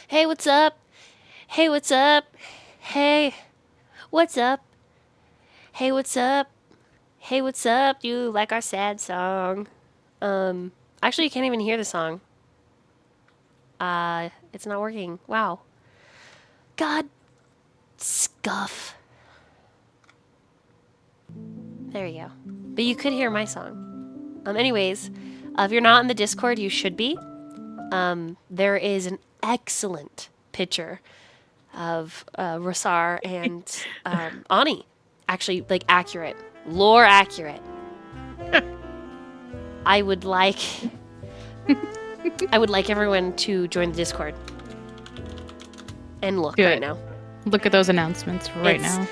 Hey, what's up? Hey, what's up? Hey, what's up? Hey, what's up? Hey, what's up? You like our sad song? Actually, you can't even hear the song. It's not working. Wow. God, scuff. There you go. But you could hear my song. Anyways, if you're not in the Discord, you should be. There is an excellent picture of Rosar and Ani. Actually, like accurate, lore accurate. I would like everyone to join the Discord and look Do right it. now. Look at those announcements right now.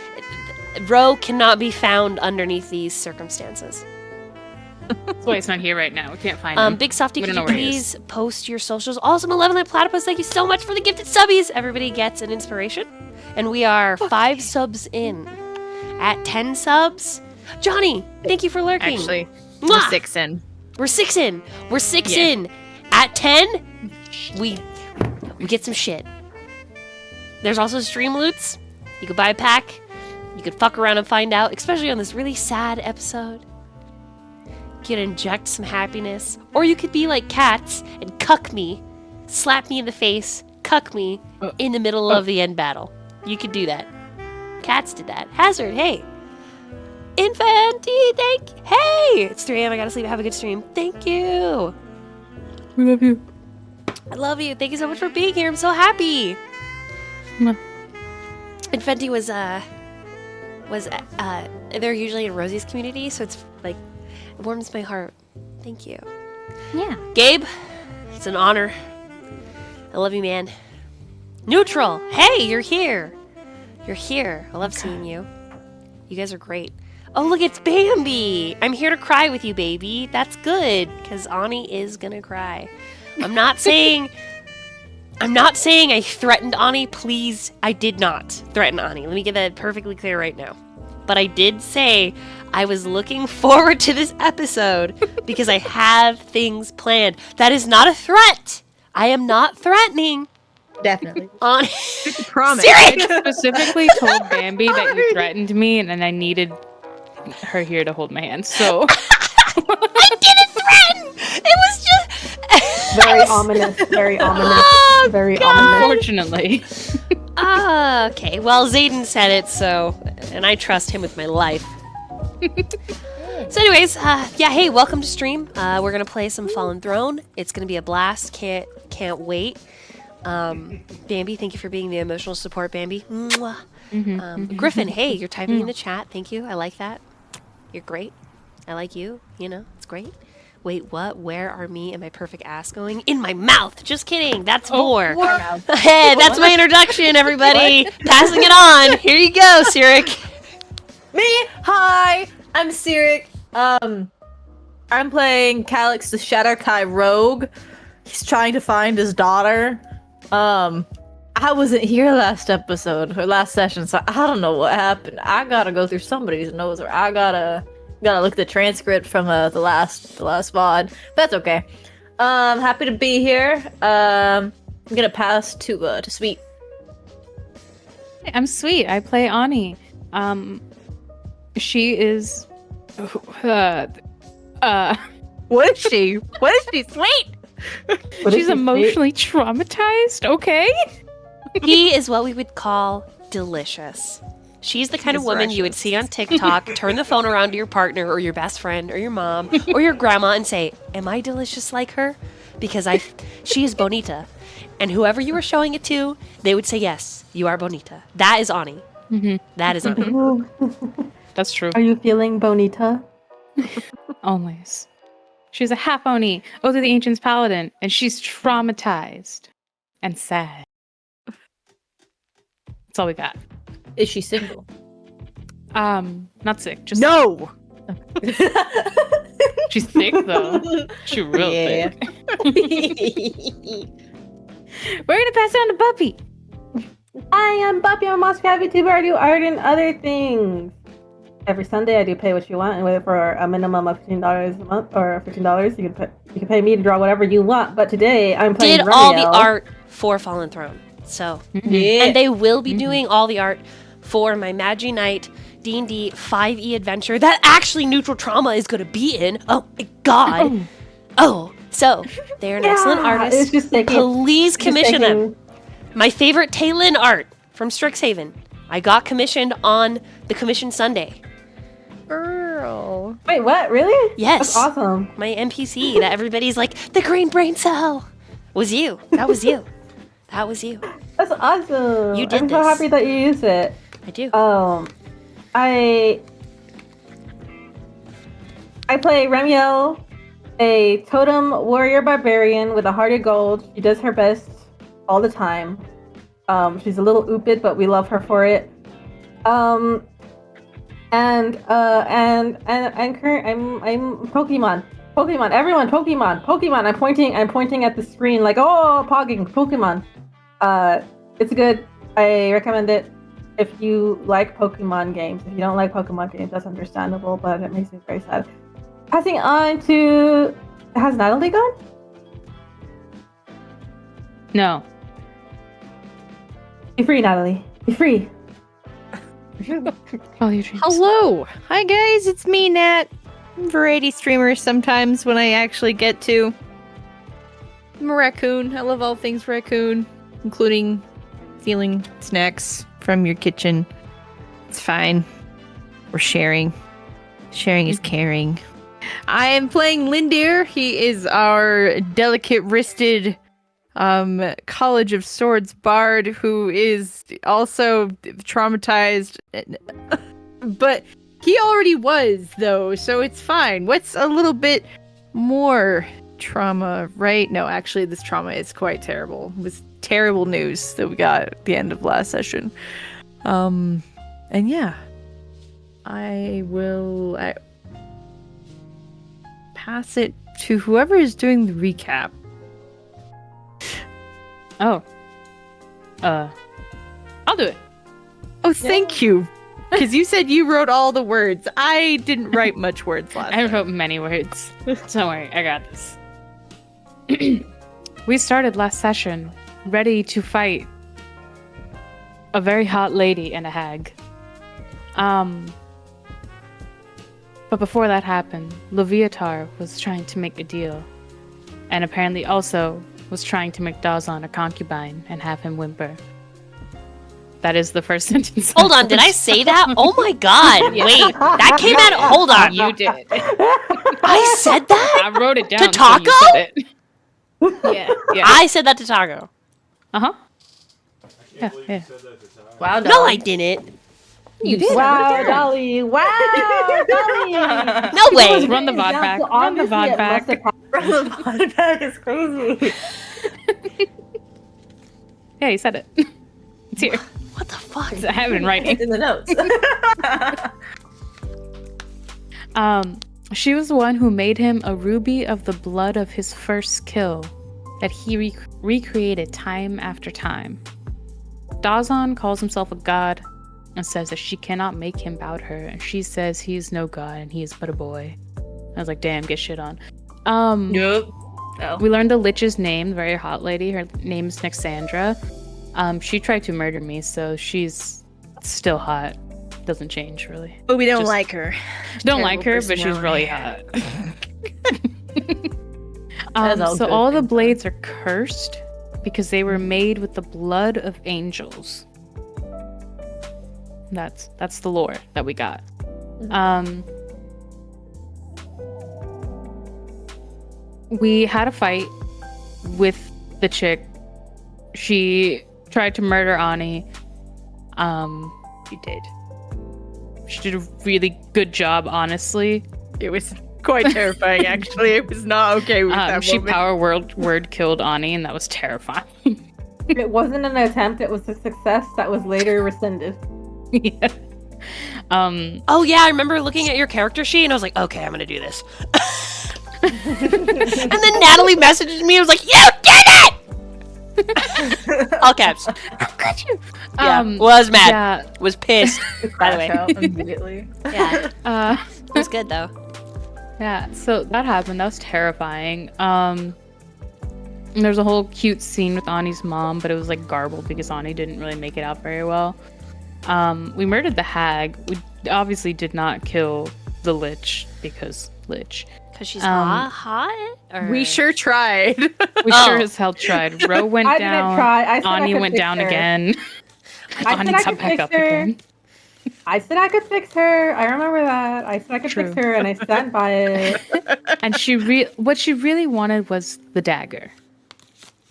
Roe cannot be found underneath these circumstances. That's why it's not here right now. We can't find him. Big Softy, We could don't you know where he is. please post your socials? Also, Malevolent Platypus, thank you so much for the gifted subbies. Everybody gets an inspiration. And we are 5 subs in. At 10 subs, Johnny, thank you for lurking. Actually, Mwah! we're 6 in. We're 6 in. We're 6 Yeah. in. At 10, we get some shit. There's also stream loots. You could buy a pack. You could fuck around and find out, especially on this really sad episode. You could inject some happiness. Or you could be like cats and cuck me, slap me in the face, cuck me in the middle of the end battle. You could do that. Cats did that. Hazard, hey. Infanty, thank you. Hey! It's 3 a.m. I gotta sleep. Have a good stream. Thank you. We love you. I love you. Thank you so much for being here. I'm so happy. Mwah. And Fenty was they're usually in Rosie's community, so it's like it warms my heart. Thank you. Yeah. Gabe, it's an honor. I love you, man. Neutral, hey, you're here. You're here. I love seeing you. You guys are great. Oh, look, it's Bambi. I'm here to cry with you, baby. That's good, because Ani is gonna cry. I'm not saying I threatened Ani. Please, I did not threaten Ani. Let me get that perfectly clear right now. But I did say I was looking forward to this episode because I have things planned. That is not a threat. I am not threatening. Definitely. Ani. Promise. Cyric! I specifically told Bambi that you threatened me and I needed her here to hold my hand. So I didn't threaten! It was just... Very ominous. Very ominous. Oh, Very God. ominous. unfortunately. Okay, well, Zayden said it, so... And I trust him with my life. So anyways, yeah, hey, welcome to stream. We're gonna play some Fallen Throne. It's gonna be a blast. Can't wait. Bambi, thank you for being the emotional support, Bambi. Mwah. Griffin, hey, you're typing in the chat. Thank you. I like that. You're great. I like you. You know, it's great. Wait, what? Where are me and my perfect ass going? In my mouth. Just kidding. That's more. Hey, that's my introduction, everybody. Passing it on. Here you go, Cyric. Me? Hi, I'm Cyric. I'm playing Calix the Shatterkai Rogue. He's trying to find his daughter. I wasn't here last episode or last session, so I don't know what happened. I gotta go through somebody's notes, or I gotta look at the transcript from the last VOD. That's okay. Happy to be here. I'm gonna pass to Sweet. I'm Sweet. I play Ani. She is What is she? What is she? Sweet. she's emotionally traumatized, okay? He is what we would call delicious. She's the kind of woman you would see on TikTok, turn the phone around to your partner or your best friend or your mom or your grandma and say, "Am I delicious like her?" Because she is bonita. And whoever you were showing it to, they would say, "Yes, you are bonita." That is Ani. That is Ani. That's true. Are you feeling bonita? Always. She's a half Oni, Oath of the Ancients Paladin, and she's traumatized and sad. That's all we got. Is she single? Not sick. Just No. She's thick though. She's real thick. We're gonna pass it on to Buppy. I am Buppy. I'm a Moscow VTuber. I do art and other things. Every Sunday, I do pay what you want, and whether for a minimum of $15 a month or $15, you can pay me to draw whatever you want. But today, I'm playing Did Remiel. all the art for Fallen Throne. So, Yeah. and they will be doing all the art for my Magi Knight D&D 5e adventure that actually Neutral Trauma is going to be in. Oh my god. Oh, so they're an excellent It's artist. just taking, Please just commission them. taking- My favorite Taylin art from Strixhaven. I got commissioned on the Commission Sunday. Girl. Wait, what? Really? Yes. That's awesome. My NPC that everybody's like, the green brain cell. Was you. That was you. That was you. That's awesome. You did I'm so this. happy that you used it. I do. I play Remiel, a totem warrior barbarian with a heart of gold. She does her best all the time. She's a little oopid, but we love her for it. I'm Pokemon. Everyone, Pokemon. I'm pointing at the screen like, oh, Pokemon. It's good. I recommend it. If you like Pokemon games. If you don't like Pokemon games, that's understandable, but it makes me very sad. Passing on to... Has Natalie gone? No. Be free, Natalie. Be free. Follow your dreams. Hello. Hi, guys. It's me, Nat. I'm a variety streamer sometimes when I actually get to. I'm a raccoon. I love all things raccoon, including stealing snacks from your kitchen. It's fine. We're sharing. Sharing is caring. I am playing Lynd'ir. He is our delicate-wristed College of Swords bard who is also traumatized. But he already was, though, so it's fine. What's a little bit more trauma, right? No, actually, this trauma is quite terrible. It was terrible news that we got at the end of last session. And yeah, I will pass it to whoever is doing the recap. Oh. I'll do it. Oh, thank you. Because you said you wrote all the words. I didn't write much words last I time. wrote many words. Don't worry, I got this. We started last session ready to fight a very hot lady and a hag. But before that happened, Leviatar was trying to make a deal. And apparently also was trying to make Dazon a concubine and have him whimper. That is the first sentence. Hold on, did I say that? Oh my god, wait, that came out, hold on. You did. I said that? I wrote it down. To so you Taco? said it. Yeah. I said that to Tago. Uh-huh. Yeah, yeah. Wow, No, I didn't. You did. Wow, Dolly. Wow, Dolly. No way. Run the VOD back. Run the VOD back. That is crazy. Yeah, you said it. It's here. What the fuck? I have it in writing. It's in the notes. She was the one who made him a ruby of the blood of his first kill that he recreated time after time. Dazon calls himself a god and says that she cannot make him bow to her, and she says he is no god and he is but a boy. I was like, damn, get shit on. Yep. Oh. We learned the Lich's name, the very hot lady. Her name's Nixandra. She tried to murder me, so she's still hot. Doesn't change, really. But we don't Just- like her. Don't like her, Terrible but she's really personality. hot. That's all So good all the things. blades are cursed because they were made with the blood of angels. That's the lore that we got. We had a fight with the chick. She tried to murder Ani. You did. She did a really good job, honestly. It was quite terrifying, actually. It was not okay with that She moment. power word killed Ani, and that was terrifying. It wasn't an attempt, it was a success that was later rescinded. Yeah. Oh yeah, I remember looking at your character sheet and I was like, okay, I'm gonna do this. And then Natalie messaged me and was like, you did it! All caps. How could you? Yeah, was mad. Yeah. Was pissed, by the way. Out immediately. Yeah, it was good though. Yeah, so that happened. That was terrifying. And there's a whole cute scene with Ani's mom, but it was like garbled because Ani didn't really make it out very well. We murdered the hag. We obviously did not kill the lich because lich. Because she's hot? Or... We sure tried. We sure as hell tried. Roe went I down. didn't try. I said I Ani could went fix down her. again. I Ani said I got could back fix up her. again. I said I could fix her. I remember that. I said I could True. fix her, and I stand by it. And what she really wanted was the dagger.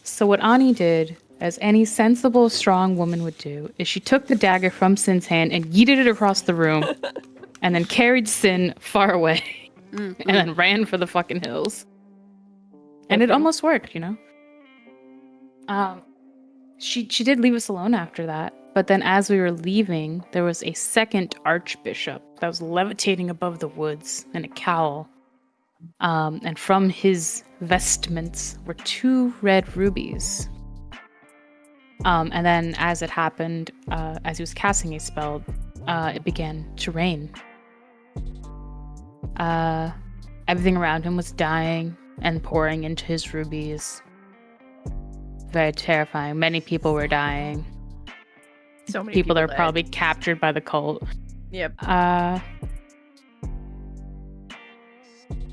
So what Ani did, as any sensible, strong woman would do, is she took the dagger from Sin's hand and yeeted it across the room, and then carried Sin far away, and then ran for the fucking hills. And it almost worked, you know? She did leave us alone after that, but then as we were leaving, there was a second archbishop that was levitating above the woods in a cowl. And from his vestments were 2 red rubies. And then as it happened, as he was casting a spell, it began to rain. Everything around him was dying and pouring into his rubies. Very terrifying. Many people were dying. So many People that were died. probably captured by the cult. Yep.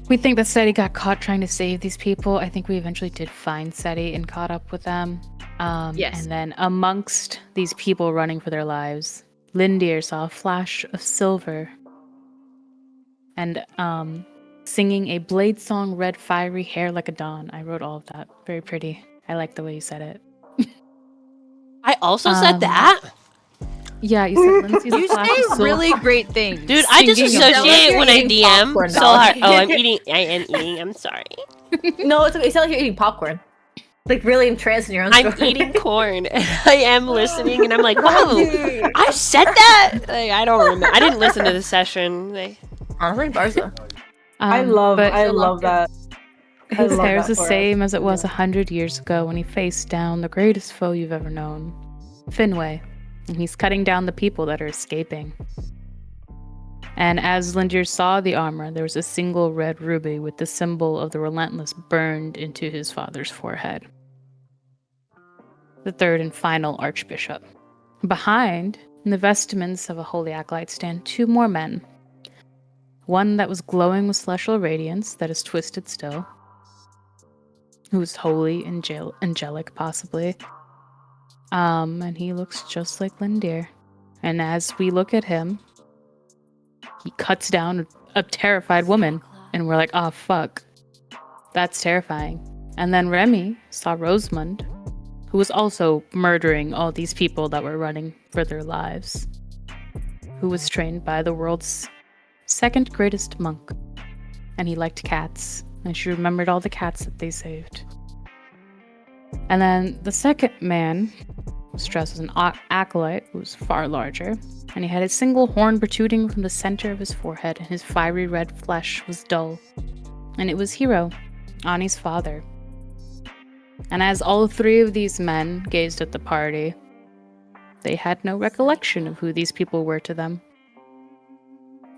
We think that Seti got caught trying to save these people. I think we eventually did find Seti and caught up with them. Yes. And then amongst these people running for their lives, Lynd'ir saw a flash of silver and singing a blade song, red fiery hair like a dawn. I wrote all of that. Very pretty. I like the way you said it. I also said that? Yeah, you said Lindsay's a You flash say of silver. really great things. Dude, I just Singing associate about- when I You're eating DM popcorn, so dog. hard. Oh, I am eating, I'm sorry. No, it's okay. You sound like you're eating popcorn. Like really entranced in your own I'm story. eating corn. I am listening and I'm like, wow, I said that? Like, I don't remember. I didn't listen to the session. Honestly, Barza. I love but that. I his love hair is that the for us. same as it was 100 years ago when he faced down the greatest foe you've ever known, Finwë, and he's cutting down the people that are escaping. And as Lynd'ir saw the armor, there was a single red ruby with the symbol of the Relentless burned into his father's forehead. The third and final archbishop. Behind, in the vestments of a holy acolyte, stand 2 more men. One that was glowing with celestial radiance that is twisted still, who is holy, angelic possibly. And he looks just like Lynd'ir. And as we look at him, he cuts down a terrified woman, and we're like, oh fuck, that's terrifying. And then Remy saw Rosamund, who was also murdering all these people that were running for their lives, who was trained by the world's 2nd greatest monk, and he liked cats, and she remembered all the cats that they saved. And then the second man was dressed as an acolyte who was far larger, and he had a single horn protruding from the center of his forehead, and his fiery red flesh was dull. And it was Hero, Ani's father. And as all 3 of these men gazed at the party, they had no recollection of who these people were to them.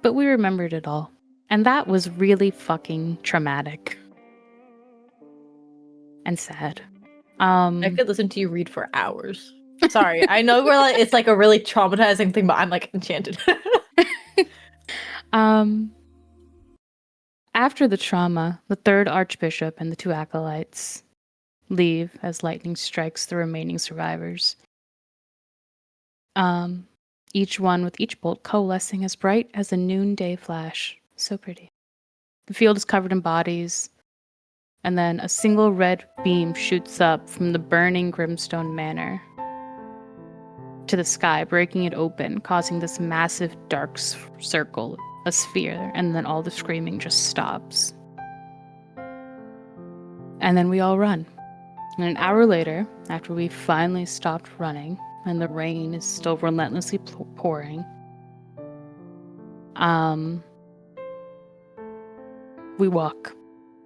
But we remembered it all. And that was really fucking traumatic. And sad. I could listen to you read for hours. Sorry, I know we're like it's like a really traumatizing thing, but I'm like enchanted. After the trauma, the 3rd archbishop and the 2 acolytes leave as lightning strikes the remaining survivors. Each one with each bolt coalescing as bright as a noonday flash. So pretty. The field is covered in bodies, and then a single red beam shoots up from the burning Grimstone Manor to the sky, breaking it open, causing this massive dark circle, a sphere, and then all the screaming just stops. And then we all run. And an hour later, after we finally stopped running, and the rain is still relentlessly pouring, we walk.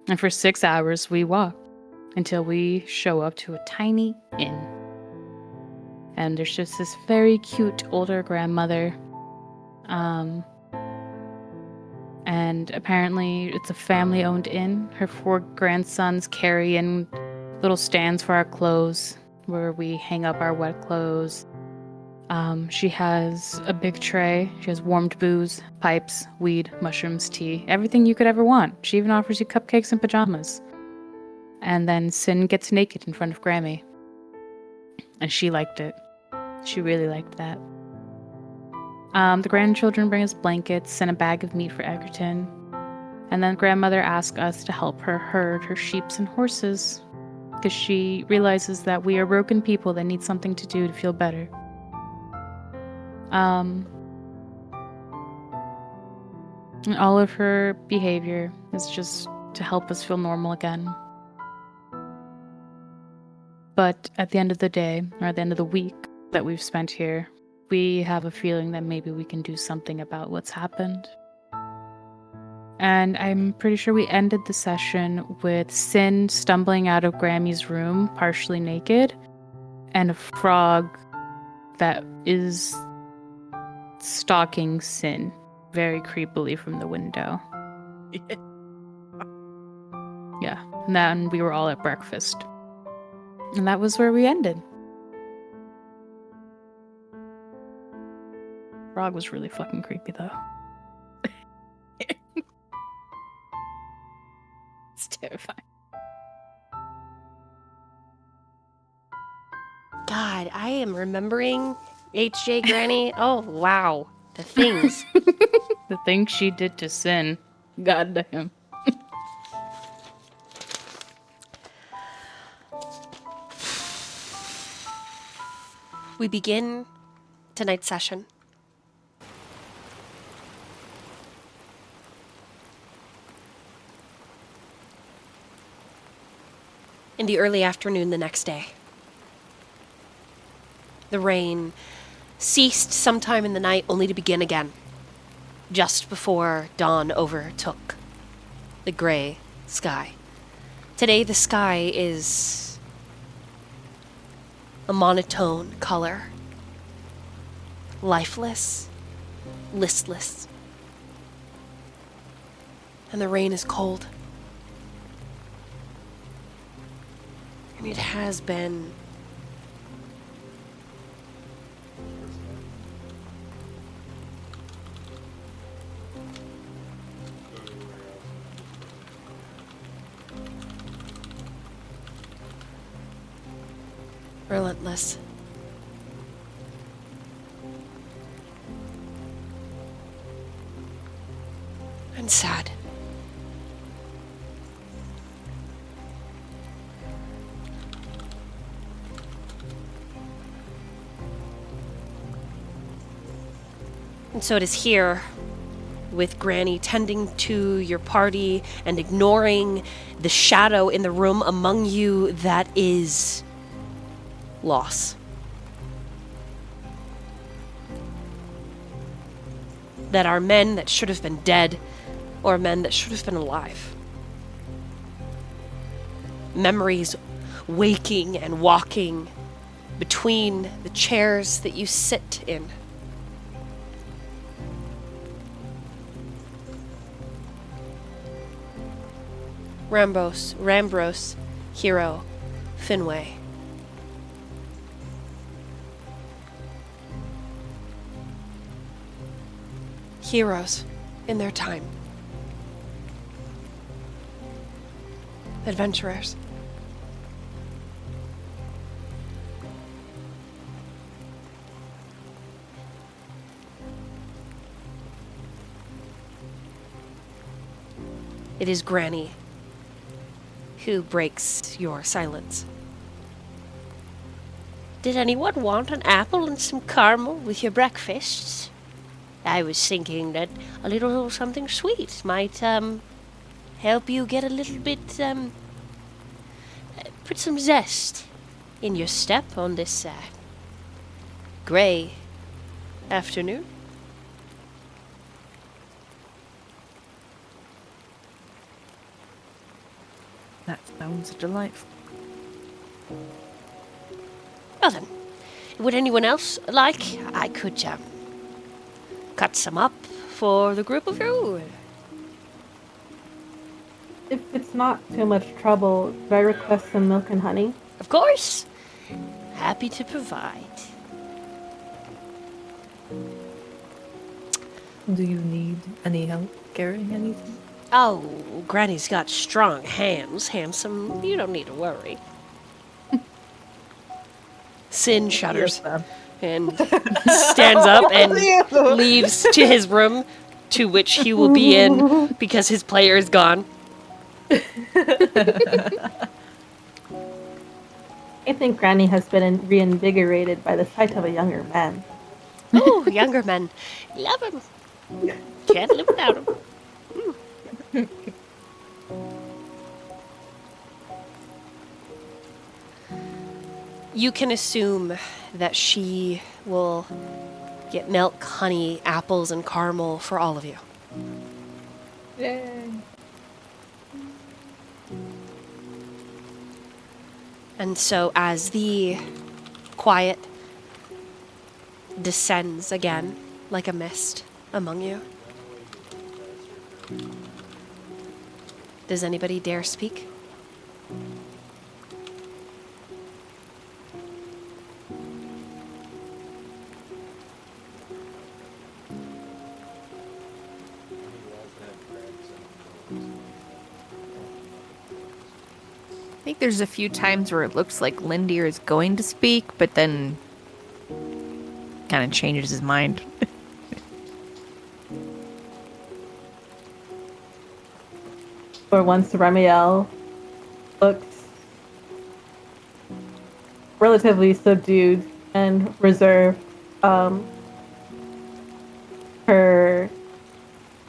And for 6 hours, we walk until we show up to a tiny inn. And there's just this very cute older grandmother. And apparently it's a family-owned inn. Her 4 grandsons carry in little stands for our clothes where we hang up our wet clothes. She has a big tray. She has warmed booze, pipes, weed, mushrooms, tea, everything you could ever want. She even offers you cupcakes and pajamas. And then Sin gets naked in front of Grammy. And she liked it. She really liked that. The grandchildren bring us blankets and a bag of meat for Egerton. And then grandmother asks us to help her herd her sheeps and horses because she realizes that we are broken people that need something to do to feel better. And all of her behavior is just to help us feel normal again. But at the end of the day, or at the end of the week that we've spent here, we have a feeling that maybe we can do something about what's happened. And I'm pretty sure we ended the session with Sin stumbling out of Grammy's room, partially naked, and a frog that is stalking Sin very creepily from the window. Yeah, and then we were all at breakfast. And that was where we ended. Frog was really fucking creepy, though. It's terrifying. God, I am remembering HJ Granny. Oh, wow. The things. The things she did to Sin. God damn. We begin tonight's session. In the early afternoon the next day. The rain ceased sometime in the night, only to begin again, just before dawn overtook the gray sky. Today the sky is a monotone color, lifeless, listless, and the rain is cold. And it has been relentless. And sad. And so it is here, with Granny tending to your party and ignoring the shadow in the room among you, that is loss. That are men that should have been dead, or men that should have been alive. Memories waking and walking between the chairs that you sit in. Rambros, Hero, Finway. Heroes in their time. Adventurers. It is Granny who breaks your silence. Did anyone want an apple and some caramel with your breakfast? I was thinking that a little something sweet might, help you get a little bit, put some zest in your step on this, gray afternoon. That sounds delightful. Well then, would anyone else like? I could, cut some up for the group of you. If it's not too much trouble, could I request some milk and honey? Of course. Happy to provide. Do you need any help carrying anything? Oh, Granny's got strong hands, handsome. You don't need to worry. Sin shudders and stands up and leaves to his room, to which he will be in because his player is gone. I think Granny has been reinvigorated by the sight of a younger man. Oh, younger men. Love him. Can't live without him. You can assume that she will get milk, honey, apples, and caramel for all of you. Yay. And so as the quiet descends again like a mist among you, does anybody dare speak? I think there's a few times where it looks like Lynd'ir is going to speak, but then kind of changes his mind. For once, Remiel looks relatively subdued and reserved. Her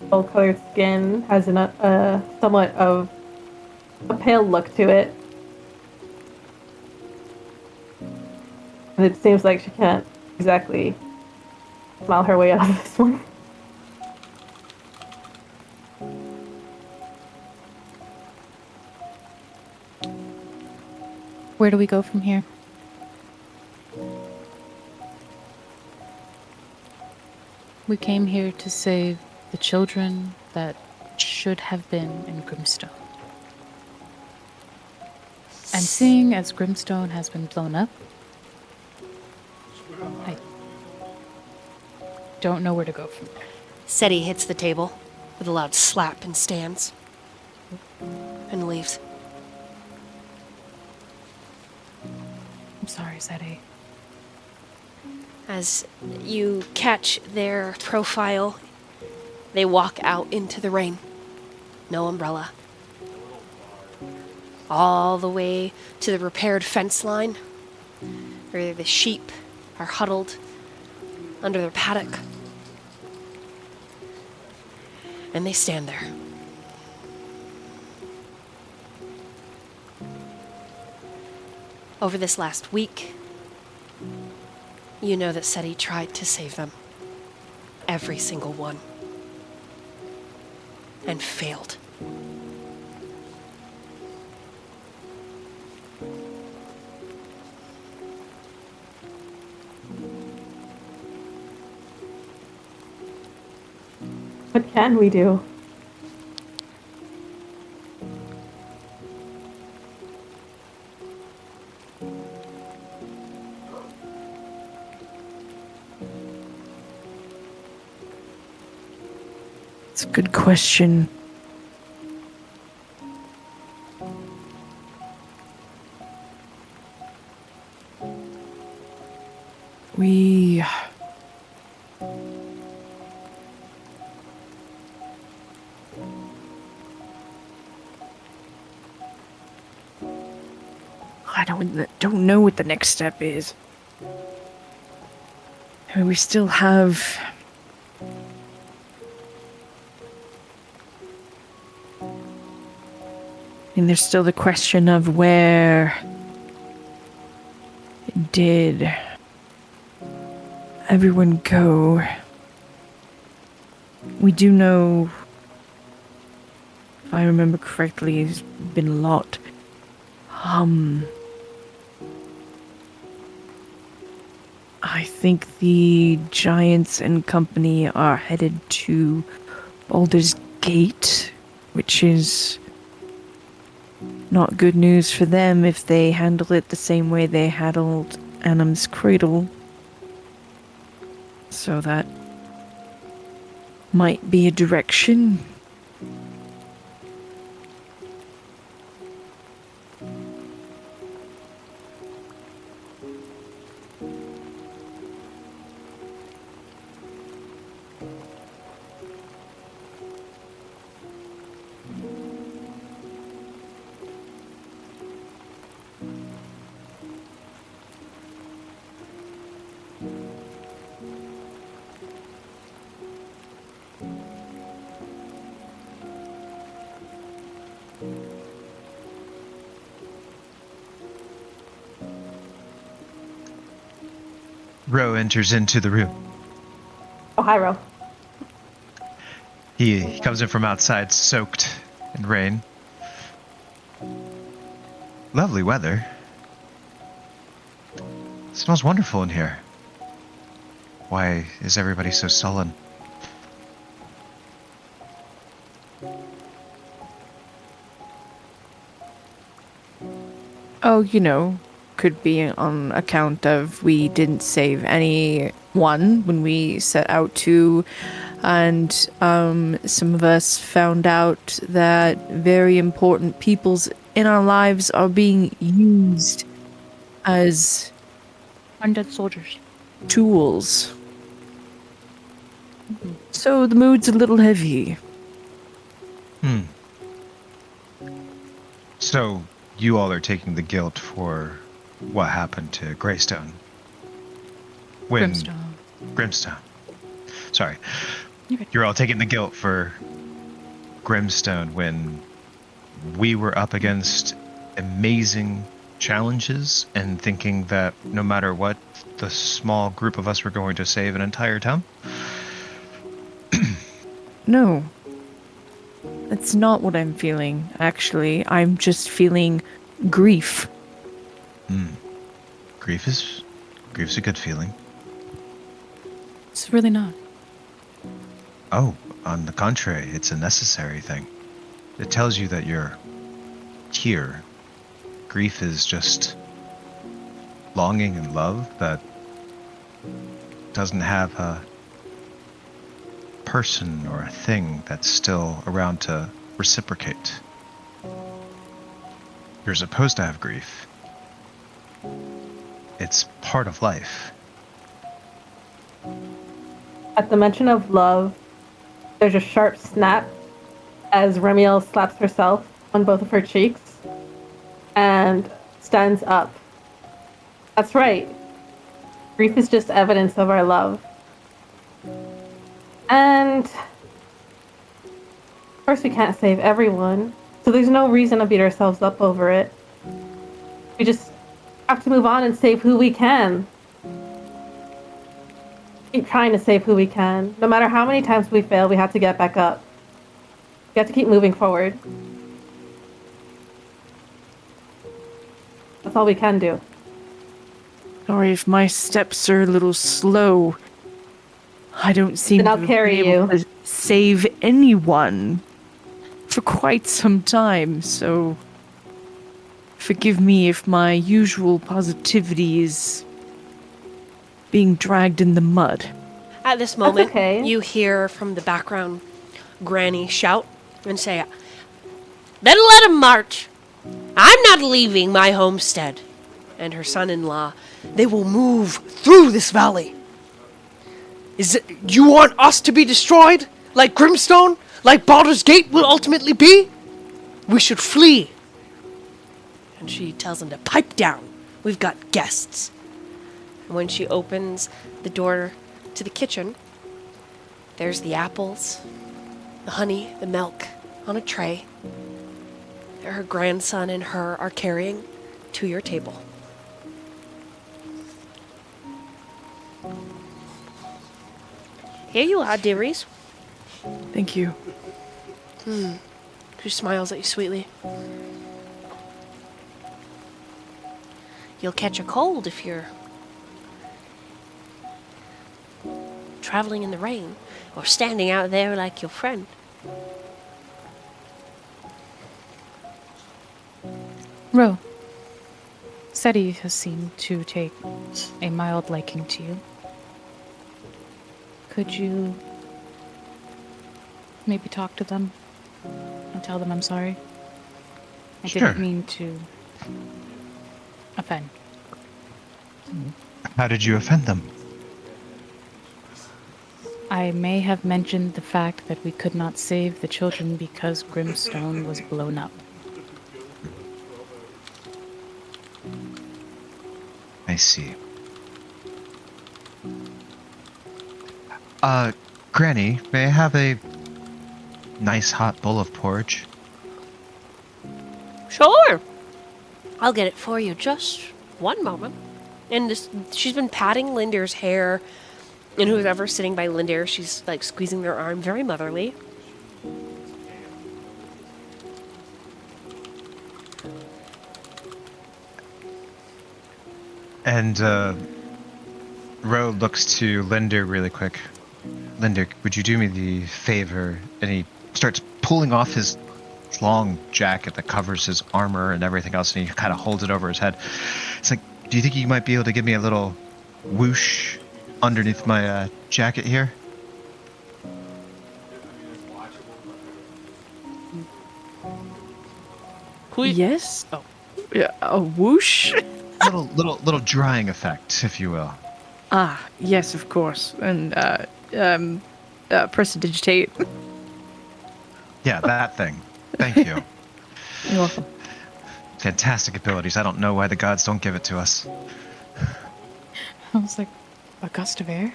gold-colored skin has a somewhat of a pale look to it. And it seems like she can't exactly smile her way out of this one. Where do we go from here? We came here to save the children that should have been in Grimstone. And seeing as Grimstone has been blown up, I don't know where to go from there. Seti hits the table with a loud slap and stands and leaves. I'm sorry, Seti. As you catch their profile, they walk out into the rain. No umbrella. All the way to the repaired fence line, where the sheep are huddled under their paddock. And they stand there. Over this last week, you know that Seti tried to save them. Every single one. And failed. What can we do? It's a good question. I don't know what the next step is. I mean, we still have... And there's still the question of where did everyone go? We do know, if I remember correctly, there's been a lot. I think the Giants and company are headed to Baldur's Gate, which is not good news for them if they handle it the same way they handled Anim's cradle. So that might be a direction. Roe enters into the room. Oh, hi, Ro. He comes in from outside, soaked in rain. Lovely weather. It smells wonderful in here. Why is everybody so sullen? Oh, could be on account of we didn't save anyone when we set out to, and some of us found out that very important peoples in our lives are being used as Undead soldiers. tools. So the mood's a little heavy. So, you all are taking the guilt for what happened to Greystone. Grimstone. Sorry. Okay. You're all taking the guilt for Grimstone when we were up against amazing challenges and thinking that no matter what, the small group of us were going to save an entire town? No. That's not what I'm feeling, actually. I'm just feeling grief. Grief's a good feeling. It's really not. Oh, on the contrary, it's a necessary thing. It tells you that you're here. Grief is just longing and love that doesn't have a person or a thing that's still around to reciprocate. You're supposed to have grief. It's part of life. At the mention of love, there's a sharp snap as Remiel slaps herself on both of her cheeks and stands up. That's right. Grief is just evidence of our love. And of course we can't save everyone, so there's no reason to beat ourselves up over it. We just have to move on and save who we can. Keep trying to save who we can. No matter how many times we fail, we have to get back up. We have to keep moving forward. That's all we can do. Sorry if my steps are a little slow. I don't seem Then to I'll have carry been able you. to save anyone for quite some time, so forgive me if my usual positivity is being dragged in the mud. At this moment, okay. you hear from the background Granny shout and say, "Then let him march. I'm not leaving my homestead." And her son-in-law, "They will move through this valley." "Is it you want us to be destroyed? Like Grimstone? Like Baldur's Gate will ultimately be? We should flee." And she tells them to pipe down. We've got guests. And when she opens the door to the kitchen, there's the apples, the honey, the milk on a tray that her grandson and her are carrying to your table. Here you are, dearies. Thank you. She smiles at you sweetly. You'll catch a cold if you're traveling in the rain or standing out there like your friend. Roe, Seti has seemed to take a mild liking to you. Could you maybe talk to them and tell them I'm sorry? I Sure. didn't mean to offend. How did you offend them? I may have mentioned the fact that we could not save the children because Grimstone was blown up. I see. Granny, may I have a nice hot bowl of porridge? Sure. I'll get it for you. Just one moment. And she's been patting Lynd'ir's hair, and whoever's sitting by Lynd'ir, she's like squeezing their arm, very motherly. And Roe looks to Lynd'ir really quick. Lynd'ir, would you do me the favor? And he starts pulling off his long jacket that covers his armor and everything else, and he kind of holds it over his head. It's like, do you think you might be able to give me a little whoosh underneath my jacket here? Yes. Oh, yeah. A whoosh. little drying effect, if you will. Ah, yes, of course. And prestidigitate. Yeah, that thing. Thank you. You're welcome. Fantastic abilities. I don't know why the gods don't give it to us. I was like, a gust of air?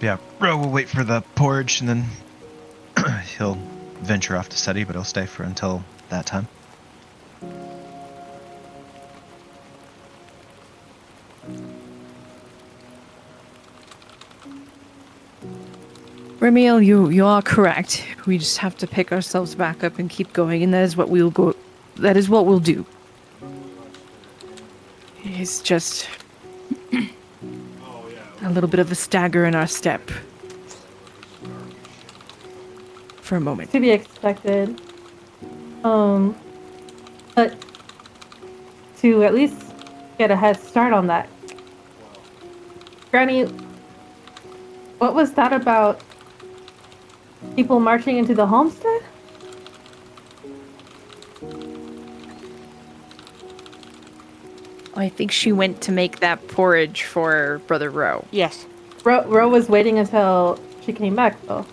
Yeah, Roe will wait for the porridge, and then he'll venture off to Seti, but he'll stay for until that time. Remiel, you are correct. We just have to pick ourselves back up and keep going, and that is what we'll go. That is what we'll do. It's just a little bit of a stagger in our step for a moment. To be expected. But to at least get a head start on that. Granny, what was that about people marching into the homestead? I think she went to make that porridge for Brother Roe. Yes. Ro was waiting until she came back, though.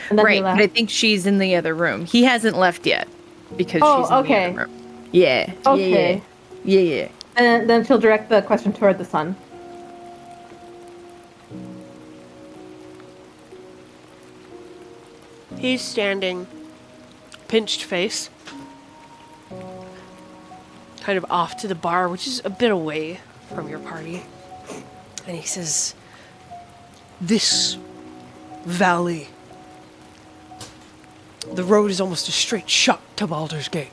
And then he Right, but left. I think she's in the other room. He hasn't left yet because she's in okay. the other room. Yeah. Okay. Yeah. And then she'll direct the question toward the sun. He's standing, pinched face, kind of off to the bar, which is a bit away from your party. And he says, "This valley, the road is almost a straight shot to Baldur's Gate.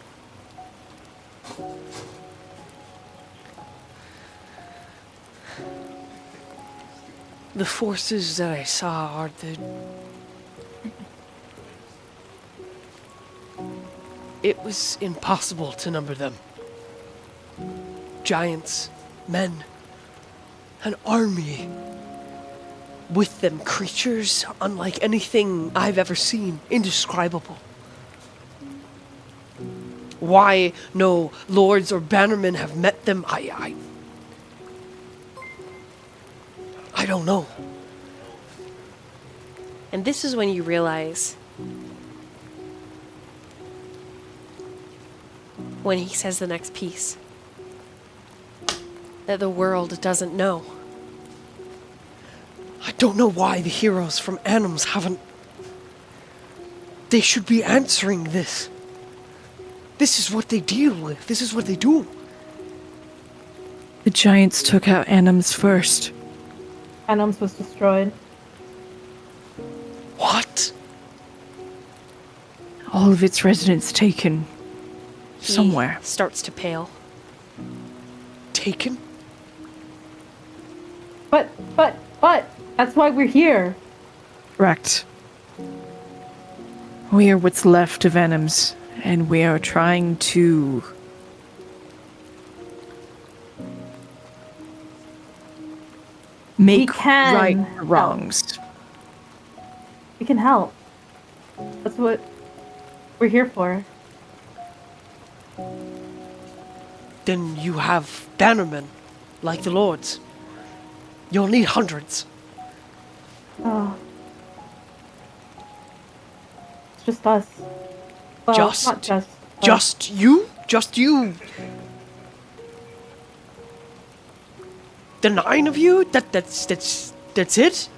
The forces that I saw are It was impossible to number them. Giants, men, an army. With them, creatures unlike anything I've ever seen, indescribable. Why no lords or bannermen have met them, I don't know." And this is when you realize, when he says the next piece, that the world doesn't know. I don't know why the heroes from Anims haven't. They should be answering this. This is what they deal with. This is what they do. The giants took out Anims first. Anims was destroyed. What? All of its residents taken. Somewhere. He starts to pale. Taken? But, that's why we're here. Correct. We are what's left of Venoms, and we are trying to make can right help. wrongs. We can help. That's what we're here for. Then you have bannermen, like the Lords. You'll need hundreds. Oh. It's just us. Well, Just- not just. Just you? Just you? The 9 of you? That's it?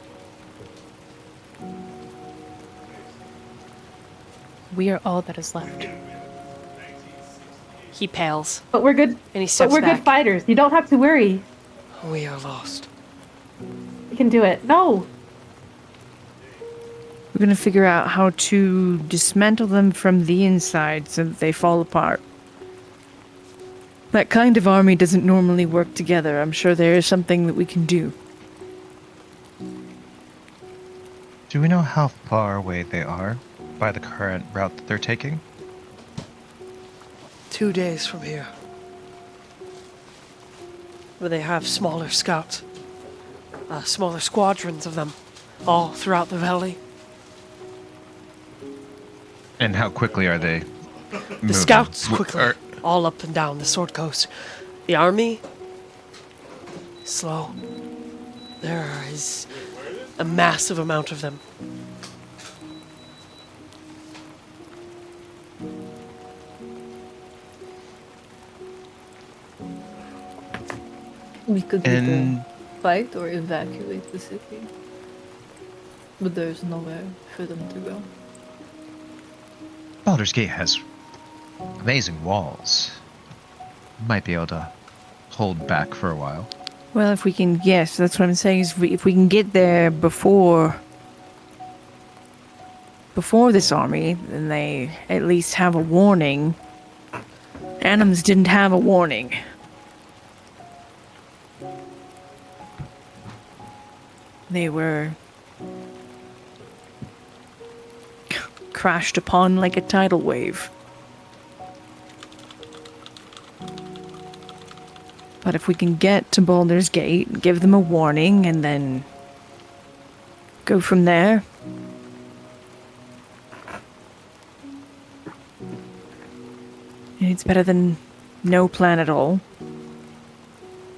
We are all that is left. He pales But we're good. and he But steps we're back. good fighters. You don't have to worry. We are lost. You can do it. No. We're going to figure out how to dismantle them from the inside so that they fall apart. That kind of army doesn't normally work together. I'm sure there is something that we can do. Do we know how far away they are by the current route that they're taking? 2 days from here. Where they have smaller scouts. Smaller squadrons of them. All throughout the valley. And how quickly are they moving? The scouts W- quickly. are- All up and down the Sword Coast. The army, slow. There is a massive amount of them. We could And fight or evacuate the city. But there's nowhere for them to go. Baldur's Gate has amazing walls. Might be able to hold back for a while. Well, if we can, yes, that's what I'm saying. Is if we can get there before this army, then they at least have a warning. Anims didn't have a warning. They were crashed upon like a tidal wave. But if we can get to Baldur's Gate, give them a warning, and then go from there. It's better than no plan at all.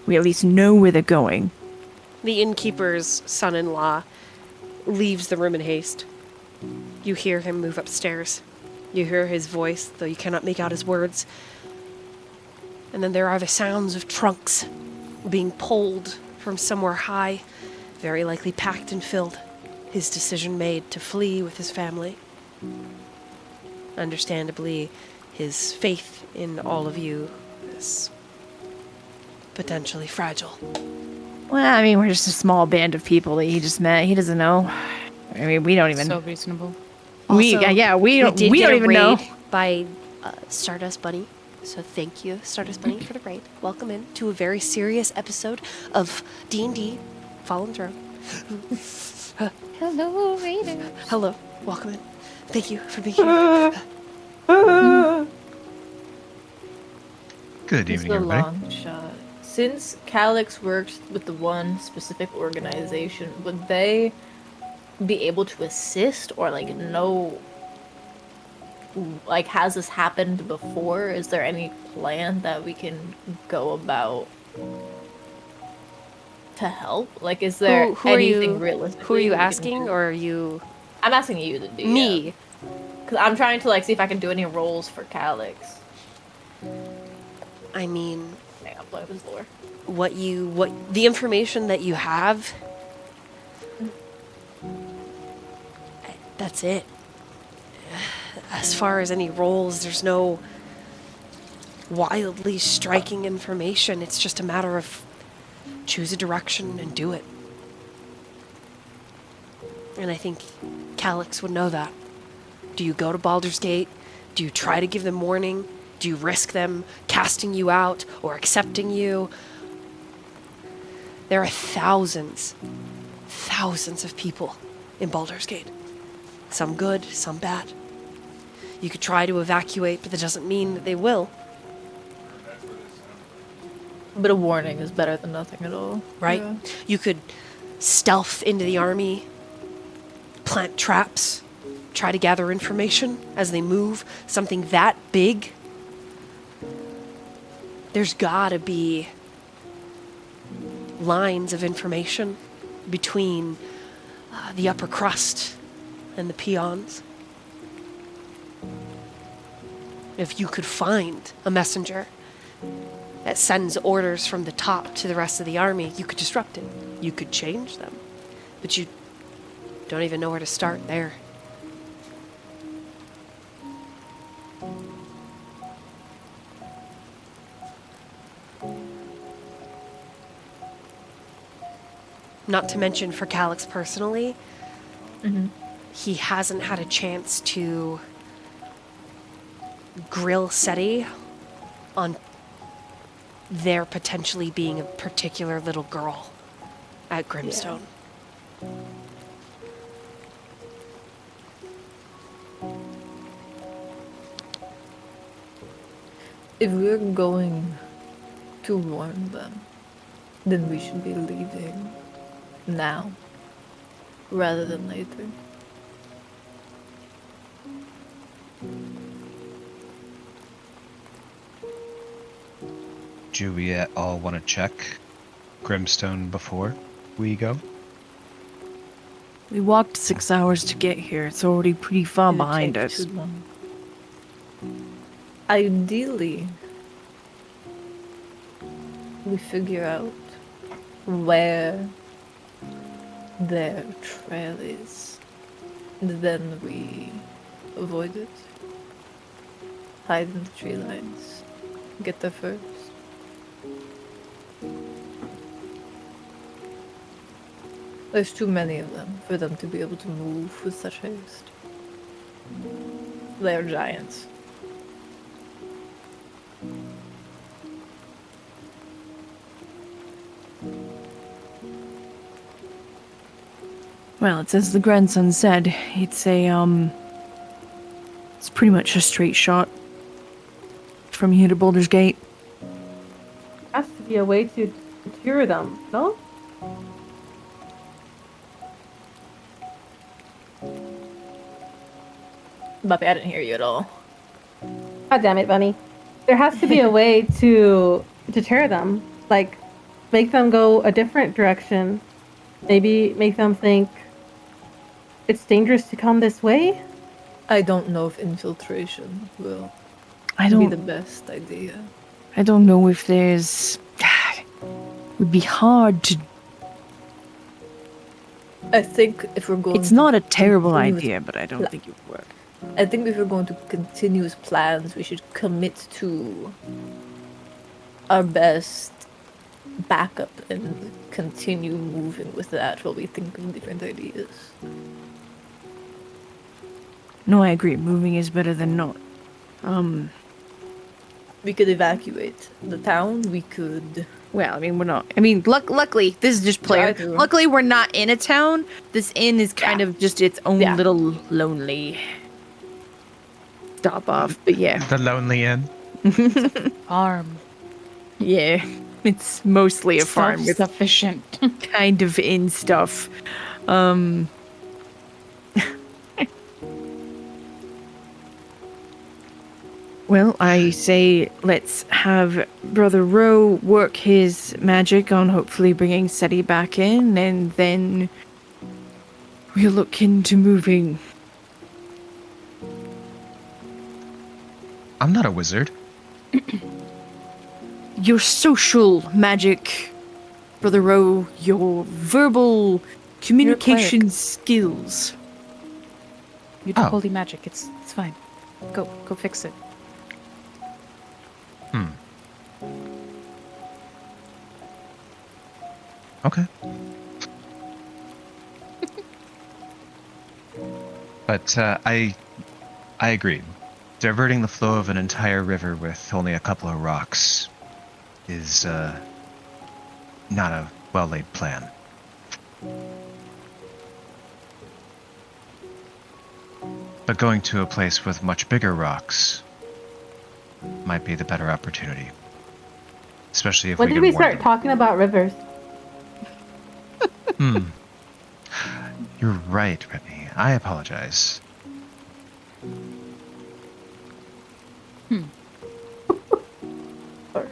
We at least know where they're going. The innkeeper's son-in-law leaves the room in haste. You hear him move upstairs. You hear his voice, though you cannot make out his words. And then there are the sounds of trunks being pulled from somewhere high, very likely packed and filled. His decision made to flee with his family. Understandably, his faith in all of you is potentially fragile. Well, I mean, we're just a small band of people that he just met. He doesn't know. I mean, we don't even. So reasonable. we Also, we don't. did We get don't a even raid know. by Stardust Bunny. So thank you, Stardust Bunny, for the raid. Welcome in to a very serious episode of D&D Fallen Throne. Hello, Raiders. Hello, welcome in. Thank you for being here. Good Here's evening, the everybody. long shot. Since Calix works with the one specific organization, would they be able to assist or like know, like, has this happened before? Is there any plan that we can go about to help? Like, is there Who are anything you? realistic? Who are you asking, or are you I'm asking you to do me? because I'm trying to like see if I can do any roles for Calix. I mean, Hang on, play up his lore. what the information that you have. That's it. As far as any roles, there's no wildly striking information. It's just a matter of choose a direction and do it. And I think Calix would know that. Do you go to Baldur's Gate? Do you try to give them warning? Do you risk them casting you out or accepting you? There are thousands of people in Baldur's Gate. Some good, some bad. You could try to evacuate, but that doesn't mean that they will, A bit of warning is better than nothing at all. right? Yeah. You could stealth into the army, plant traps, try to gather information as they move. Something that big, there's gotta be lines of information between the upper crust and the peons. If you could find a messenger that sends orders from the top to the rest of the army, you could disrupt it. You could change them. But you don't even know where to start there. Not to mention for Calix personally, he hasn't had a chance to grill Seti on there potentially being a particular little girl at Grimstone. If we're going to warn them, then we should be leaving now, rather than later. Do we all want to check Grimstone before we go? We walked 6 hours to get here. It's already pretty far It'd behind take us. too long. Ideally, we figure out where their trail is, and then we avoid it. Hide in the tree lines. Get there first. There's too many of them for them to be able to move with such haste. They're giants. Well, it's as the grandson said. It's it's pretty much a straight shot from here to Baldur's Gate. Has to be a way to deter them, no? Buppy, I didn't hear you at all. God damn it, Bunny. There has to be a way to deter them. Like, make them go a different direction. Maybe make them think it's dangerous to come this way? I don't know if infiltration will I be don't. the best idea. I don't know if there's. It would be hard to. I think if we're going It's not a to terrible continue with idea, but I don't think it would work. I think if we're going to continue with plans, we should commit to our best backup and continue moving with that while we think of different ideas. No, I agree. Moving is better than not. We could evacuate the town. We could. Well, I mean, we're not. I mean, luckily, this is just player. Try to. Luckily, we're not in a town. This inn is kind of just its own little lonely stop off. But yeah, The Lonely Inn. Farm. yeah, it's mostly a farm with Self-sufficient. kind of inn stuff. Well, I say let's have Brother Roe work his magic on hopefully bringing Seti back in, and then we'll look into moving. I'm not a wizard. Your social magic, Brother Roe, your verbal communication skills. You do Oh. holy magic. It's fine. Go fix it. Okay. But I agree. Diverting the flow of an entire river with only a couple of rocks is not a well-laid plan. But But going to a place with much bigger rocks might be the better opportunity. Especially if When we did can we warn start them. talking about rivers? You're right, Remy. I apologize. Sorry.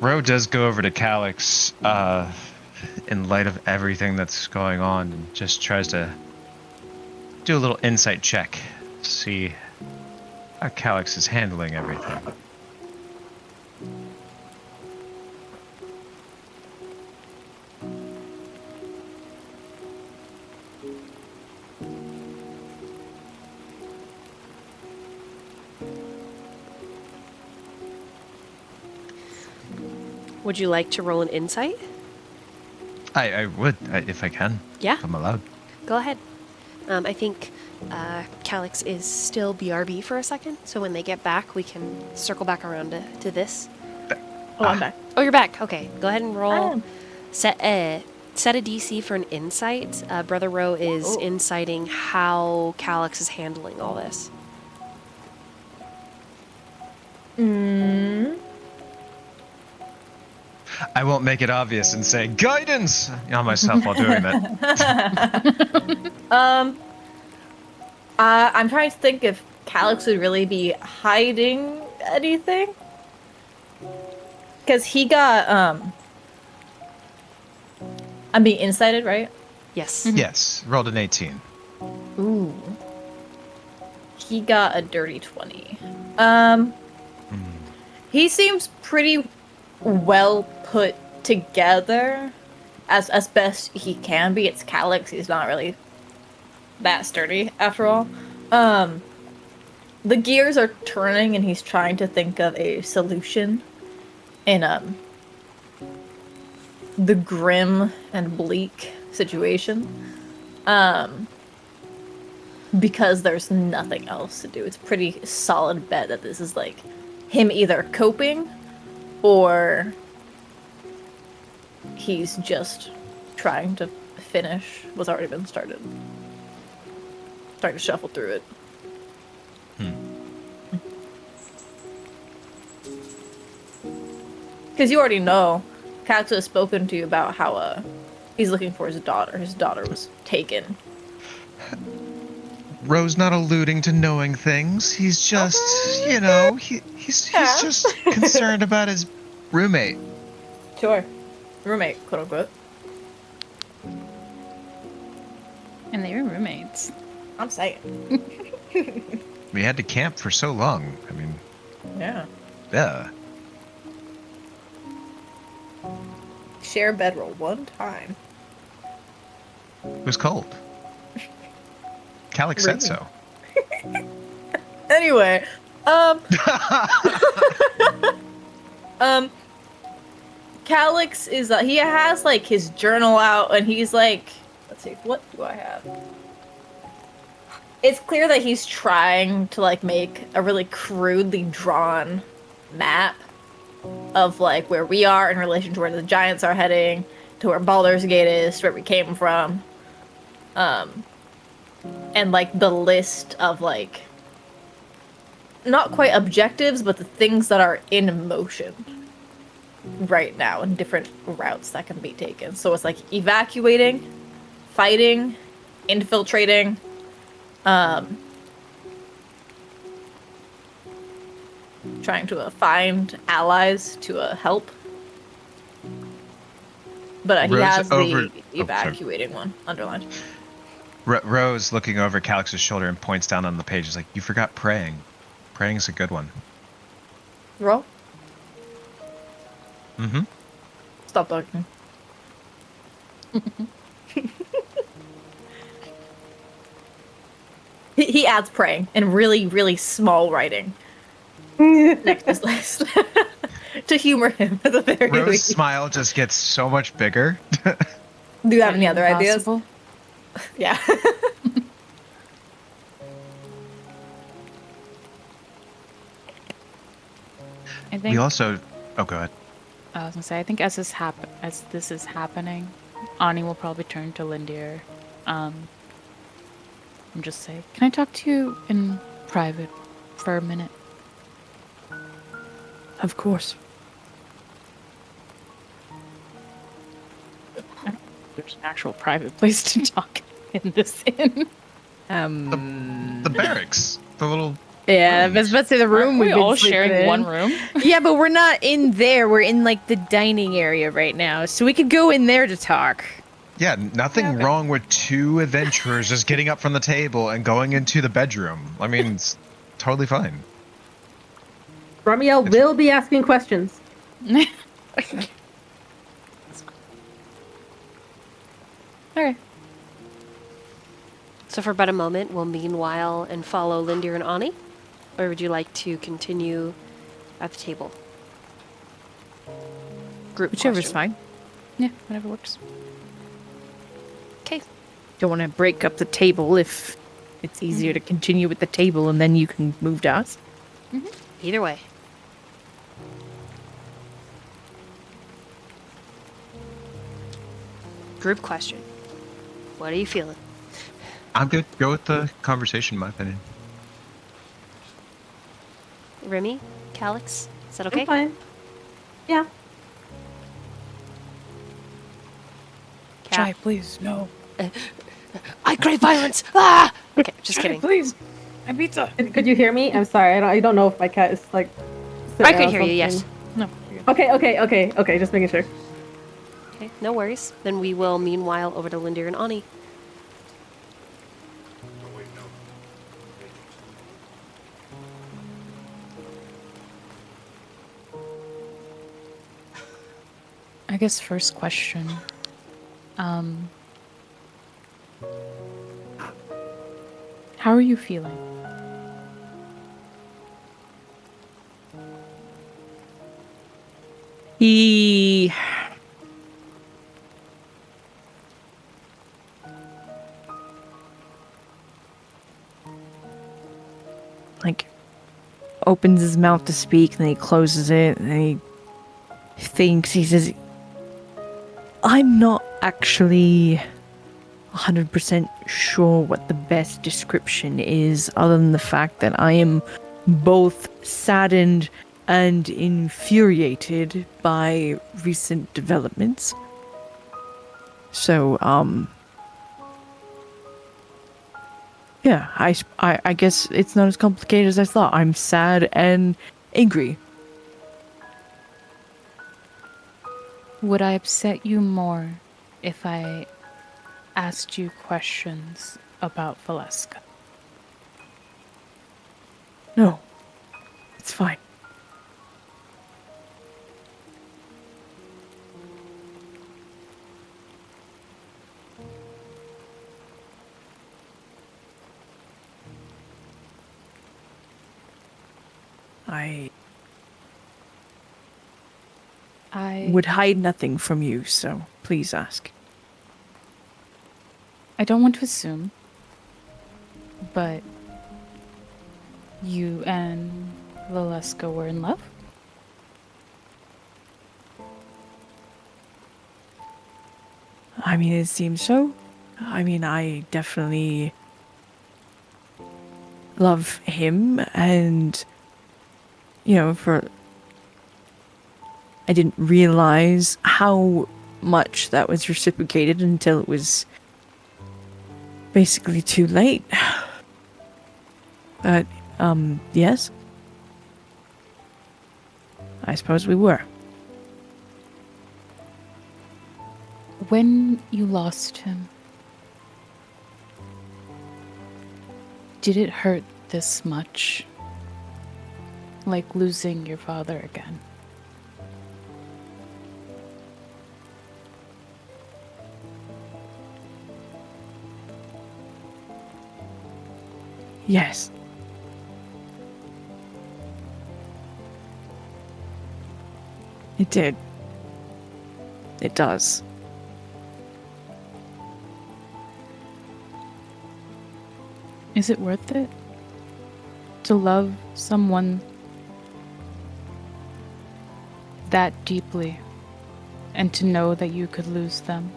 Roe does go over to Calix, in light of everything that's going on, and just tries to do a little insight check, see how Calix is handling everything. Would you like to roll an insight? I would, if I can. Yeah. If I'm allowed. Go ahead. I think Calix is still BRB for a second, so when they get back, we can circle back around to this. Oh, I'm back. Oh, you're back. Okay, go ahead and roll. am. Set a DC for an insight. Brother Roe is inciting how Calix is handling all this. I won't make it obvious and say guidance on myself while doing that. I'm trying to think if Calix would really be hiding anything. Because he got, I'm being incited, right? Yes. Yes, rolled an 18. Ooh. He got a dirty 20. He seems pretty well put together as best he can be. It's Calix, he's not really that sturdy after all. The gears are turning and he's trying to think of a solution in the grim and bleak situation. Because there's nothing else to do. It's a pretty solid bet that this is like him either coping or he's just trying to finish what's already been started. Trying to shuffle through it. Because you already know, Calix has spoken to you about how he's looking for his daughter. His daughter was taken. Roe's not alluding to knowing things. He's just, you know, he's just concerned about his roommate. Sure. Roommate, quote unquote. And they were roommates. I'm saying. We had to camp for so long. I mean, Yeah. yeah. Share bedroll one time. It was cold. Calix said so. Anyway, Calix is he has like his journal out and he's like, let's see, what do I have? It's clear that he's trying to like make a really crudely drawn map of like where we are in relation to where the giants are heading, to where Baldur's Gate is, to where we came from. And like the list of like not quite objectives, but the things that are in motion right now and different routes that can be taken. So it's like evacuating, fighting, infiltrating, trying to find allies to help. But he Rose has over- the evacuating one underlined. Rose looking over Calix's shoulder and points down on the page. Is like, you forgot praying. Praying's a good one. Roll. Mm-hmm. Stop talking. He adds praying in really, really small writing next to his list to humor him at the very Rose's least. smile just gets so much bigger. Do you have any other ideas? Impossible. Yeah. I think We also... Oh, go ahead. I was gonna say, I think as this is happening, Ani will probably turn to Lynd'ir, and just say, "Can I talk to you in private for a minute?" Of course. I don't think there's an actual private place to talk in this inn. The barracks. The little. Yeah, I rooms. was about to say the room Aren't we've we been all sleeping sharing in. one room? Yeah, but we're not in there. We're in like the dining area right now, so we could go in there to talk. Yeah, nothing wrong with two adventurers just getting up from the table and going into the bedroom. I mean, it's totally fine. Remiel will be asking questions. Okay. So for but a moment, we'll meanwhile and follow Lynd'ir and Ani? Or would you like to continue at the table? Group Whichever's question. fine. Yeah, whatever works. Okay. Don't want to break up the table if it's easier to continue with the table and then you can move to us. Either way. Group question. What are you feeling? I'm good. Go with the conversation, in my opinion. Remy? Calix? Is that okay? I'm fine. Yeah. Chai, please, no. I crave violence! Ah! Okay, just kidding. Please. My pizza. Could you hear me? I'm sorry. I don't know if my cat is like. I could hear you, yes. No. Okay. Just making sure. Okay, no worries. Then we will meanwhile over to Lynd'ir and Ani. I guess first question. How are you feeling? He... like, opens his mouth to speak, and then he closes it, and then he thinks, he says, I'm not actually 100% sure what the best description is, other than the fact that I am both saddened and infuriated by recent developments. So, yeah, I guess it's not as complicated as I thought. I'm sad and angry. Would I upset you more if I asked you questions about Valeska? No, it's fine. I would hide nothing from you, so please ask. I don't want to assume, but you and Valeska were in love? I mean, it seems so. I mean, I definitely love him, and, you know, I didn't realize how much that was reciprocated until it was basically too late. But, yes. I suppose we were. When you lost him, did it hurt this much? Like losing your father again? Yes. It did. It does. Is it worth it to love someone that deeply, and to know that you could lose them,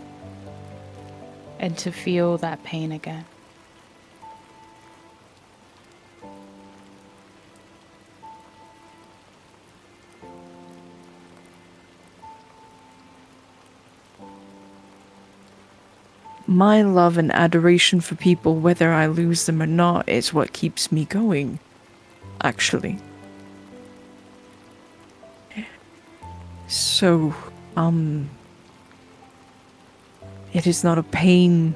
and to feel that pain again. My love and adoration for people, whether I lose them or not, is what keeps me going, actually. So, it is not a pain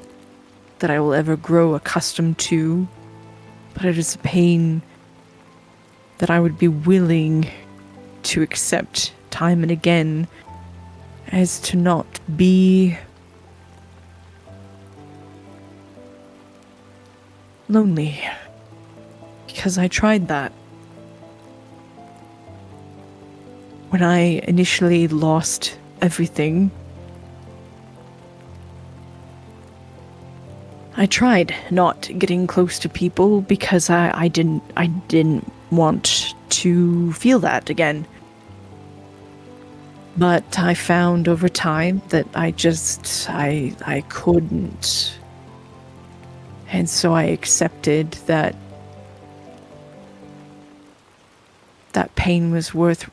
that I will ever grow accustomed to, but it is a pain that I would be willing to accept time and again as to not be lonely. Because I tried that. When I initially lost everything, I tried not getting close to people because I didn't want to feel that again. But I found over time that I couldn't. And so I accepted that pain was worth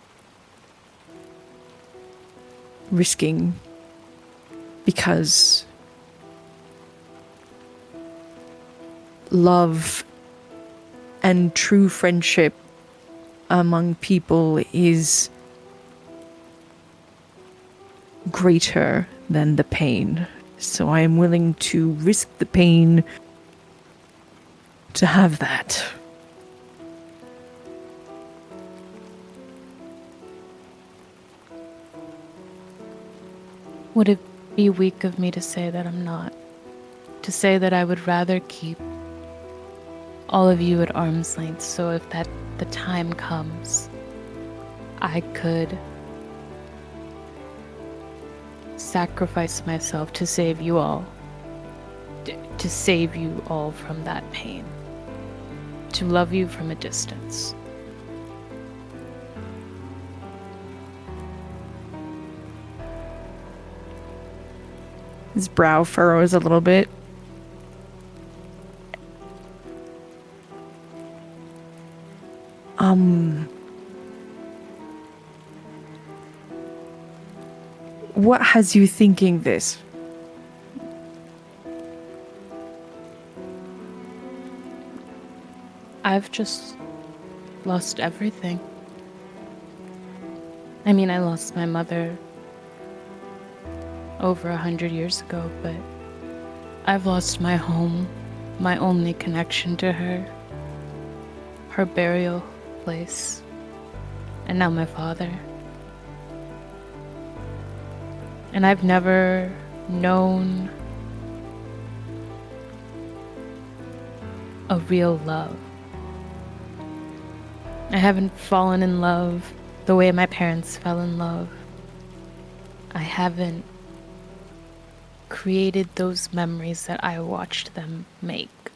risking, because love and true friendship among people is greater than the pain. So I am willing to risk the pain to have that. Would it be weak of me to say that I'm not? To say that I would rather keep all of you at arm's length, so if the time comes, I could sacrifice myself to save you all. To save you all from that pain. To love you from a distance. His brow furrows a little bit. What has you thinking this? I've just lost everything. I mean, I lost my mother over 100 years ago, but I've lost my home, my only connection to her, her burial place, and now my father. And I've never known a real love. I haven't fallen in love the way my parents fell in love. I haven't created those memories that I watched them make.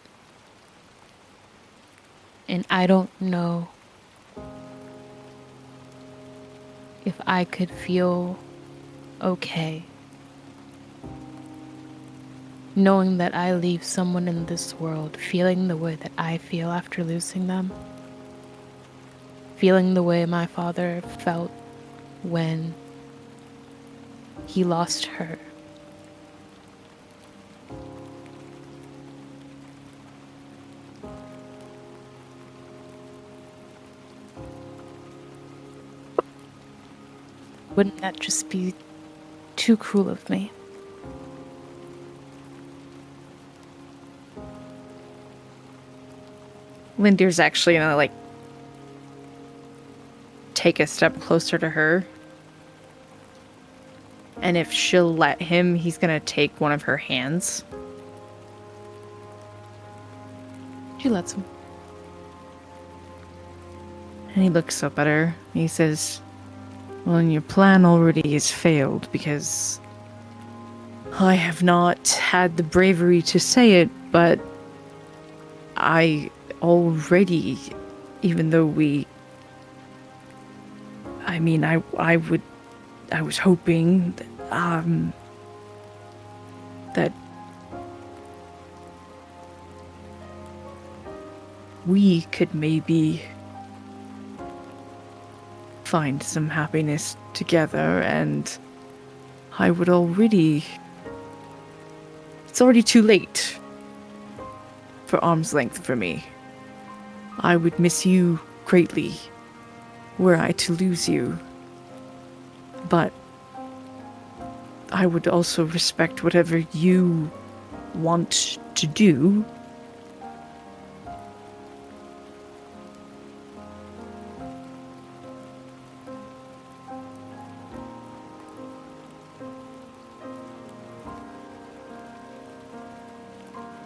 And I don't know if I could feel okay knowing that I leave someone in this world feeling the way that I feel after losing them, feeling the way my father felt when he lost her. Wouldn't that just be too cruel of me? Lynd'ir's actually gonna take a step closer to her. And if she'll let him, he's gonna take one of her hands. She lets him. And he looks up at her. And he says, well, and your plan already has failed, because I have not had the bravery to say it, but I already, even though I would I was hoping that we could maybe find some happiness together, and I would already... It's already too late for arm's length for me. I would miss you greatly were I to lose you. But I would also respect whatever you want to do.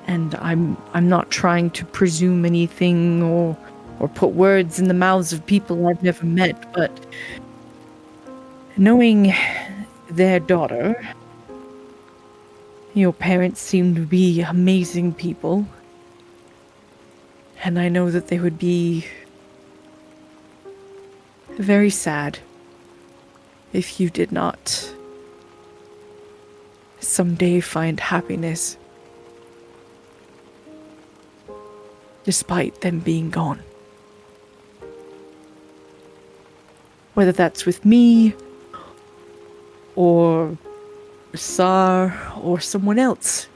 And I'm not trying to presume anything or put words in the mouths of people I've never met, but knowing their daughter, your parents seem to be amazing people, and I know that they would be very sad if you did not someday find happiness despite them being gone. Whether that's with me, or Sar, or someone else.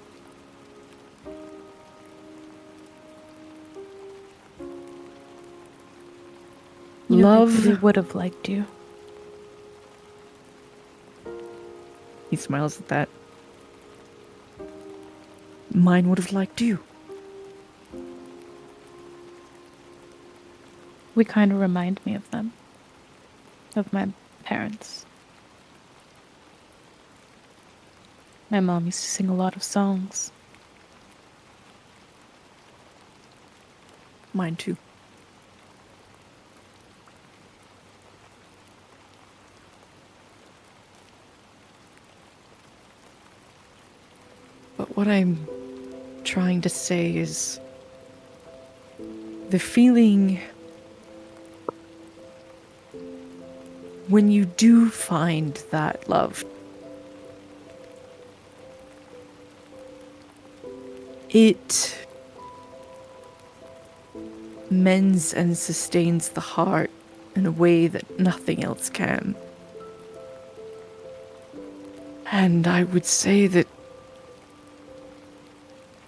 Love. They would have liked you. He smiles at that. Mine would have liked you. We kind of remind me of them. Of my parents. My mom used to sing a lot of songs. Mine too. But what I'm trying to say is the feeling when you do find that love, it mends and sustains the heart in a way that nothing else can. And I would say that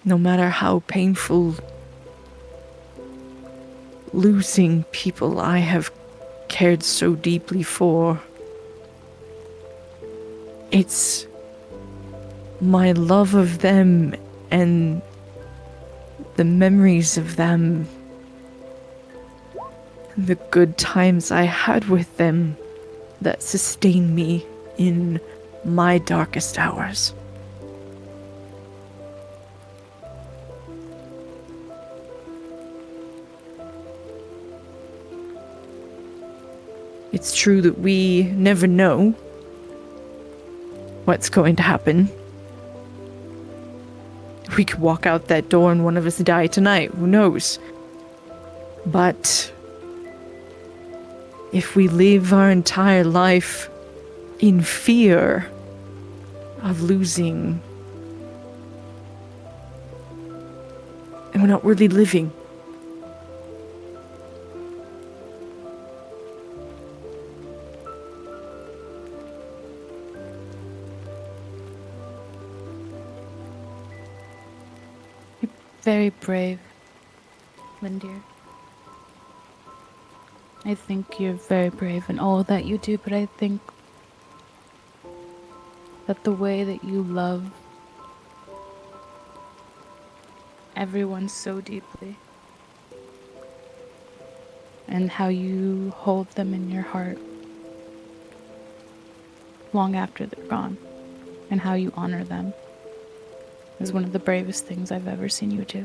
no matter how painful losing people I have cared so deeply for, it's my love of them and the memories of them, the good times I had with them that sustain me in my darkest hours. It's true that we never know what's going to happen. We could walk out that door and one of us die tonight. Who knows? But if we live our entire life in fear of losing, and we're not really living. Very brave, Lynd'ir. I think you're very brave in all that you do, but I think that the way that you love everyone so deeply, and how you hold them in your heart long after they're gone, and how you honor them, is one of the bravest things I've ever seen you do.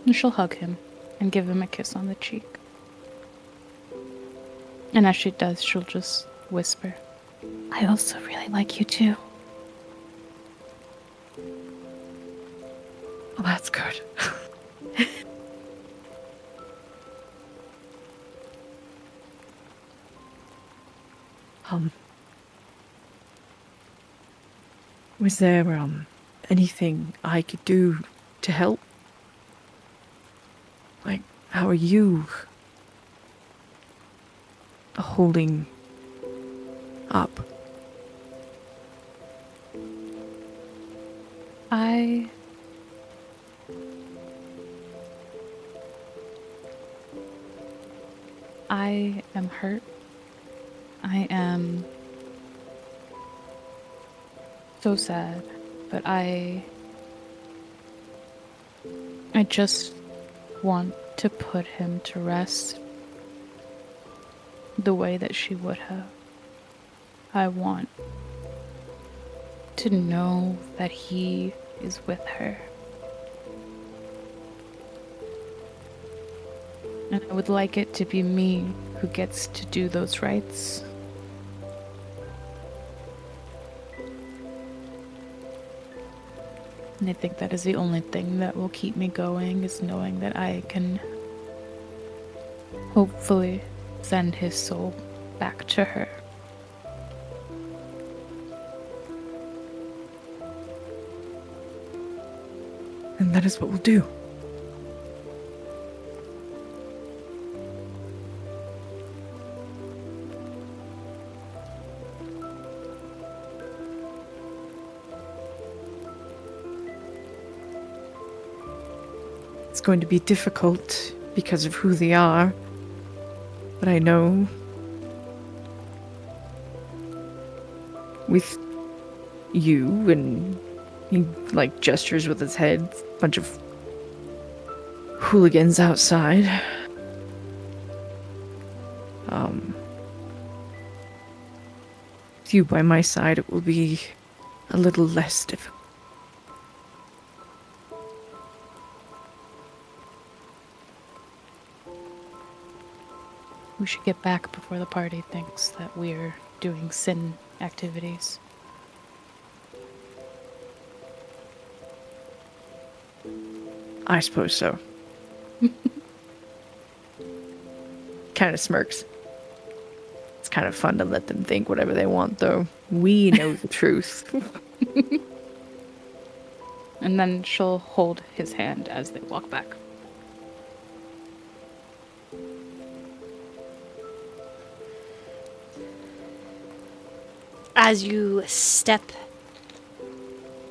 And she'll hug him and give him a kiss on the cheek. And as she does, she'll just whisper, "I also really like you too." that's good. Was there anything I could do to help? Like, how are you holding up? I am hurt. I am so sad, but I just want to put him to rest the way that she would have. I want to know that he is with her. And I would like it to be me who gets to do those rites. And I think that is the only thing that will keep me going, is knowing that I can hopefully send his soul back to her. And that is what we'll do. It's going to be difficult because of who they are, but I know with you, and he like gestures with his head, a bunch of hooligans outside. With you by my side, it will be a little less difficult. We should get back before the party thinks that we're doing sin activities. I suppose so. Kind of smirks. It's kind of fun to let them think whatever they want, though. We know the truth. And then she'll hold his hand as they walk back. As you step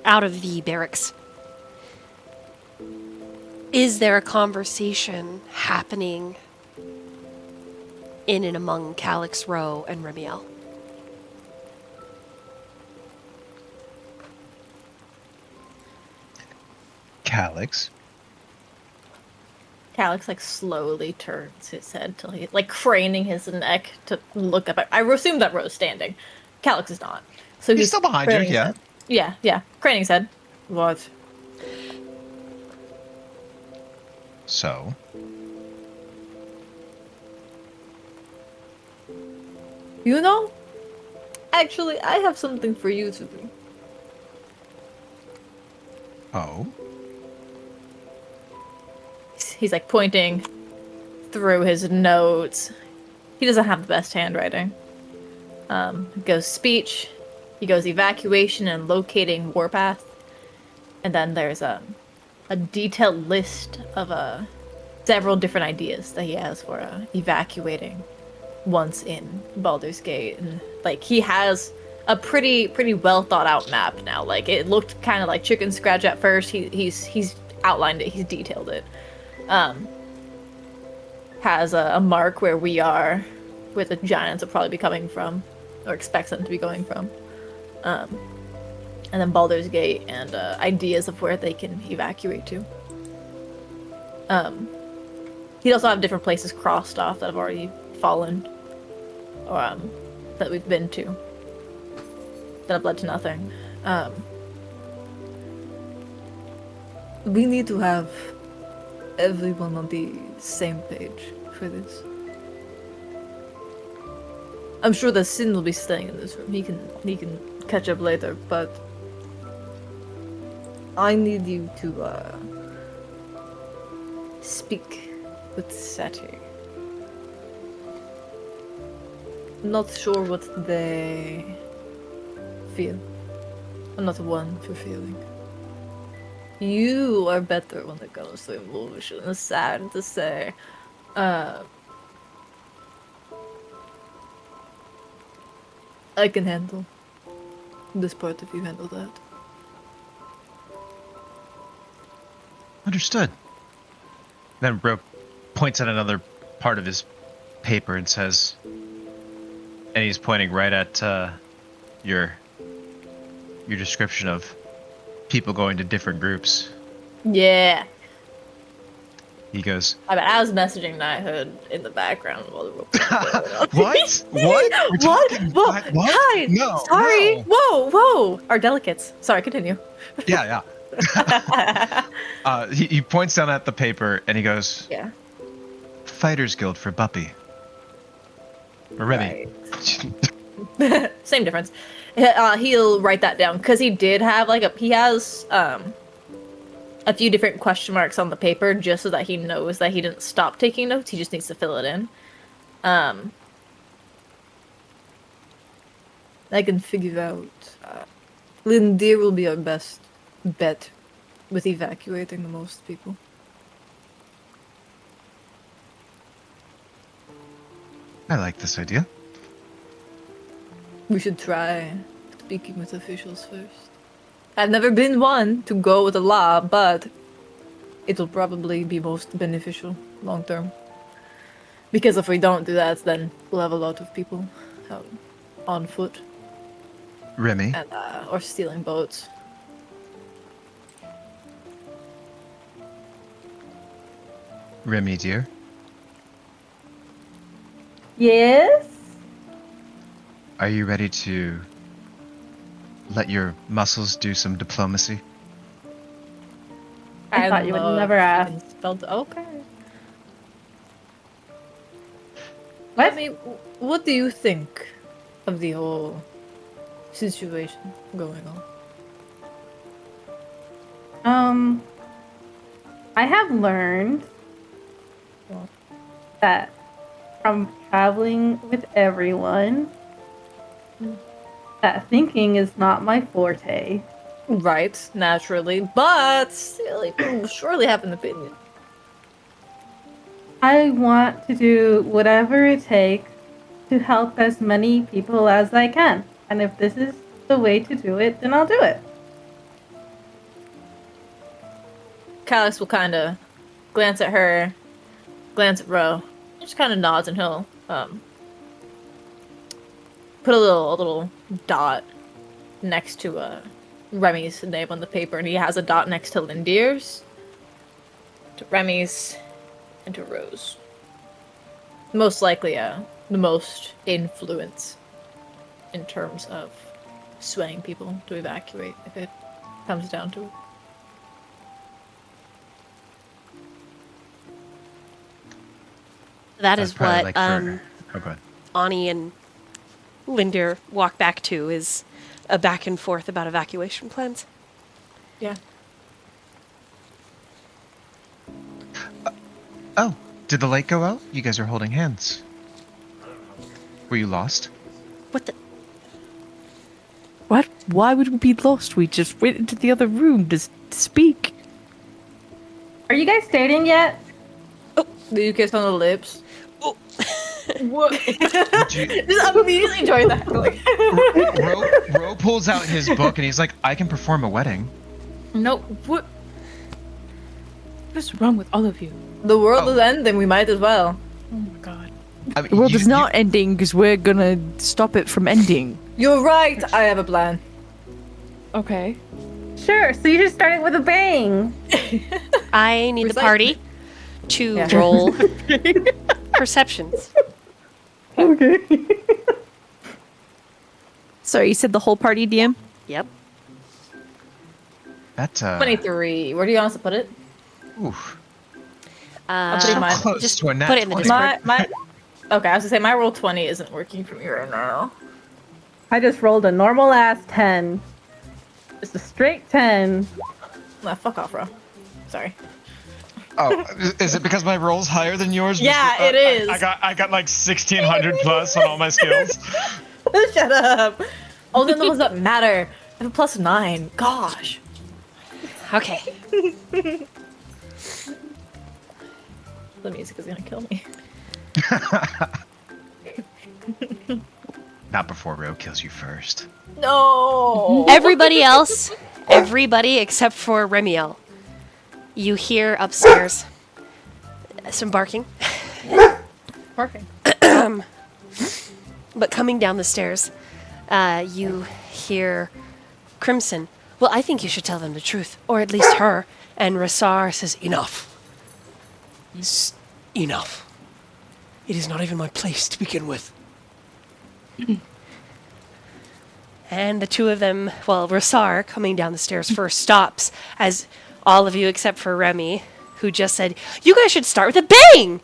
out of the barracks, is there a conversation happening in and among Calix, Roe, and Remiel? Calix. Calix like slowly turns his head till he like craning his neck to look up. I assume that Roe's standing. Calix is not. So He's still behind her, craning his yeah. head. Yeah. Craning his head. What? So, You know? Actually, I have something for you to do. oh, He's like pointing through his notes. He doesn't have the best handwriting. He goes speech, he goes evacuation and locating warpath, and then there's a detailed list of several different ideas that he has for evacuating once in Baldur's Gate, and like he has a pretty well thought out map now. Like it looked kind of like chicken scratch at first. He's outlined it. He's detailed it. Has a mark where we are, where the giants will probably be coming from, or expects them to be going from. And then Baldur's Gate and ideas of where they can evacuate to. He'd also have different places crossed off that have already fallen, or that we've been to, that have led to nothing. We need to have everyone on the same page for this. I'm sure that Sin will be staying in this room. He can catch up later, but I need you to speak with Satyr. Not sure what they feel. I'm not one for feeling. You are better when it comes to emotion. It's sad to say. I can handle this part if you handle that. Understood. Then Roe points at another part of his paper and says, and he's pointing right at your description of people going to different groups. Yeah. He goes, I was messaging Knighthood in the background while the rope was going on. What? What? We're talking- Whoa. What? Hi. No. Sorry. No. Whoa. Our delegates. Sorry, continue. Yeah. He points down at the paper and he goes, Yeah. Fighters Guild for Buppy. Or Remy. Right. Same difference. He'll write that down because he did have he has a few different question marks on the paper just so that he knows that he didn't stop taking notes. He just needs to fill it in. I can figure out. Lynd'ir will be our best bet with evacuating the most people. I like this idea. We should try speaking with officials first. I've never been one to go with the law, but it'll probably be most beneficial long term. Because if we don't do that, then we'll have a lot of people out on foot Remy, and or stealing boats. Remy, dear. Yes? Are you ready to let your muscles do some diplomacy? I thought you would never ask. Okay. What? I mean, what do you think of the whole situation going on? I have learned that from traveling with everyone, that thinking is not my forte. Right, naturally, but still, you surely have an opinion. I want to do whatever it takes to help as many people as I can. And if this is the way to do it, then I'll do it. Calix will kind of glance at her, glance at Roe, just kind of nods, and he'll put a little dot next to Remy's name on the paper, and he has a dot next to Lynd'ir's, to Remy's, and to Roe's. Most likely, the most influence in terms of swaying people to evacuate if it comes down to it. That I'd is probably what like for- Oh, go ahead. Ani and Lynd'ir walk back to, is a back and forth about evacuation plans. Yeah. Oh, did the light go out? You guys are holding hands. Were you lost? What the? What? Why would we be lost? We just went into the other room to speak. Are you guys dating yet? Do you kiss on the lips? Oh. What? you- Just immediately join that. Like, Ro pulls out his book and he's like, I can perform a wedding. no, what? What's wrong with all of you? The world Oh. is ending. We might as well. Oh my god. I mean, The world you- is not ending because we're gonna stop it from ending. You're right. I have a plan. Okay. Sure, so you just started with a bang. I need the Recite- party to Yeah. roll perceptions. Okay. Sorry, you said the whole party, DM? Yep. That 23. Where do you want us to put it? oof. I'll put it in mine. Close Just to a nat put it in the 20. Discord. My. Okay, I was gonna say my roll 20 isn't working for me right now. I just rolled a normal ass 10. Just a straight 10. Nah, fuck off, bro. Sorry. Oh, is it because my roll's higher than yours? Yeah, it is. I got like 1600 plus on all my skills. Shut up. Only the ones that matter. I have a +9. Gosh. Okay. The music is gonna kill me. Not before Roe kills you first. No. Everybody else, everybody except for Remiel, you hear upstairs some barking. Barking. But coming down the stairs, you hear Crimson. Well, I think you should tell them the truth, or at least her. And Rasar says, Enough. Enough. It is not even my place to begin with. And the two of them, well, Rasar, coming down the stairs first, stops as all of you, except for Remy, who just said, you guys should start with a bang!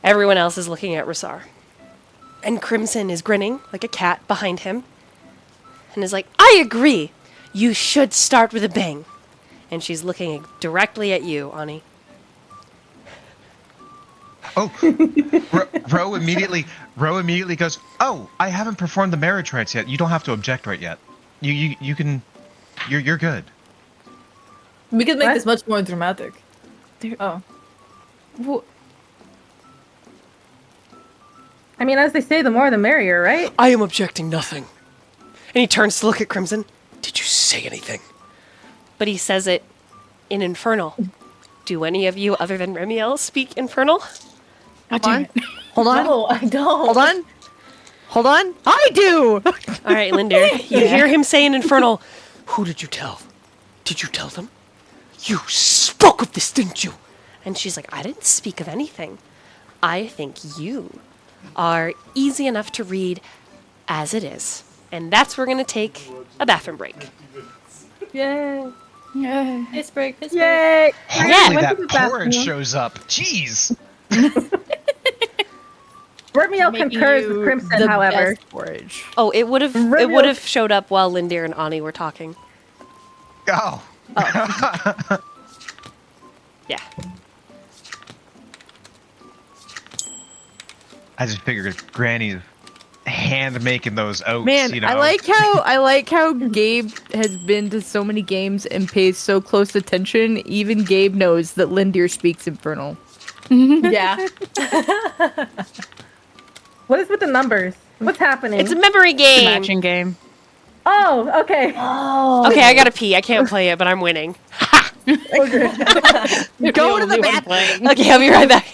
Everyone else is looking at Rasar. And Crimson is grinning like a cat behind him and is like, I agree! You should start with a bang. And she's looking directly at you, Ani. Oh, Roe immediately goes, oh, I haven't performed the marriage rites yet. You don't have to object right yet. You can, you're good. We could make this much more dramatic. Oh. Well, I mean, as they say, the more the merrier, right? I am objecting nothing. And he turns to look at Crimson. Did you say anything? But he says it in Infernal. Do any of you, other than Remiel, speak Infernal? Hold on. Hold on. No, I don't. Hold on. Hold on. I do. All right, Lynd'ir. You hear him say in Infernal, Who did you tell? Did you tell them? You spoke of this, didn't you? and she's like, I didn't speak of anything. I think you are easy enough to read as it is. And that's where we're going to take a bathroom break. Yay! yeah. Piss break, piss Yay! Hopefully went that to the bathroom. porridge shows up. Jeez. Remiel Making concurs you with Crimson, the however. best porridge. Oh, it would have showed up while Lynd'ir and Ani were talking. Oh. Yeah. I just figured Granny hand making those oats. Man, you know. I like how Gabe has been to so many games and pays so close attention. Even Gabe knows that Lynd'ir speaks Infernal. Yeah. What is with the numbers? What's happening? It's a memory game. Matching game. Oh, okay. Oh. Okay, I gotta pee. I can't play it, but I'm winning. Go to the bathroom. Okay, I'll be right back.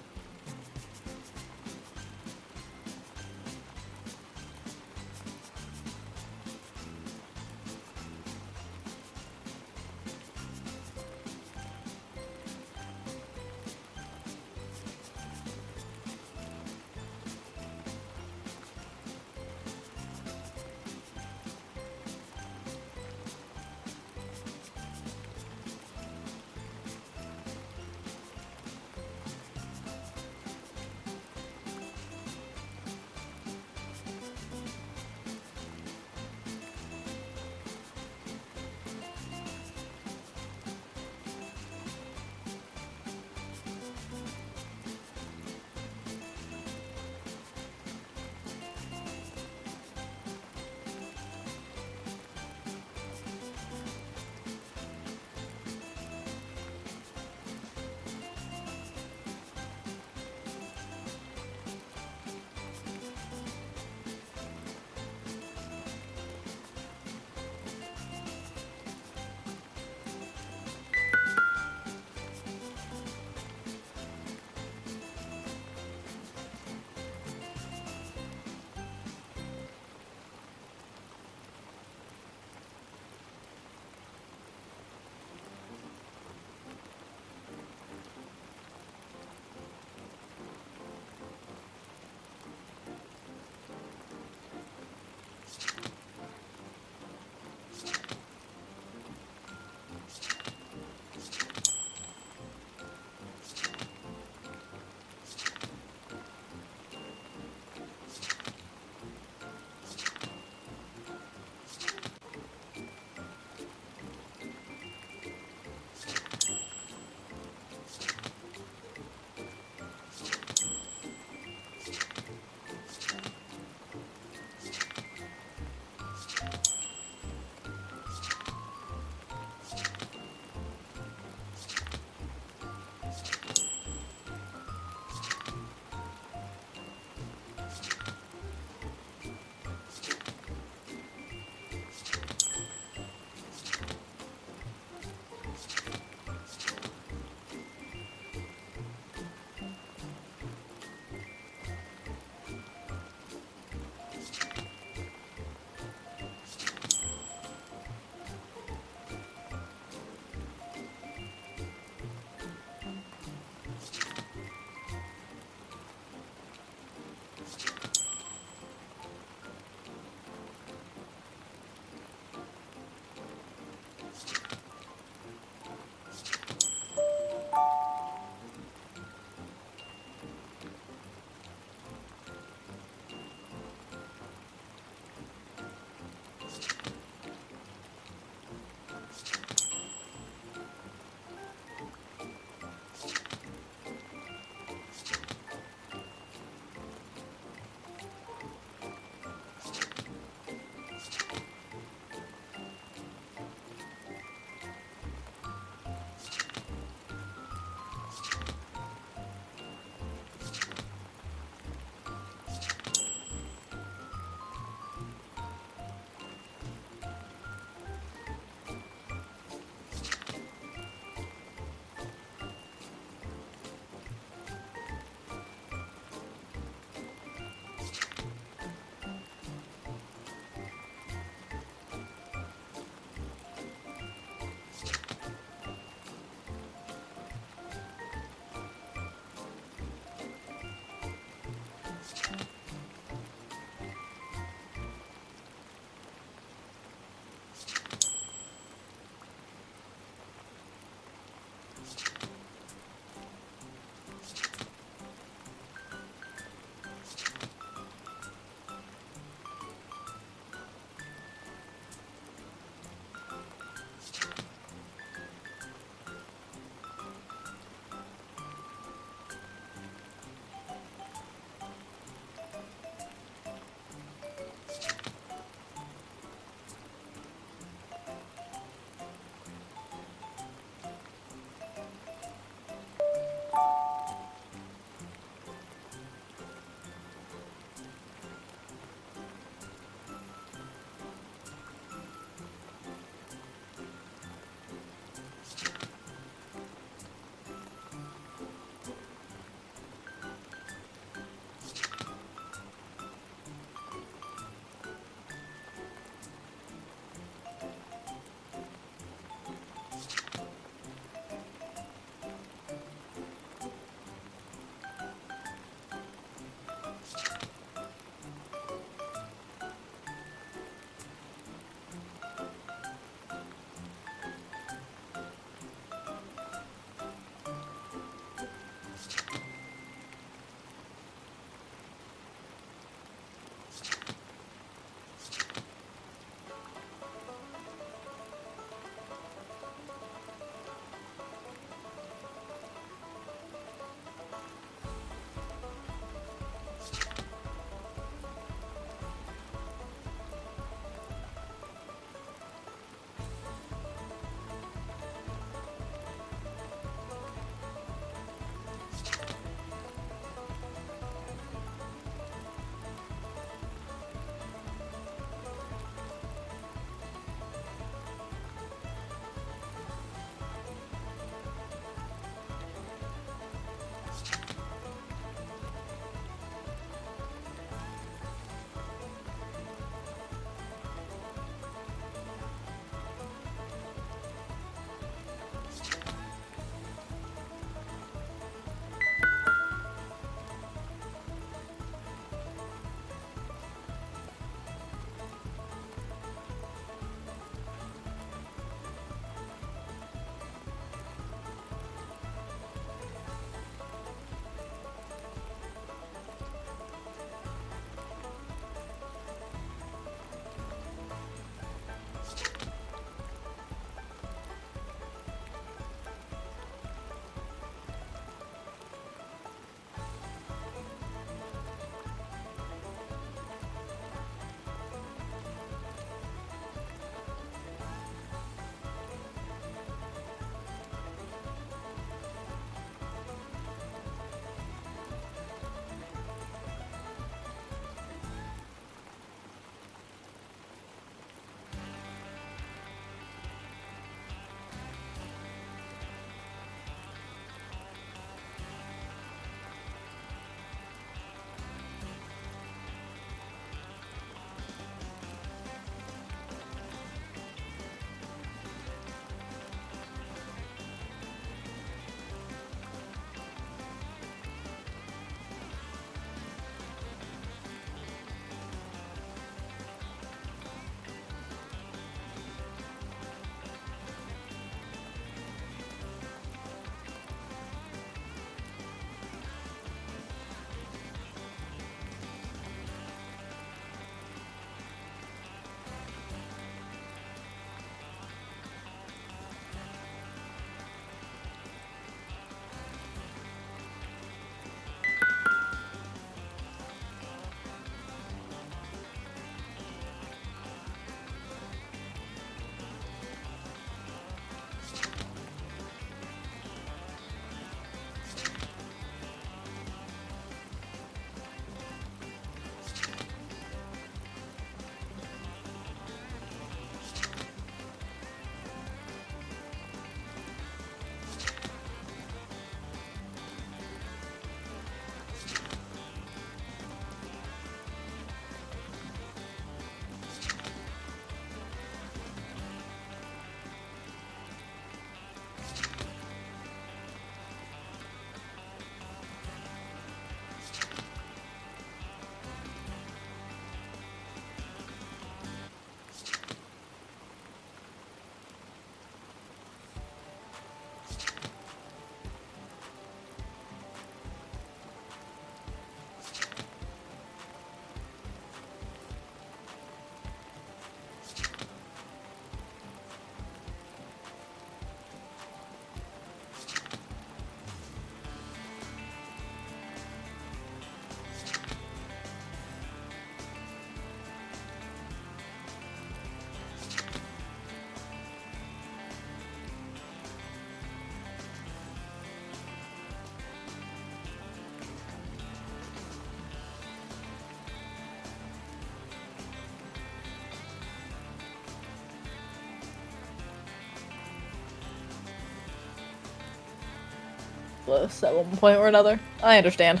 useless at one point or another. I understand.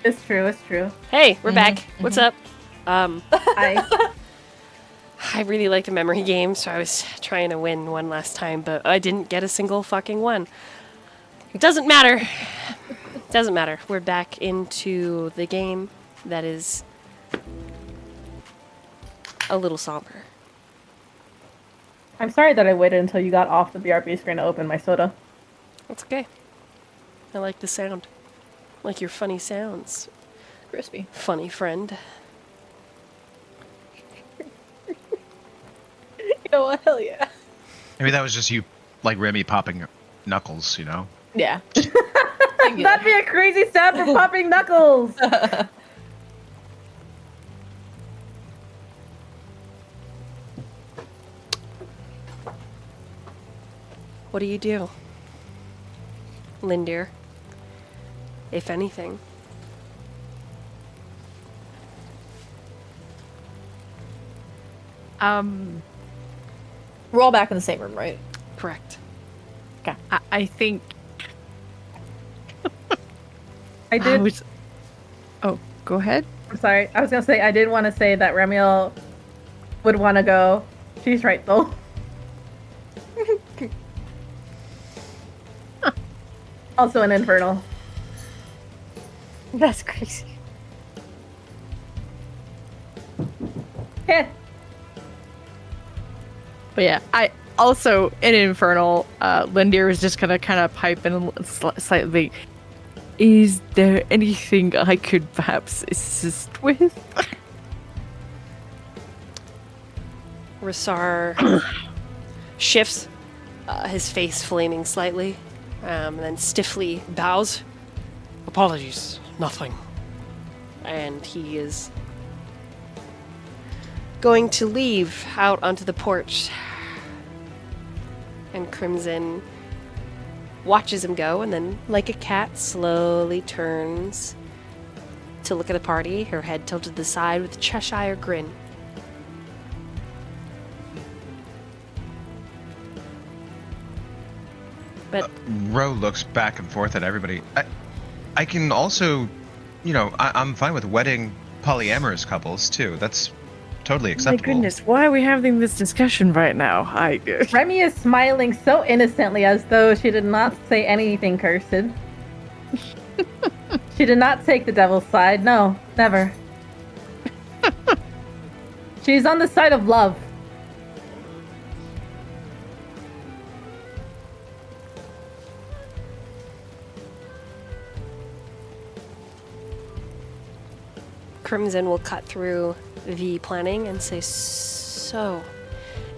It's true. It's true. Hey, we're back. What's up? I I really like the memory game, so I was trying to win one last time, but I didn't get a single fucking one. It doesn't matter. Doesn't matter. We're back into the game that is a little somber. I'm sorry that I waited until you got off the BRB screen to open my soda. That's okay. I like the sound. Like your funny sounds, Crispy. funny friend. You know what? Hell yeah. Maybe that was just you, like Remy popping knuckles, you know? Yeah. That'd be a crazy sound for popping knuckles. What do you do, Lynd'ir? If anything. We're all back in the same room, right? Correct. I think I did. Oh, go ahead. I'm sorry. I was gonna say I did want to say that Remiel would want to go. She's right though. Also an infernal. That's crazy. Heh. But yeah, I also in Infernal, Lynd'ir was just gonna kind of pipe in slightly. Is there anything I could perhaps assist with? Rasar shifts, his face flaming slightly, and then stiffly bows, Apologies, nothing. and he is going to leave out onto the porch. And Crimson watches him go, and then, like a cat, slowly turns to look at the party, her head tilted to the side with a Cheshire grin. But Roe looks back and forth at everybody. I can also, you know, I'm fine with wedding polyamorous couples too. That's totally acceptable. My goodness, why are we having this discussion right now? Remy is smiling so innocently as though she did not say anything cursed. She did not take the devil's side. No, never. She's on the side of love. Crimson will cut through the planning and say, so.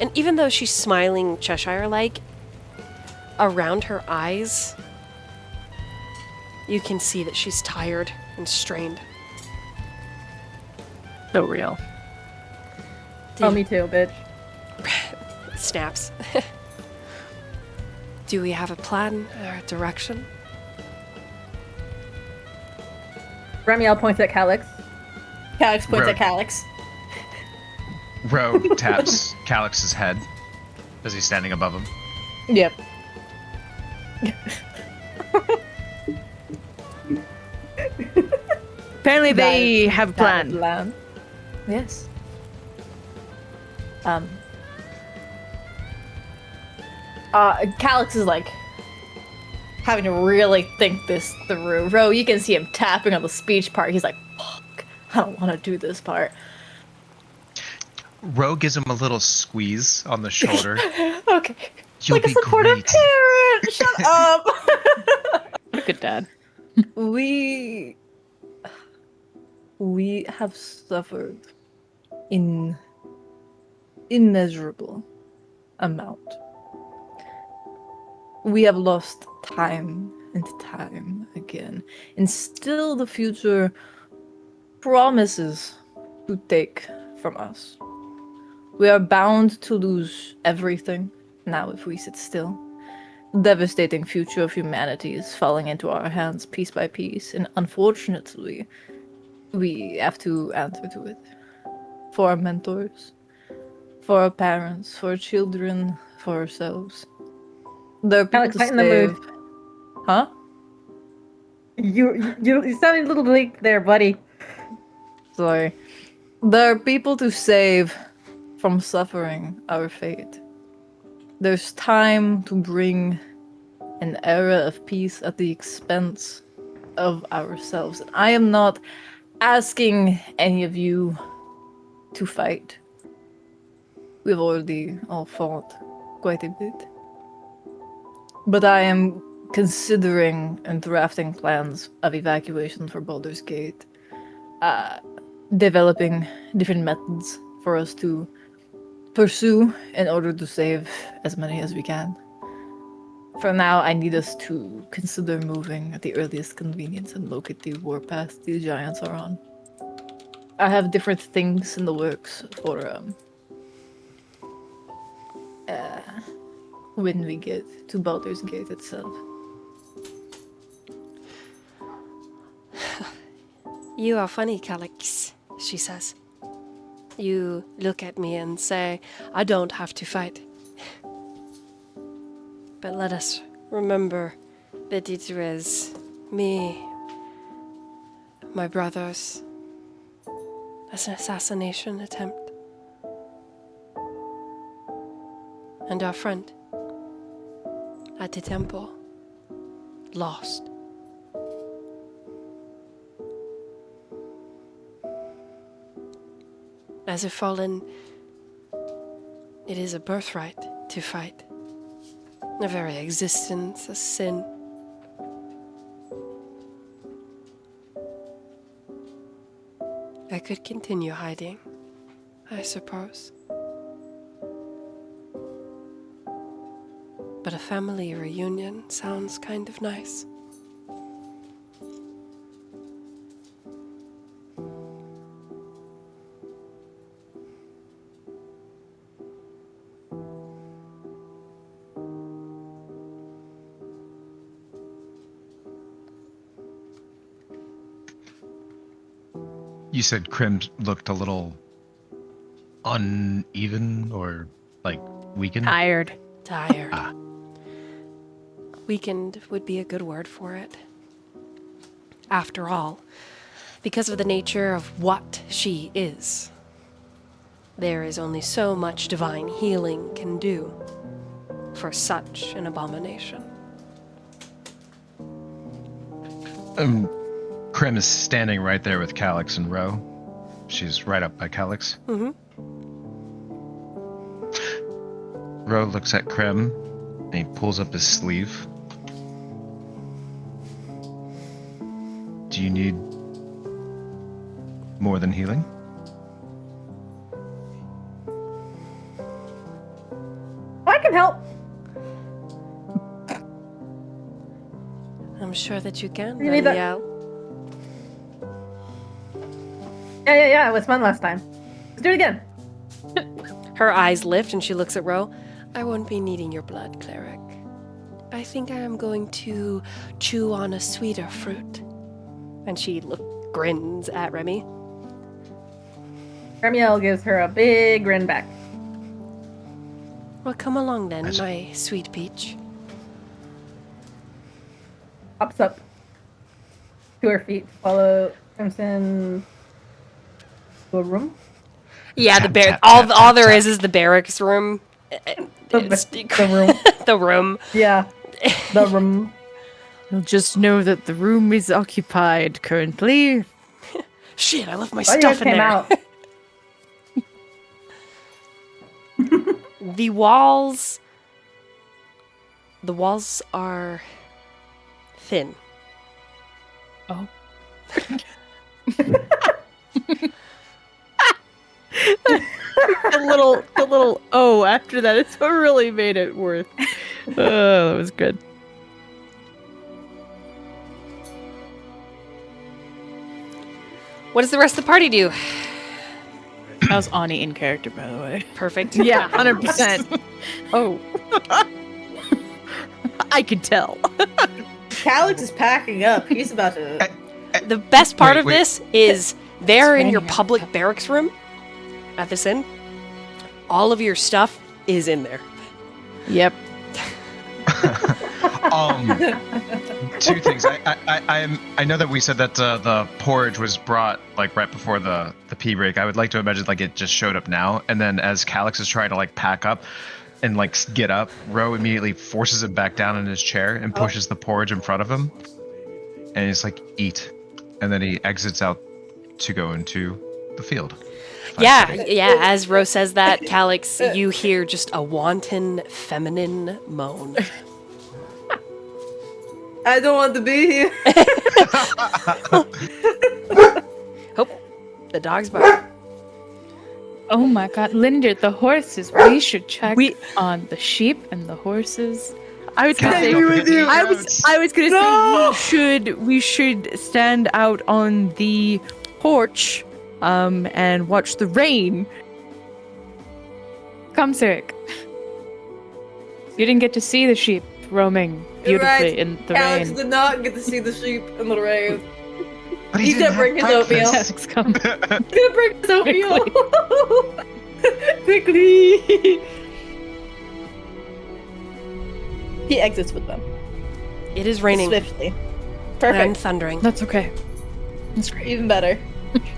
And even though she's smiling Cheshire-like, around her eyes, you can see that she's tired and strained. So real. Oh, me too, bitch. Snaps. Do we have a plan or a direction? Remiel points at Calix. Calix points Road. at Calix. Roe taps Calix's head as he's standing above him. Yep. Apparently they have a plan. Plan. Yes. Calix is like having to really think this through. Roe, you can see him tapping on the speech part. He's like, fuck, I don't want to do this part. Roe gives him a little squeeze on the shoulder. Okay. You'll like a be supportive great. parent. Shut up. Good dad. We have suffered in immeasurable amount. We have lost time and time again, and still the future promises to take from us. We are bound to lose everything now if we sit still. The devastating future of humanity is falling into our hands piece by piece, and unfortunately, we have to answer to it. For our mentors, for our parents, for our children, for ourselves. There are people Alex, to lighten the save. mood. Huh? You sounded a little bleak there, buddy. Sorry. There are people to save from suffering our fate. There's time to bring an era of peace at the expense of ourselves. And I am not asking any of you to fight. We've already all fought quite a bit. But I am considering and drafting plans of evacuation for Baldur's Gate. Developing different methods for us to pursue in order to save as many as we can. For now, I need us to consider moving at the earliest convenience and locate the warpath the giants are on. I have different things in the works for when we get to Baldur's Gate itself. You are funny, Calix, she says. You look at me and say, I don't have to fight. But let us remember that it was me, my brothers, as an assassination attempt. And our friend at the temple lost. As a fallen, it is a birthright to fight. A very existence, a sin. I could continue hiding, I suppose. But a family reunion sounds kind of nice. You said Krim looked a little uneven or like weakened? Tired. Tired. Ah. Weakened would be a good word for it. After all, because of the nature of what she is, there is only so much divine healing can do for such an abomination. Krim is standing right there with Calix and Roe. She's right up by Calix. Mm-hmm. Roe looks at Krim and he pulls up his sleeve. Do you need more than healing? I can help. I'm sure that you can, You need that- Remiel. Yeah. It was fun last time. Let's do it again. Her eyes lift and she looks at Roe. I won't be needing your blood, cleric. I think I am going to chew on a sweeter fruit. And she grins at Remy. Remiel gives her a big grin back. Well, come along then, my sweet peach. Hops up to her feet. Follow Crimson to a room. Yeah, Tap, the tap, all tap, all tap, there tap. is the barracks room. The room. The room. Yeah. The room. You'll just know that the room is occupied currently. Shit, I left my Oh, you stuff in came there. out. The walls are thin. Oh. the little oh after that is what really made it worth. Oh, that was good. What does the rest of the party do? That was Ani in character, by the way. Perfect. Yeah, 100%. Oh. I could tell. Calix is packing up. He's about to. The best part Wait, of wait. this is there in your raining public outside. barracks room at this inn. All of your stuff is in there. Yep. Two things. I know that we said that the porridge was brought like right before the pee break. I would like to imagine like it just showed up now, and then as Calix is trying to like pack up and like get up, Roe immediately forces him back down in his chair and pushes the porridge in front of him, and he's like, "Eat," and then he exits out to go into the field. Yeah. As Roe says that, Calix, you hear just a wanton feminine moan. I don't want to be here. Oh, the dog's bark. Oh my god, Lynd'ir, the horses. We should check on the sheep and the horses. I was gonna say, I was gonna say we should stand out on the porch, and watch the rain. Come, Cyric. You didn't get to see the sheep roaming beautifully in the Alex rain. did not get to see the sheep in the rain. But He didn't bring his oatmeal. Alex, come. He didn't bring his oatmeal. Quickly. He exits with them. It is raining Swiftly. and Perfect. thundering. That's okay. That's great. Even better.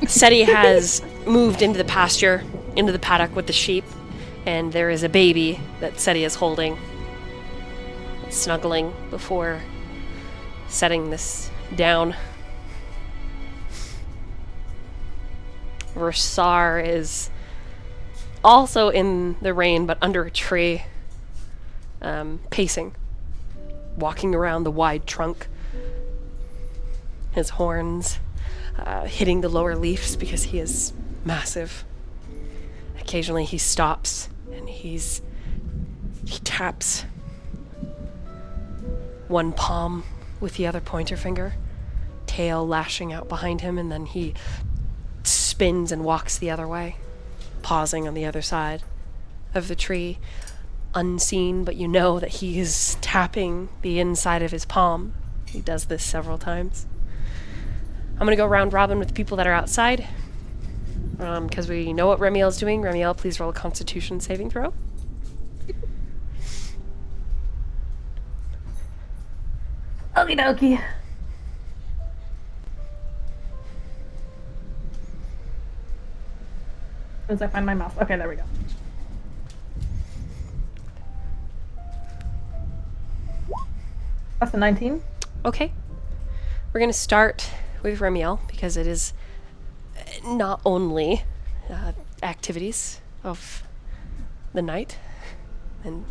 Seti has moved into the pasture, into the paddock with the sheep, and there is a baby that Seti is holding, snuggling before setting this down. Versar is also in the rain, but under a tree, pacing, walking around the wide trunk, his horns hitting the lower leaves because he is massive. Occasionally he stops and he taps one palm with the other pointer finger, tail lashing out behind him, and then he spins and walks the other way, pausing on the other side of the tree, unseen, but you know that he is tapping the inside of his palm. He does this several times. I'm gonna go round robin with people that are outside, because we know what Remiel is doing. Remiel, please roll a Constitution saving throw. Okie dokie. As I find my mouse. Okay, there we go. That's a 19. Okay. We're gonna start with Remiel because it is not only activities of the night and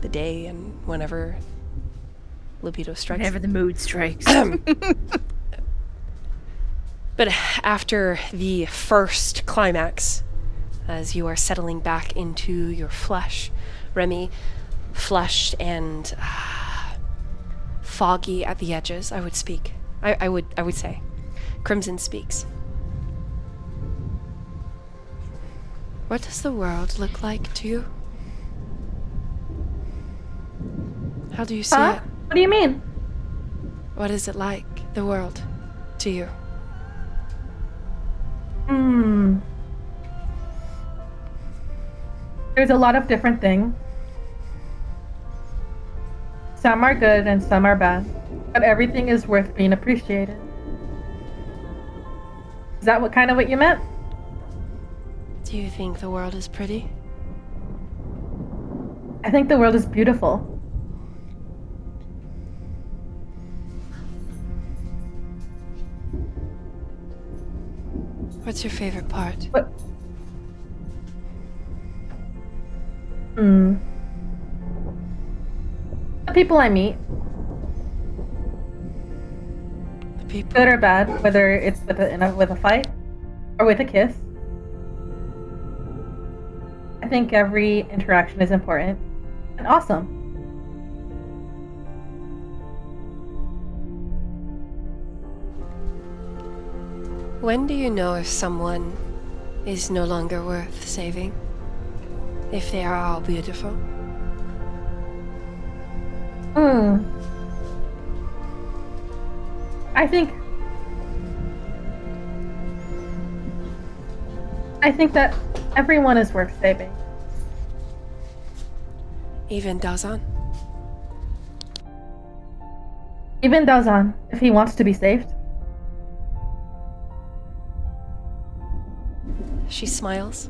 the day and whenever libido strikes. Whenever the mood strikes. But after the first climax, as you are settling back into your flesh, Remy, flushed and foggy at the edges, I would speak. I would say. Crimson speaks. What does the world look like to you? How do you see it? What do you mean? What is it like, the world, to you? There's a lot of different things. Some are good and some are bad, but everything is worth being appreciated. Is that what you meant? Do you think the world is pretty? I think the world is beautiful. What's your favorite part? What? The people I meet, The people. good or bad, whether it's with a fight or with a kiss. I think every interaction is important and awesome. When do you know if someone is no longer worth saving? If they are all beautiful? I think that everyone is worth saving. Even Dazan? Even Dazan, if he wants to be saved. She smiles,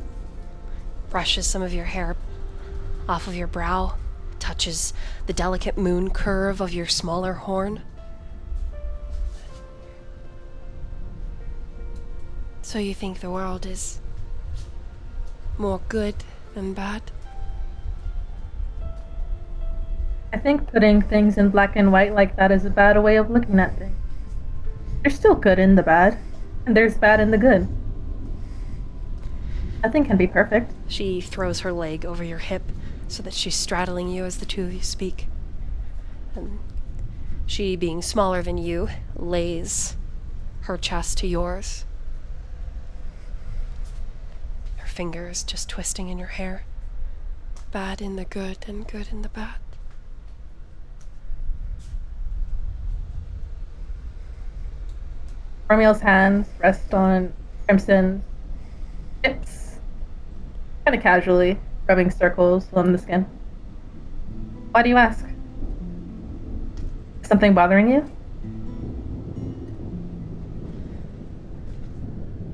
brushes some of your hair off of your brow, touches the delicate moon curve of your smaller horn. So you think the world is more good than bad? I think putting things in black and white like that is a bad way of looking at things. There's still good in the bad, and there's bad in the good. Nothing can be perfect. She throws her leg over your hip so that she's straddling you as the two of you speak. And she, being smaller than you, lays her chest to yours. Her fingers just twisting in your hair. Bad in the good and good in the bad. Remiel's hands rest on Crimson's hips, kind of casually, rubbing circles on the skin. Why do you ask? Is something bothering you?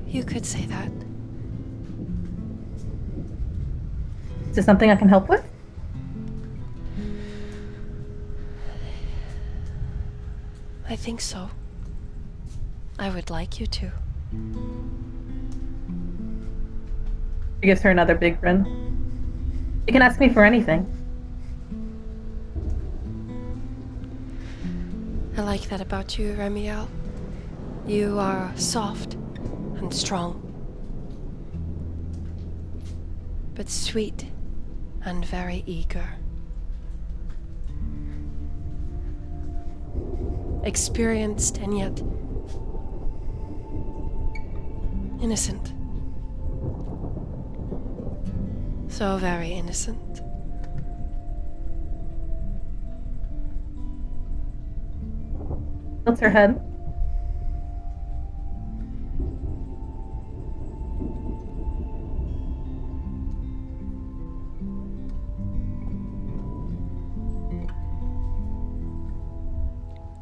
You could say that. Is there something I can help with? I think so. I would like you to. She gives her another big grin. You can ask me for anything. I like that about you, Remiel. You are soft and strong, but sweet and very eager. Experienced and yet innocent. So very innocent. Tilts her head.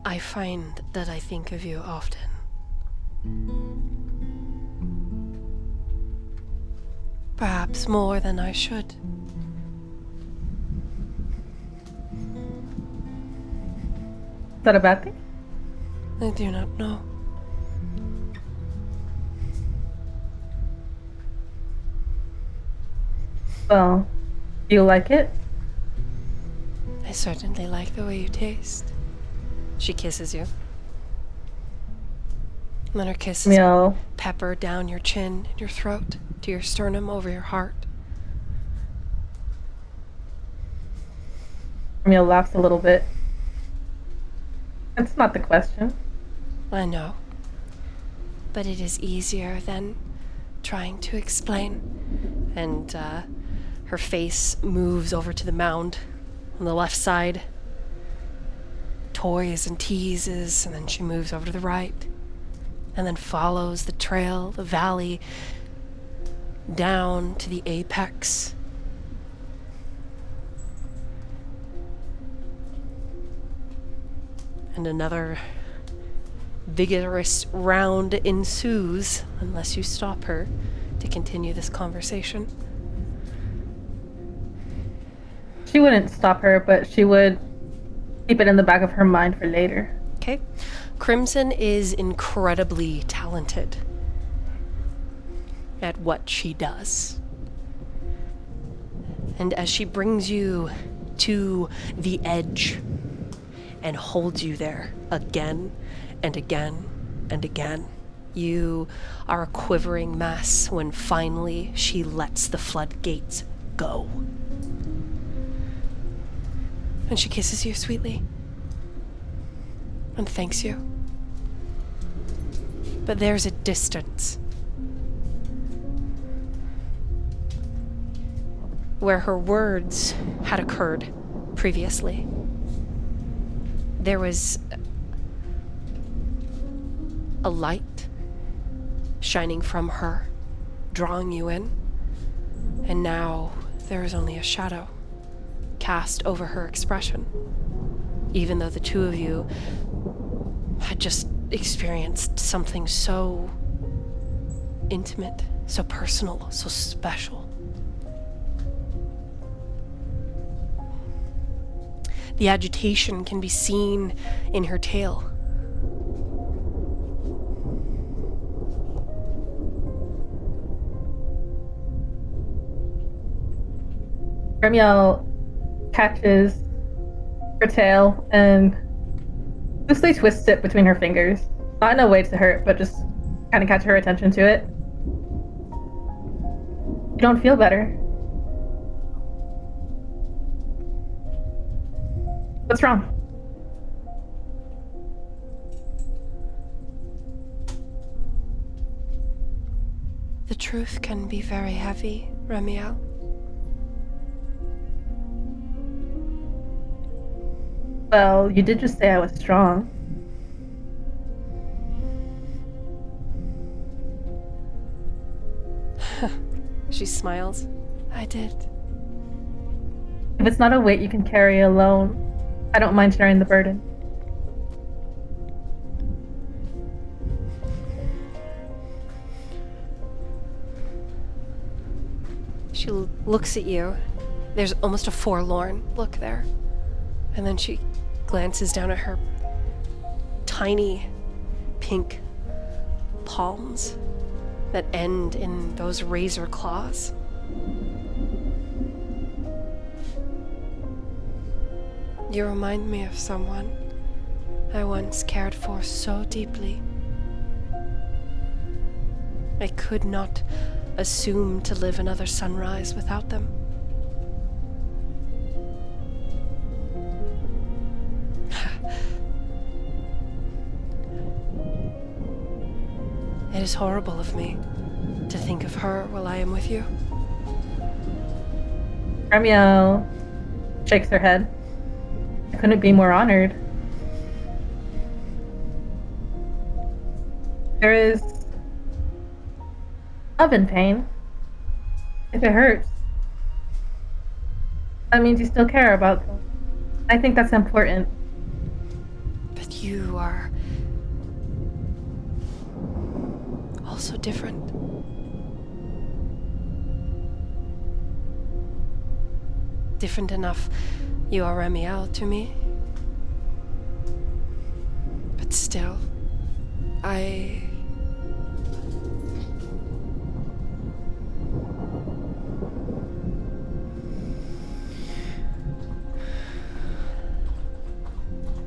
I find that I think of you often. Perhaps more than I should. Is that a bad thing? I do not know. Well, do you like it? I certainly like the way you taste. She kisses you. And then her kisses Remiel pepper down your chin and your throat to your sternum over your heart. Remiel laughs a little bit. That's not the question. I know. But it is easier than trying to explain. And her face moves over to the mound on the left side. Toys and teases, and then she moves over to the right. And then follows the trail, the valley, down to the apex. And another vigorous round ensues, unless you stop her to continue this conversation. She wouldn't stop her, but she would keep it in the back of her mind for later. Okay. Crimson is incredibly talented at what she does. And as she brings you to the edge and holds you there again and again and again, you are a quivering mess when finally she lets the floodgates go. And she kisses you sweetly and thanks you. But there's a distance where her words had occurred previously. There was a light shining from her, drawing you in, and now there is only a shadow cast over her expression, even though the two of you had just experienced something so intimate, so personal, so special. The agitation can be seen in her tail. Remiel catches her tail and loosely twists it between her fingers. Not in a way to hurt, but just kind of catch her attention to it. You don't feel better. What's wrong? The truth can be very heavy, Remiel. Well, you did just say I was strong. She smiles. I did. If it's not a weight you can carry alone, I don't mind sharing the burden. She looks at you. There's almost a forlorn look there. And then she glances down at her tiny pink palms that end in those razor claws. You remind me of someone I once cared for so deeply. I could not assume to live another sunrise without them. It is horrible of me to think of her while I am with you. Remiel shakes her head. I couldn't be more honored. There is love in pain. If it hurts, that means you still care about them. I think that's important. But you are also different. Different enough you are Remiel to me. But still,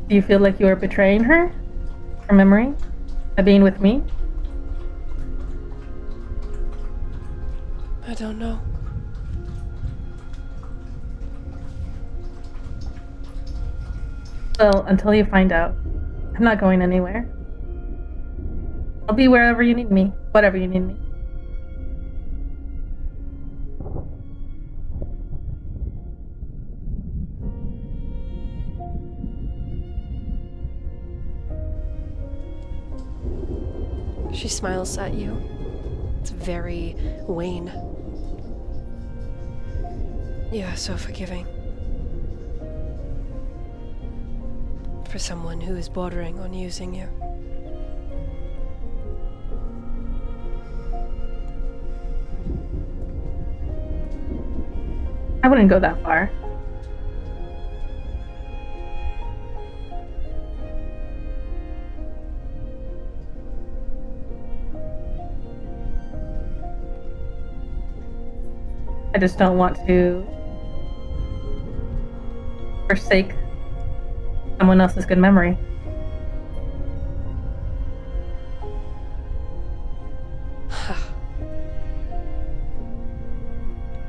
Do you feel like you are betraying her? Her memory? By being with me? I don't know. Well, until you find out, I'm not going anywhere. I'll be wherever you need me, whatever you need me. She smiles at you. It's very wan. You are so forgiving. For someone who is bordering on using you. I wouldn't go that far. I just don't want to forsake someone else's good memory.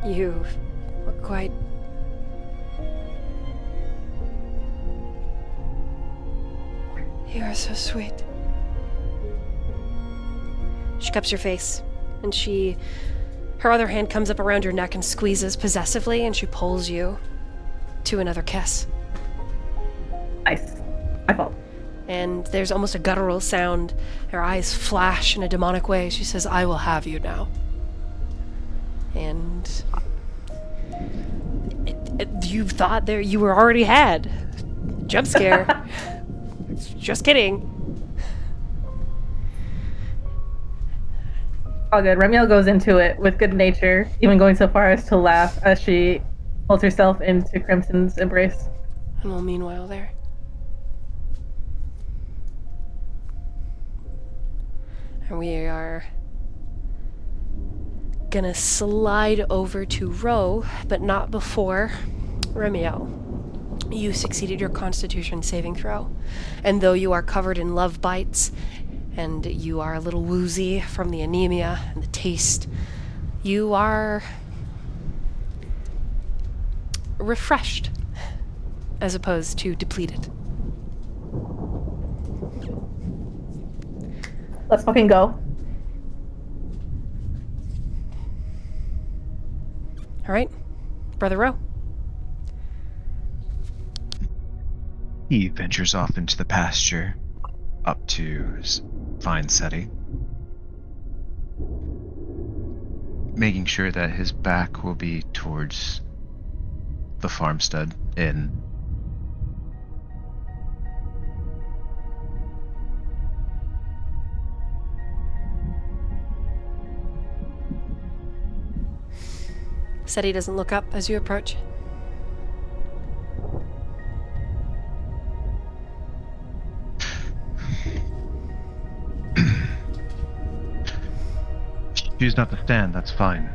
You look quite... You are so sweet. She cups your face, and her other hand comes up around your neck and squeezes possessively, and she pulls you to another kiss. Nice. My fault. And there's almost a guttural sound. Her eyes flash in a demonic way. She says, I will have you now. And you thought you were already had. Jump scare. Just kidding. All good. Remiel goes into it with good nature, even going so far as to laugh as she pulls herself into Crimson's embrace. And we'll meanwhile there. And we are gonna slide over to Roe, but not before Remiel. You succeeded your Constitution saving throw, and though you are covered in love bites, and you are a little woozy from the anemia and the taste, you are refreshed, as opposed to depleted. Let's fucking go. All right, Brother Roe. He ventures off into the pasture, up to find Seti, making sure that his back will be towards the farmstead inn. Seti doesn't look up as you approach. Choose not to stand, that's fine.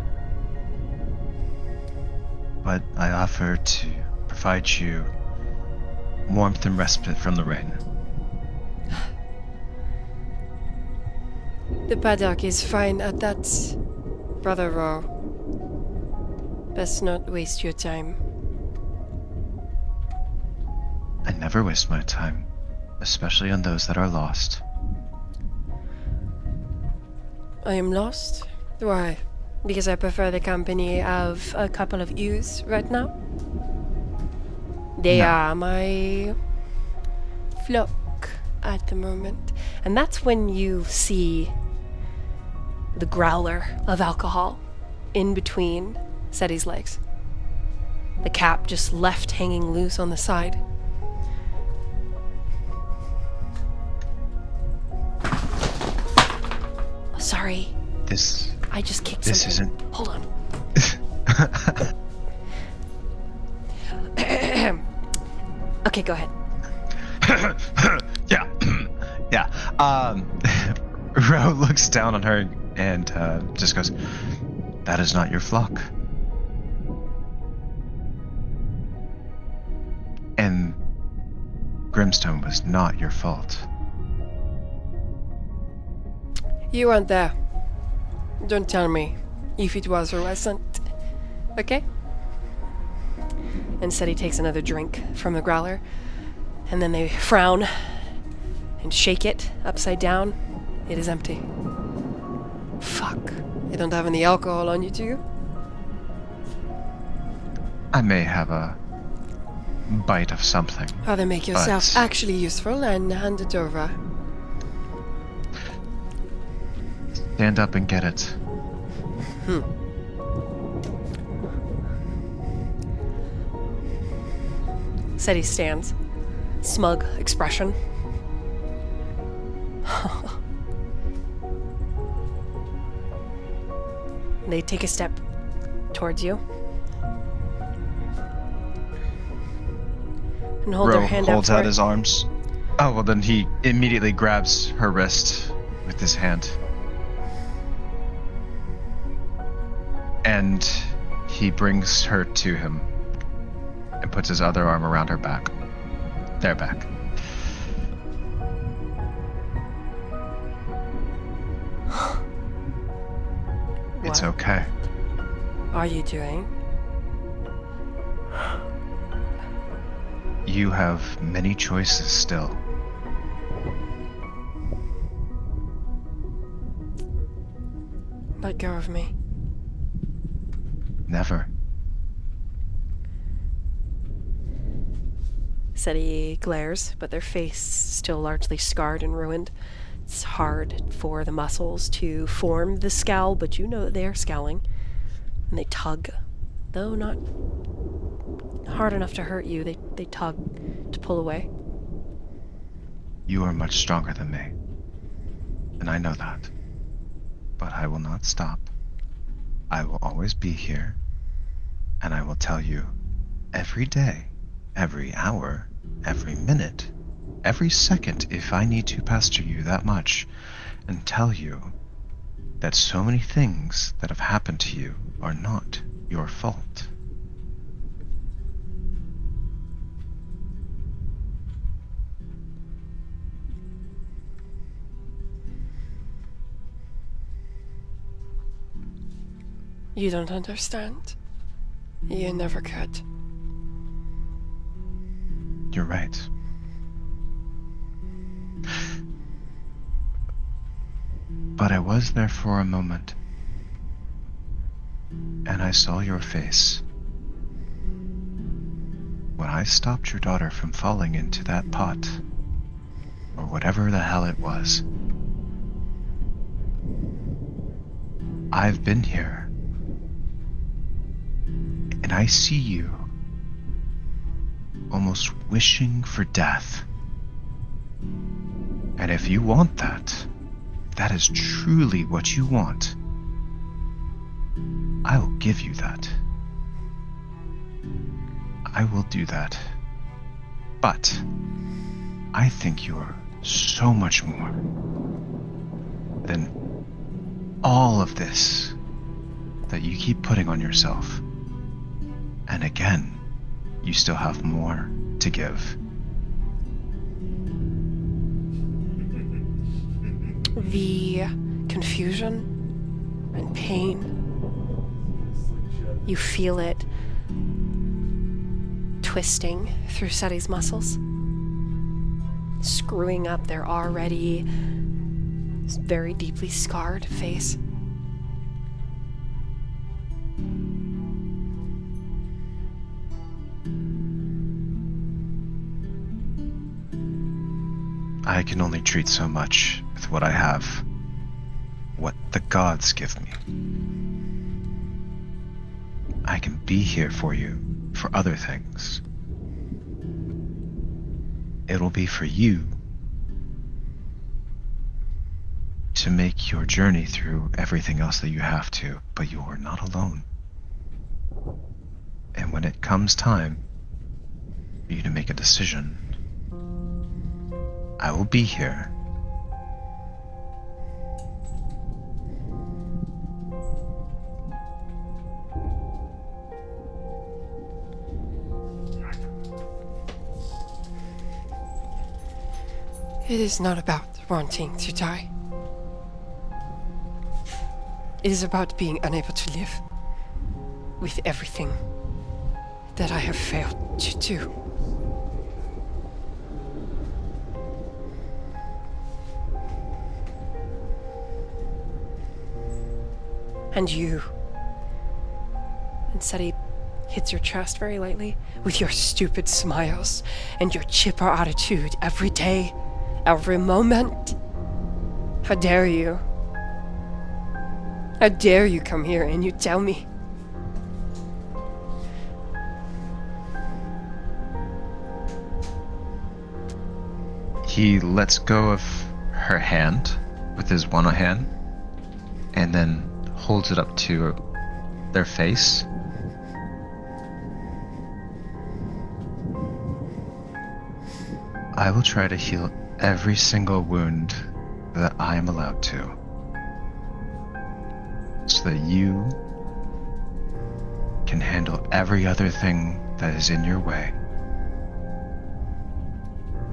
But I offer to provide you warmth and respite from the rain. The paddock is fine at that, Brother Roe. Best not waste your time. I never waste my time, especially on those that are lost. I am lost? Why? Because I prefer the company of a couple of ewes right now? They No. are my flock at the moment. And that's when you see the growler of alcohol in between Seti's legs. The cap just left hanging loose on the side. Sorry. I just kicked This something. isn't- Hold on. Okay, go ahead. Yeah. Yeah. Ro looks down on her and just goes, "That is not your flock." And Grimstone was not your fault. You weren't there. Don't tell me if it was or wasn't. Okay? And Seti takes another drink from the growler, and then they frown and shake it upside down. It is empty. Fuck. You don't have any alcohol on you, do you? I may have a bite of something. Rather make yourself But- actually useful and hand it over. Stand up and get it. Seti stands. Smug expression. They take a step towards you. And hold their Ro hand holds out, out for his arms. Oh, well, then he immediately grabs her wrist with his hand. And he brings her to him and puts his other arm around her back. Their back. It's What okay. are you doing? You have many choices still. Let go of me. Never. Seti glares, but their face still largely scarred and ruined. It's hard for the muscles to form the scowl, but you know that they are scowling. And they tug, though not hard enough to hurt you. They tug to pull away. You are much stronger than me. And I know that. but I will not stop. I will always be here, and I will tell you every day, every hour, every minute, every second if I need to pester you that much and tell you that so many things that have happened to you are not your fault. You don't understand. You never could. You're right. But I was there for a moment, and I saw your face. When I stopped your daughter from falling into that pot, or whatever the hell it was. I've been here, and I see you almost wishing for death. And if you want that, if that is truly what you want, I will give you that. I will do that. But I think you're so much more than all of this that you keep putting on yourself. And again, you still have more to give. The confusion and pain, you feel it twisting through Seti's muscles, screwing up their already very deeply scarred face. I can only treat so much with what I have, what the gods give me. I can be here for you for other things. It'll be for you to make your journey through everything else that you have to, but you are not alone. And when it comes time for you to make a decision, I will be here. It is not about wanting to die. It is about being unable to live with everything that I have failed to do. And you. And Seti hits your chest very lightly with your stupid smiles and your chipper attitude every day, every moment. How dare you? How dare you come here and you tell me? He lets go of her hand with his one hand and then holds it up to their face. I will try to heal every single wound that I am allowed to, so that you can handle every other thing that is in your way.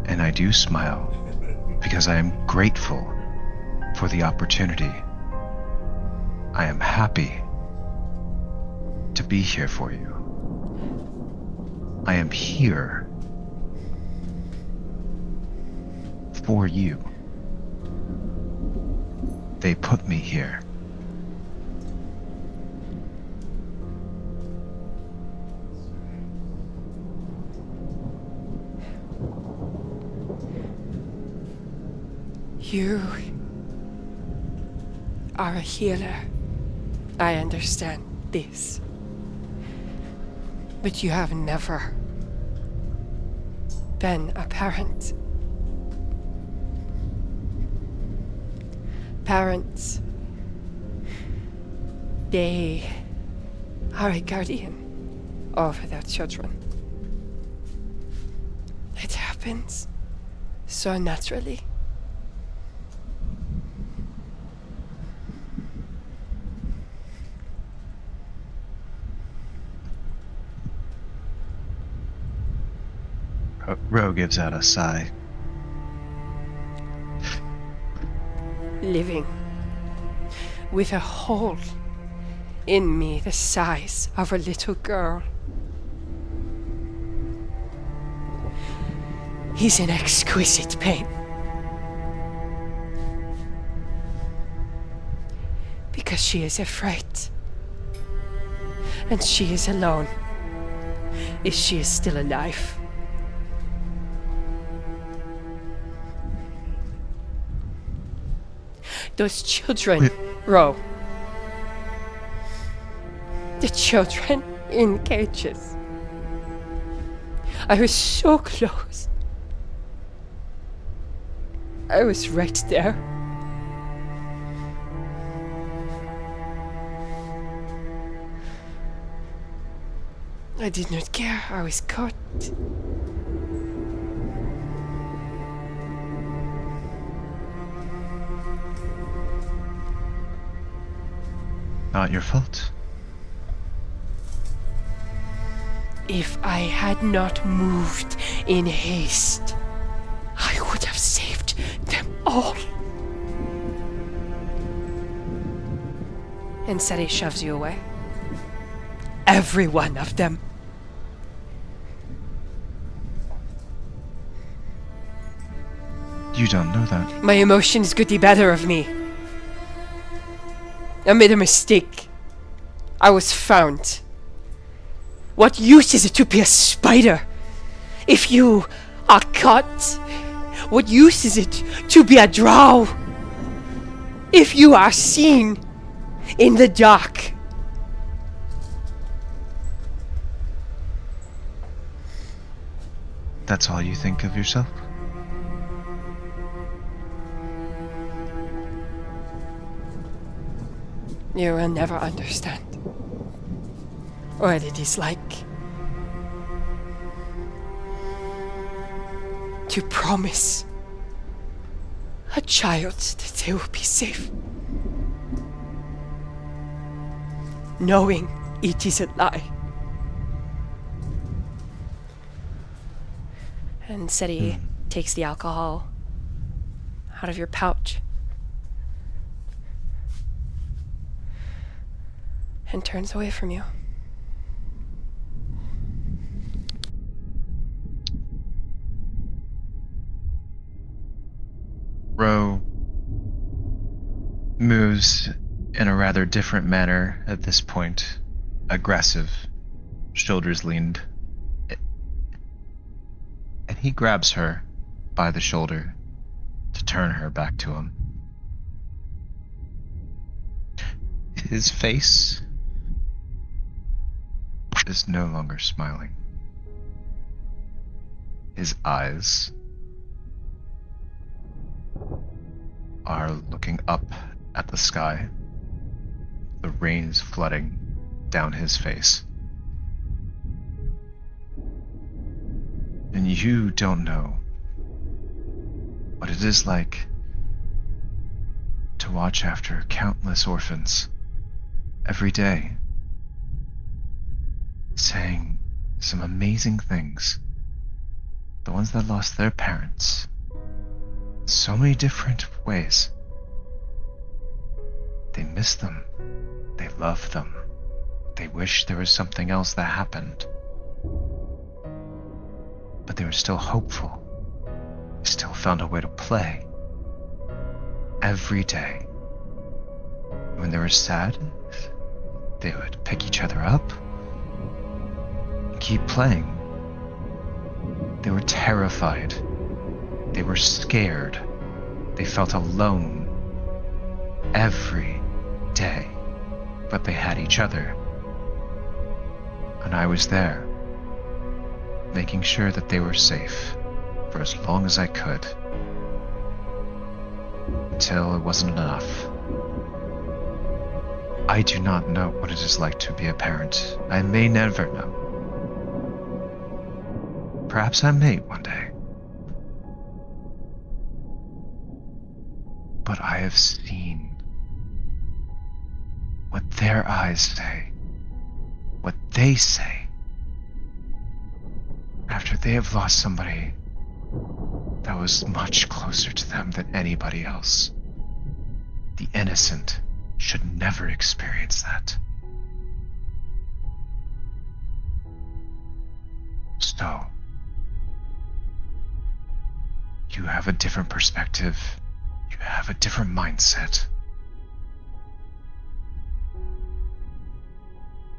And I do smile because I am grateful for the opportunity. I am happy to be here for you. I am here for you. They put me here. You are a healer. I understand this. But you have never been a parent. Parents They are a guardian over their children. It happens so naturally. Roe gives out a sigh. Living with a hole in me the size of a little girl. He's in exquisite pain. Because she is afraid. And she is alone. If she is still alive. Those children, Roe. The children in cages. I was so close. I was right there. I did not care. I was caught. Not your fault. If I had not moved in haste, I would have saved them all. And Seti shoves you away. Every one of them. You don't know that. My emotions got the better of me. I made a mistake. I was found. What use is it to be a spider if you are caught? What use is it to be a drow if you are seen in the dark? That's all you think of yourself? You will never understand what it is like to promise a child that they will be safe, knowing it is a lie. And Seti takes the alcohol out of your pouch and turns away from you. Roe moves in a rather different manner at this point. Aggressive, shoulders leaned. And he grabs her by the shoulder to turn her back to him. His face is no longer smiling. His eyes are looking up at the sky. The rain is flooding down his face. And you don't know what it is like to watch after countless orphans every day, saying some amazing things. The ones that lost their parents. So many different ways. They miss them. They love them. They wish there was something else that happened. But they were still hopeful. They still found a way to play. Every day. When they were sad, they would pick each other up and keep playing. They were terrified. They were scared. They felt alone every day. But they had each other. And I was there, making sure that they were safe for as long as I could, until it wasn't enough. I do not know what it is like to be a parent. I may never know. Perhaps I may one day. But I have seen what their eyes say, what they say, after they have lost somebody that was much closer to them than anybody else. The innocent should never experience that. So, you have a different perspective. You have a different mindset.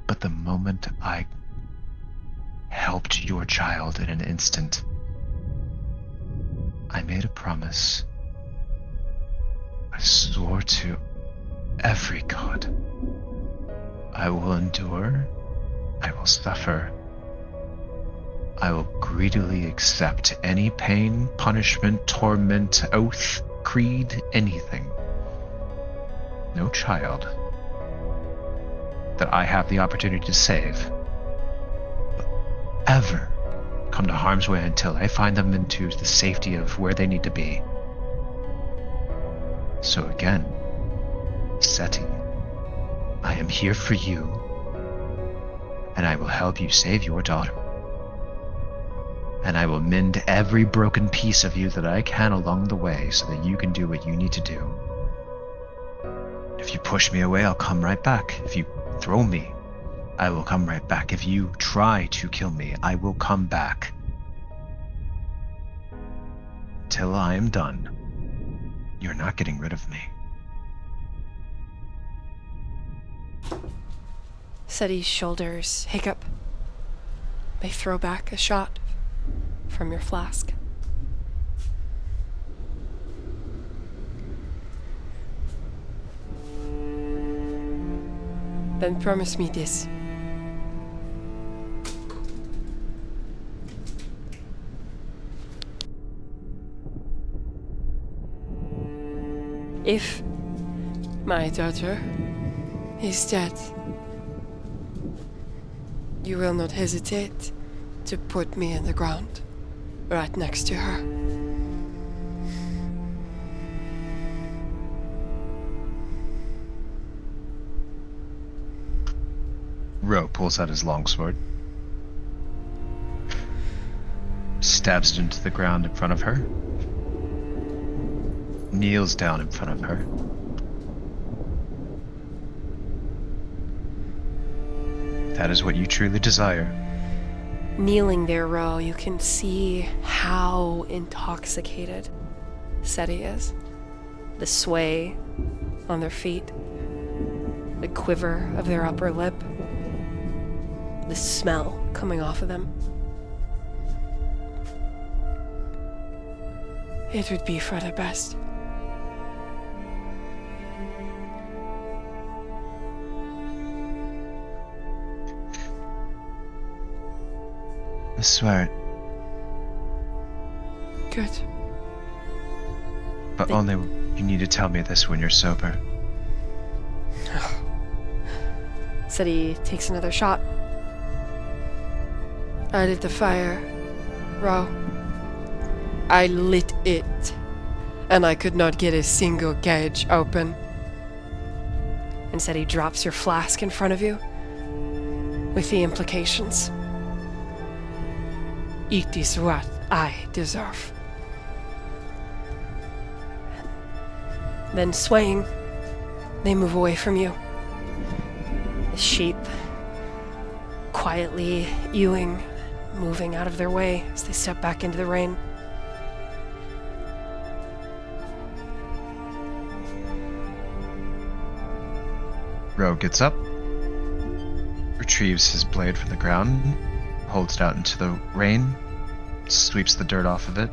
But the moment I helped your child in an instant, I made a promise. I swore to every god. I will endure. I will suffer. I will greedily accept any pain, punishment, torment, oath, creed, anything. No child that I have the opportunity to save will ever come to harm's way until I find them into the safety of where they need to be. So again, Seti, I am here for you, and I will help you save your daughter. And I will mend every broken piece of you that I can along the way so that you can do what you need to do. If you push me away, I'll come right back. If you throw me, I will come right back. If you try to kill me, I will come back. Till I am done, you're not getting rid of me. Seti's shoulders hiccup. They throw back a shot from your flask. Then promise me this. If my daughter is dead, you will not hesitate to put me in the ground right next to her. Roe pulls out his longsword, stabs it into the ground in front of her, kneels down in front of her. That is what you truly desire. Kneeling there, Roe, you can see how intoxicated Seti is. The sway on their feet, the quiver of their upper lip, the smell coming off of them. It would be for the best. I swear it, Good. but only you need to tell me this when you're sober. Seti takes another shot. I lit the fire, Roe. I lit it, and I could not get a single gauge open. And Seti drops your flask in front of you with the implications. It is what I deserve. Then swaying, they move away from you. The sheep quietly ewing, moving out of their way as they step back into the rain. Roe gets up, retrieves his blade from the ground, holds it out into the rain, sweeps the dirt off of it,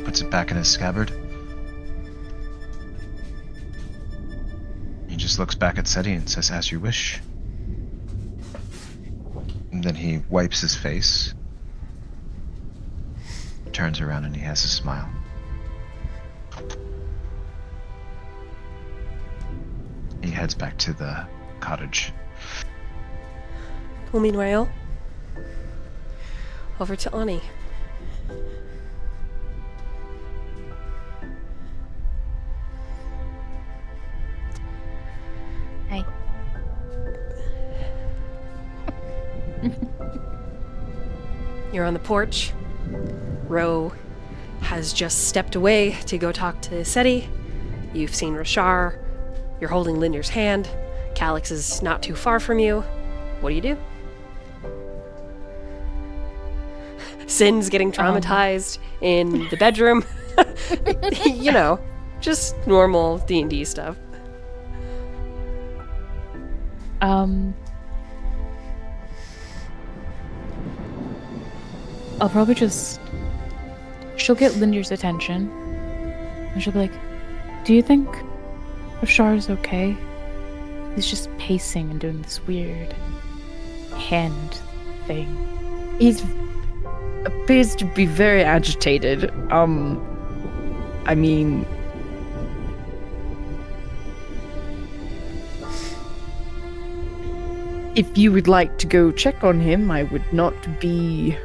puts it back in his scabbard. He just looks back at Seti and says, "As you wish." And then he wipes his face, turns around, and he has a smile. He heads back to the cottage. Well, meanwhile, over to Ani. Hi. You're on the porch. Roe has just stepped away to go talk to Seti. You've seen Rashar. You're holding Lynd'ir's hand. Calix is not too far from you. What do? Sin's getting traumatized in the bedroom. You know, just normal D&D stuff. I'll probably just... She'll get Lynd'ir's attention. And she'll be like, do you think Rashar's okay? He's just pacing and doing this weird hand thing. He appears to be very agitated. I mean... If you would like to go check on him, I would not be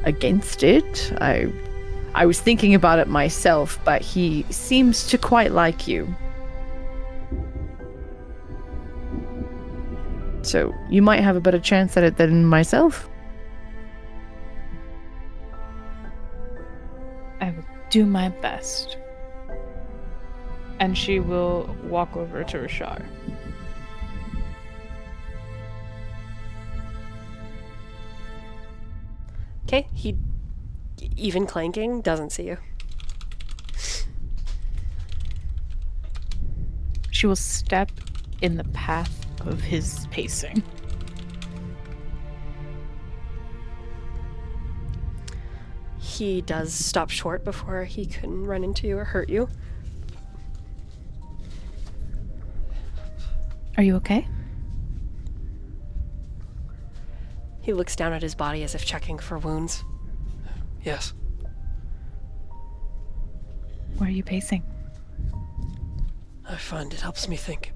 against it. I was thinking about it myself, but he seems to quite like you. So you might have a better chance at it than myself. I will do my best. And she will walk over to Rashar. Okay, he, even clanking, doesn't see you. She will step in the path of his pacing. He does stop short before he can run into you or hurt you. Are you okay? He looks down at his body as if checking for wounds. Yes. Why are you pacing? I find it helps me think.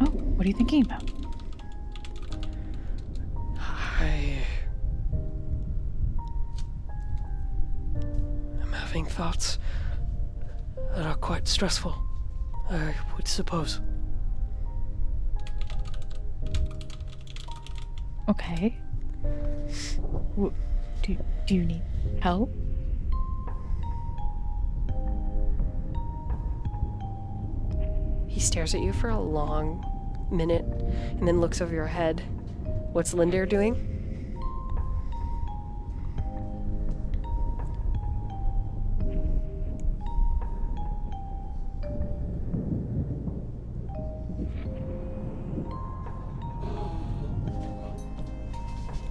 Oh, what are you thinking about? I'm having thoughts that are quite stressful, I would suppose. Okay. Do you need help? He stares at you for a long minute and then looks over your head. What's Lynd'ir doing?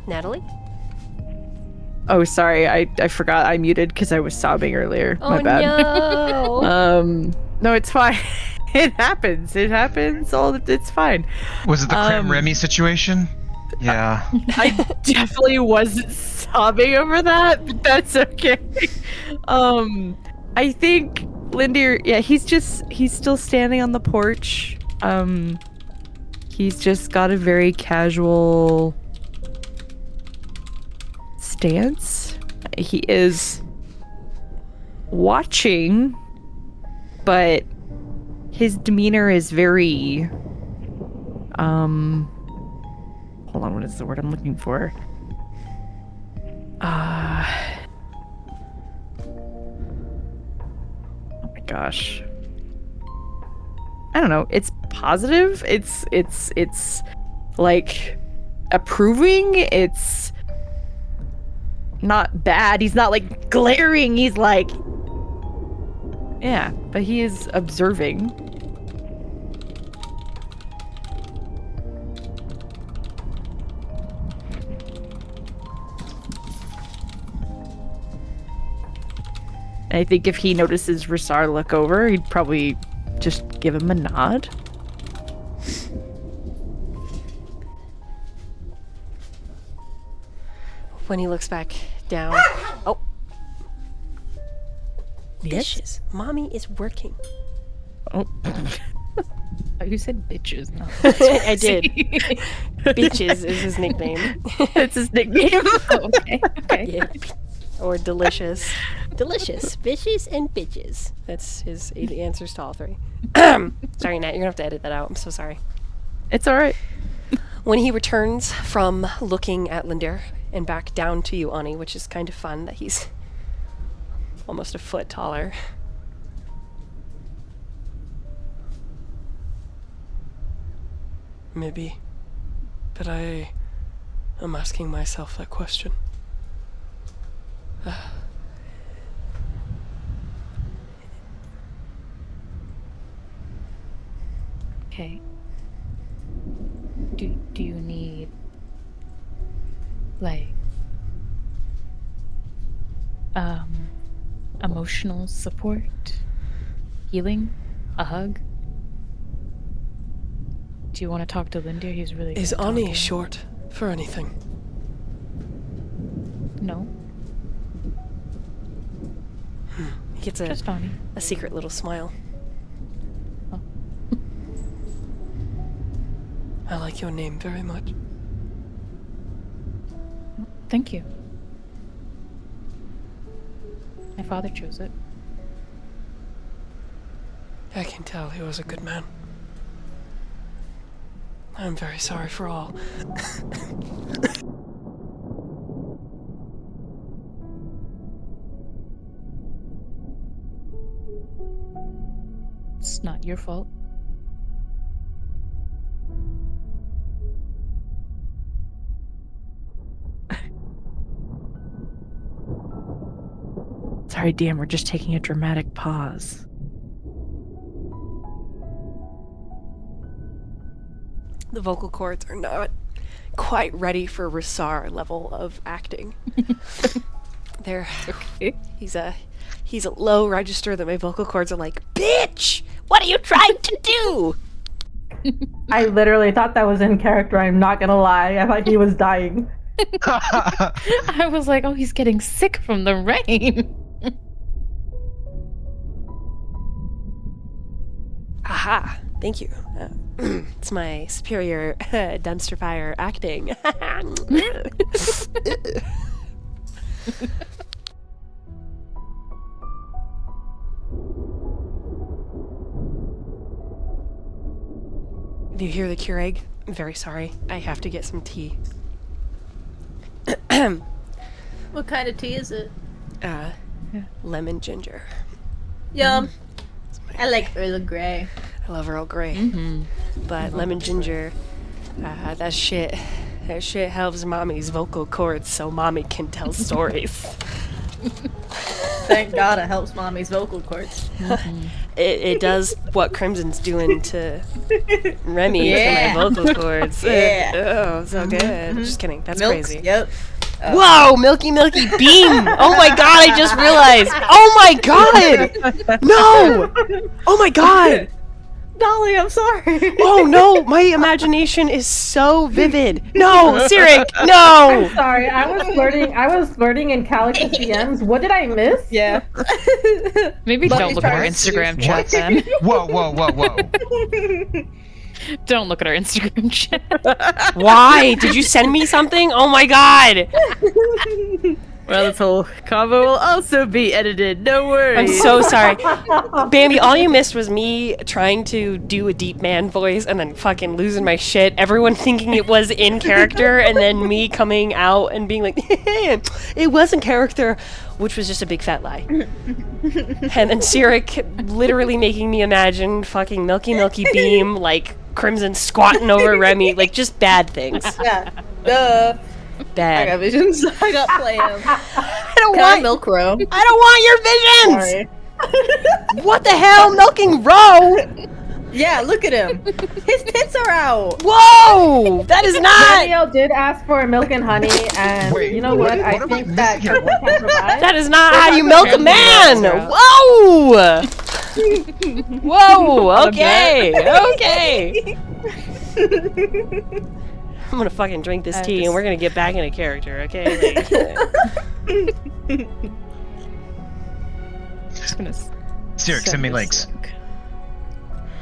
Natalie? Oh, sorry, I forgot I muted because I was sobbing earlier. Oh, My bad. no! No, it's fine. It happens. It happens. It's fine. Was it the Cram Remy situation? Yeah. I definitely wasn't sobbing over that, but that's okay. I think Lynd'ir, yeah, he's still standing on the porch. He's just got a very casual stance. He is watching, but his demeanor is very hold on, what is the word I'm looking for? Oh my gosh. I don't know. It's positive. It's like approving. It's not bad. He's not like glaring. He's like, yeah, but he is observing. I think if he notices Rashar look over, he'd probably just give him a nod. When he looks back down... Oh. Yes? Dishes. Mommy is working. Oh. Oh, you said bitches. No. I did. Bitches is his nickname. That's his nickname. Oh, okay. Okay. Yeah. Or delicious. Delicious. Fishes and bitches. That's his answers to all three. Sorry, Nat, you're gonna have to edit that out. I'm so sorry. It's all right. When he returns from looking at Lynd'ir and back down to you, Ani, which is kind of fun that he's almost a foot taller. Maybe. But I am asking myself that question. Okay. Do you need like emotional support? Healing? A hug? Do you want to talk to Lynd'ir? He's really good Is at Ani talking. short for anything? No. He gets Just Ani. a secret little smile. Oh. I like your name very much. Thank you. My father chose it. I can tell he was a good man. I'm very sorry for all. It's not your fault. Sorry, Dan, we're just taking a dramatic pause. The vocal cords are not quite ready for Rasar level of acting. They're Okay. he's a low register that my vocal cords are like, bitch! What are you trying to do? I literally thought that was in character. I'm not gonna lie. I thought he was dying. I was like, oh, he's getting sick from the rain. Aha! Thank you. It's my superior dumpster fire acting. Do you hear the Keurig? I'm very sorry. I have to get some tea. What kind of tea is it? Lemon ginger. Yum. I like Earl Grey. I love Earl Grey. Mm-hmm. But lemon ginger, that shit helps mommy's vocal cords so mommy can tell stories. Thank God it helps mommy's vocal cords. It does what Crimson's doing to Remy Yeah. to my vocal cords. Yeah. Oh, so good. Just kidding. That's Milks, crazy. Yep. Whoa, Milky Milky Beam! Oh my god, I just realized. Oh my god! No! Oh my god! Dolly, I'm sorry. Oh no, my imagination is so vivid. No, Cyric, no! Sorry, I was flirting in Calix DMs. What did I miss? Yeah. Maybe Let don't me look at our try to Instagram see. chat then. Whoa, whoa, whoa, whoa. Don't look at our Instagram chat. Why? Did you send me something? Oh my god! Well, this whole combo will also be edited. No I'm worries. so sorry. Bambi, all you missed was me trying to do a deep man voice and then fucking losing my shit. Everyone thinking it was in character and then me coming out and being like, it was in character, which was just a big fat lie. And then Cyric literally making me imagine fucking Milky Milky Beam, like Crimson squatting over Remy, like just bad things. Yeah. Duh. I Bad. got visions. I got plans. I don't Can I want milk Roe? I don't want your visions! Sorry. What the hell? Milking Roe? Yeah, look at him. His tits are out. Whoa! That is not. Remiel did ask for milk and honey, and Wait, you know what? what I am I think that missing here? Kirkwood can provide. That is not how you milk a man. Whoa! Whoa! Okay. Okay. I'm gonna fucking drink this tea, and we're gonna get back into character. Okay. Just gonna Cyric, send me links.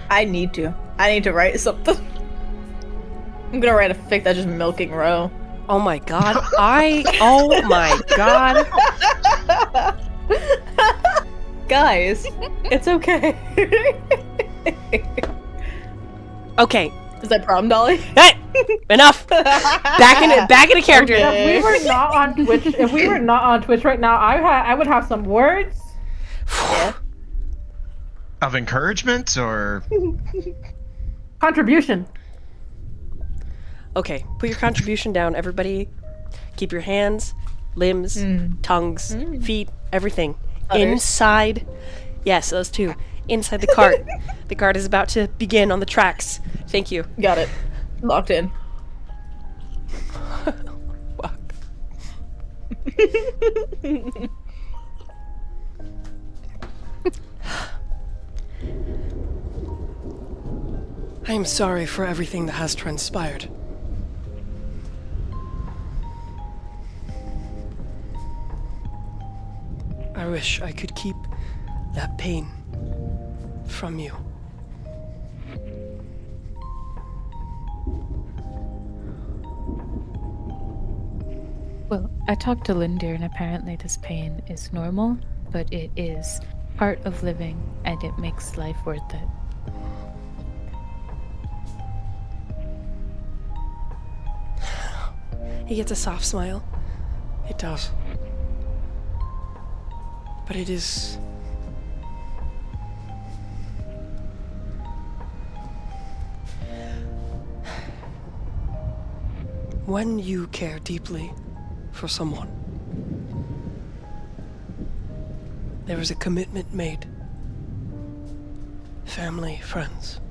I need to write something. I'm gonna write a fic that's just milking Roe. Oh my god. Oh my god. Guys, it's okay. Okay. Is that prom dolly? Hey! Enough! Back into character. Okay. If we were not on Twitch right now, I would have some words. Yeah. Of encouragement or Contribution. Okay, put your contribution down, everybody. Keep your hands, limbs, tongues, feet, everything Others. inside. Yes, those two. Inside the cart. The cart is about to begin on the tracks. Thank you. Got it. Locked in. Fuck. I am sorry for everything that has transpired. I wish I could keep that pain from you. Well, I talked to Lynd'ir, and apparently this pain is normal, but it is part of living, and it makes life worth it. He gets a soft smile. It does. But it is... When you care deeply for someone, there is a commitment made. Family, friends,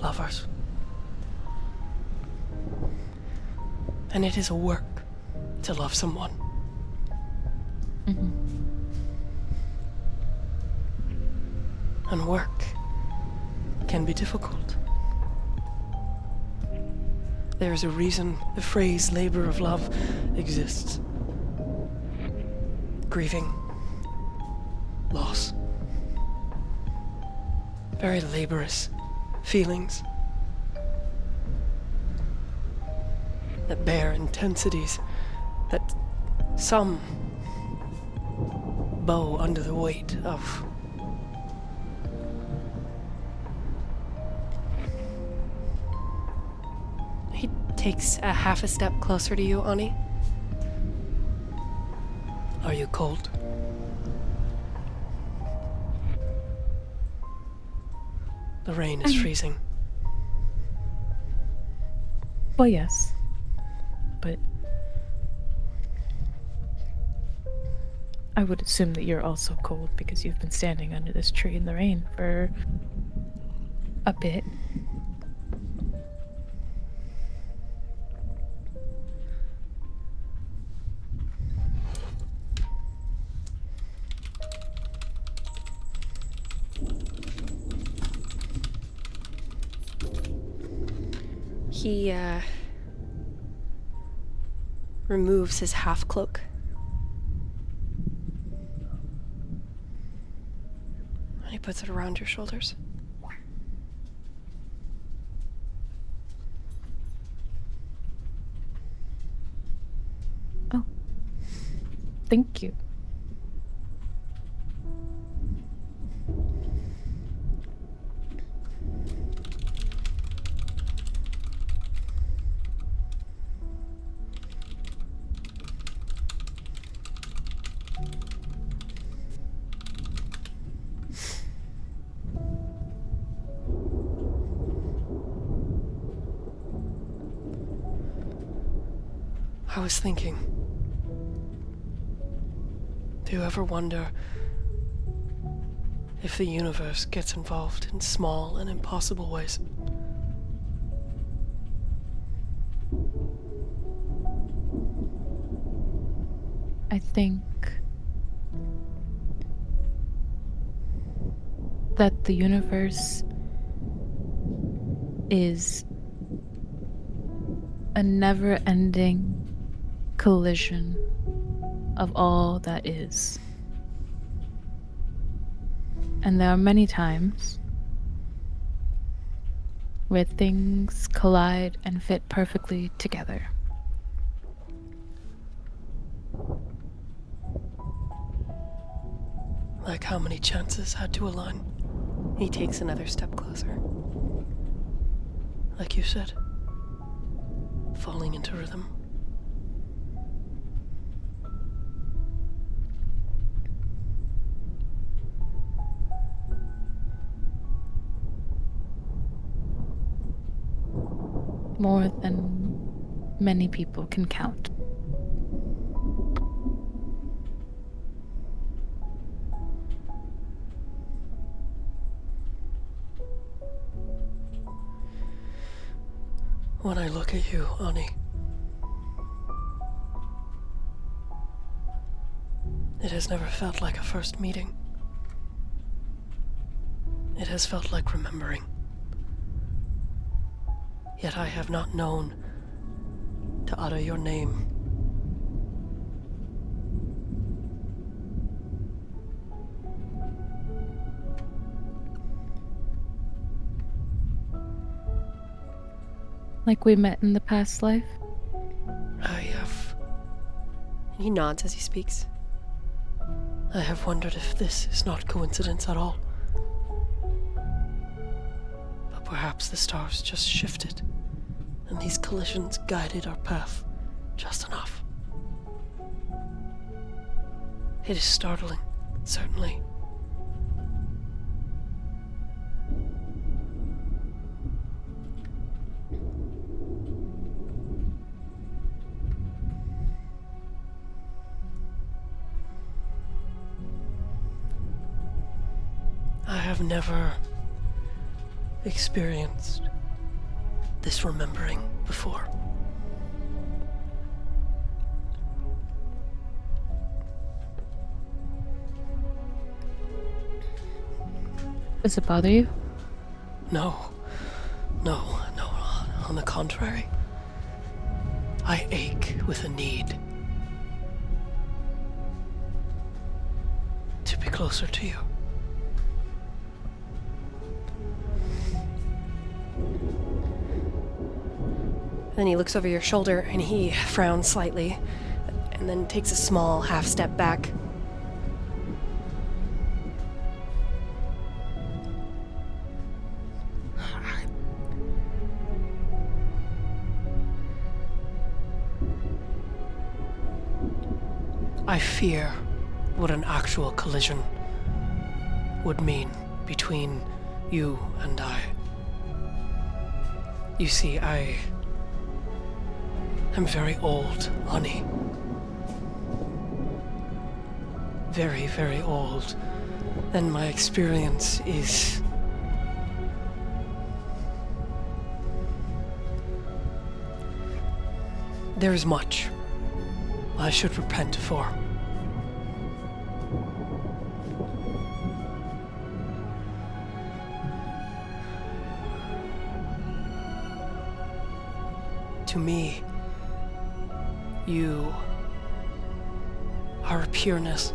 lovers. And it is a work to love someone. And work can be difficult. There is a reason the phrase labor of love exists. Grieving, loss, very laborious feelings that bear intensities that some bow under the weight of. He takes a half a step closer to you, Ani. Are you cold? The rain is freezing. Well, yes. But I would assume that you're also cold because you've been standing under this tree in the rain for a bit. He removes his half cloak. And he puts it around your shoulders. Oh. Thank you. I was thinking, do you ever wonder if the universe gets involved in small and impossible ways? I think that the universe is a never-ending collision of all that is. And there are many times where things collide and fit perfectly together. Like how many chances had to align? He takes another step closer. Like you said, falling into rhythm. More than many people can count. When I look at you, Ani, it has never felt like a first meeting. It has felt like remembering. Yet I have not known to utter your name. Like we met in the past life? He nods as he speaks. I have wondered if this is not coincidence at all. But perhaps the stars just shifted, and these collisions guided our path just enough. It is startling, certainly. I have never experienced this remembering before. Does it bother you? No. On the contrary. I ache with a need to be closer to you. Then he looks over your shoulder and he frowns slightly and then takes a small half step back. I fear what an actual collision would mean between you and I. You see, I'm very old, Ani. Very, very old. And my experience is... there is much I should repent for. To me, you are a pureness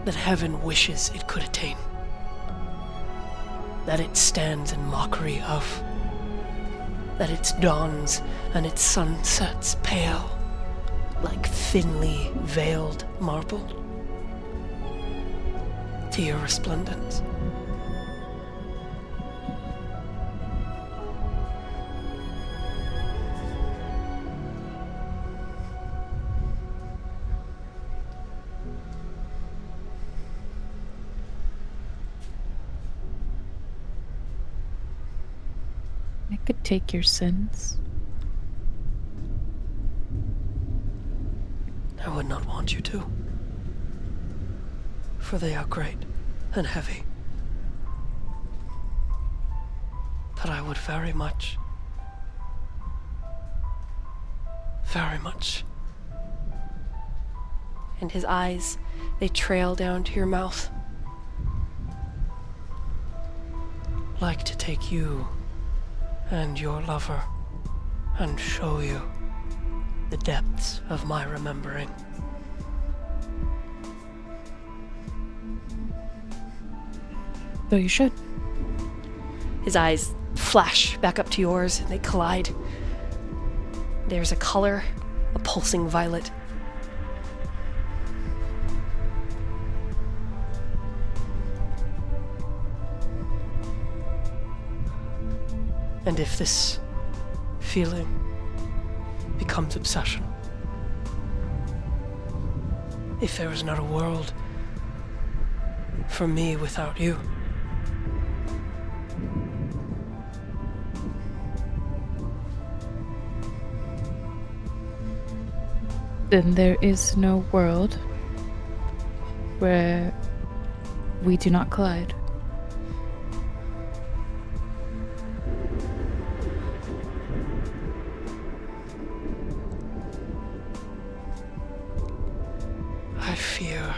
that heaven wishes it could attain, that it stands in mockery of, that its dawns and its sunsets pale like thinly veiled marble to your resplendence. I could take your sins. I would not want you to, for they are great and heavy. But I would very much, And his eyes, they trail down to your mouth. like to take you and your lover and show you the depths of my remembering. So you should. His eyes flash back up to yours, and they collide. There's a color, a pulsing violet. And if this feeling becomes obsession, if there is not a world for me without you, then there is no world where we do not collide. I fear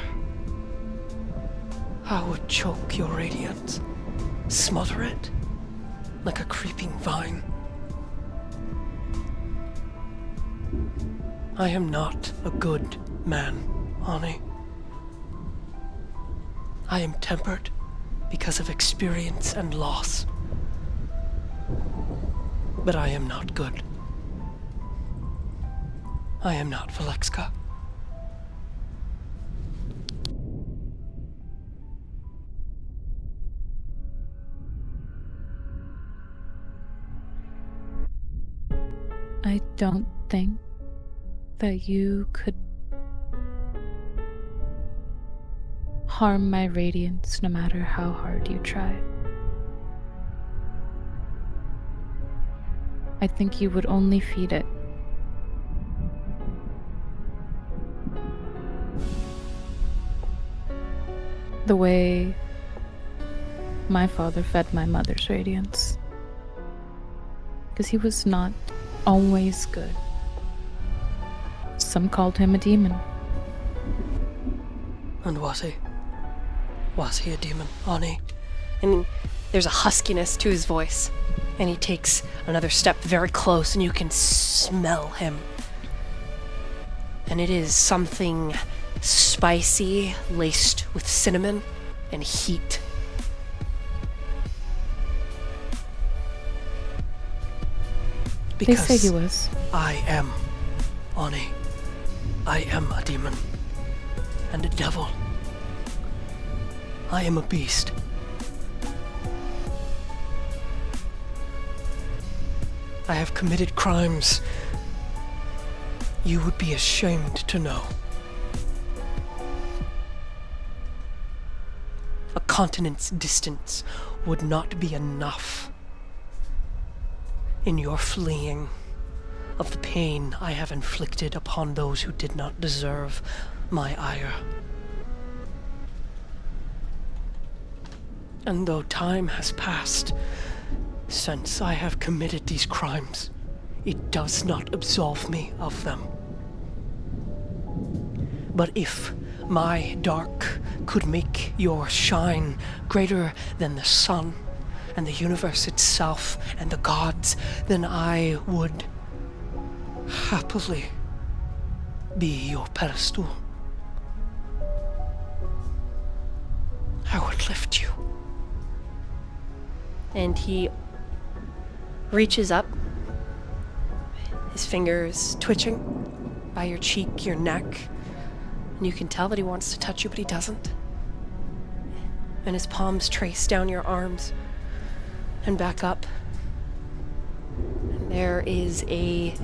I would choke your radiance, smother it like a creeping vine. I am not a good man, Ani. I am tempered because of experience and loss. But I am not good. I am not Valexka. I don't think that you could harm my radiance no matter how hard you try. I think you would only feed it. The way my father fed my mother's radiance. Because he was not always good. Some called him a demon. And was he? Was he a demon, Ani? And there's a huskiness to his voice. And he takes another step very close, and you can smell him. And it is something spicy, laced with cinnamon and heat. Because they say he was. I am Ani. I am a demon. And a devil. I am a beast. I have committed crimes you would be ashamed to know. A continent's distance would not be enough in your fleeing of the pain I have inflicted upon those who did not deserve my ire. And though time has passed since I have committed these crimes, it does not absolve me of them. But if my dark could make your shine greater than the sun and the universe itself and the gods, then I would happily be your pedestal. I would lift you. And he reaches up, his fingers twitching by your cheek, your neck, and you can tell that he wants to touch you, but he doesn't. And his palms trace down your arms and back up. And there is a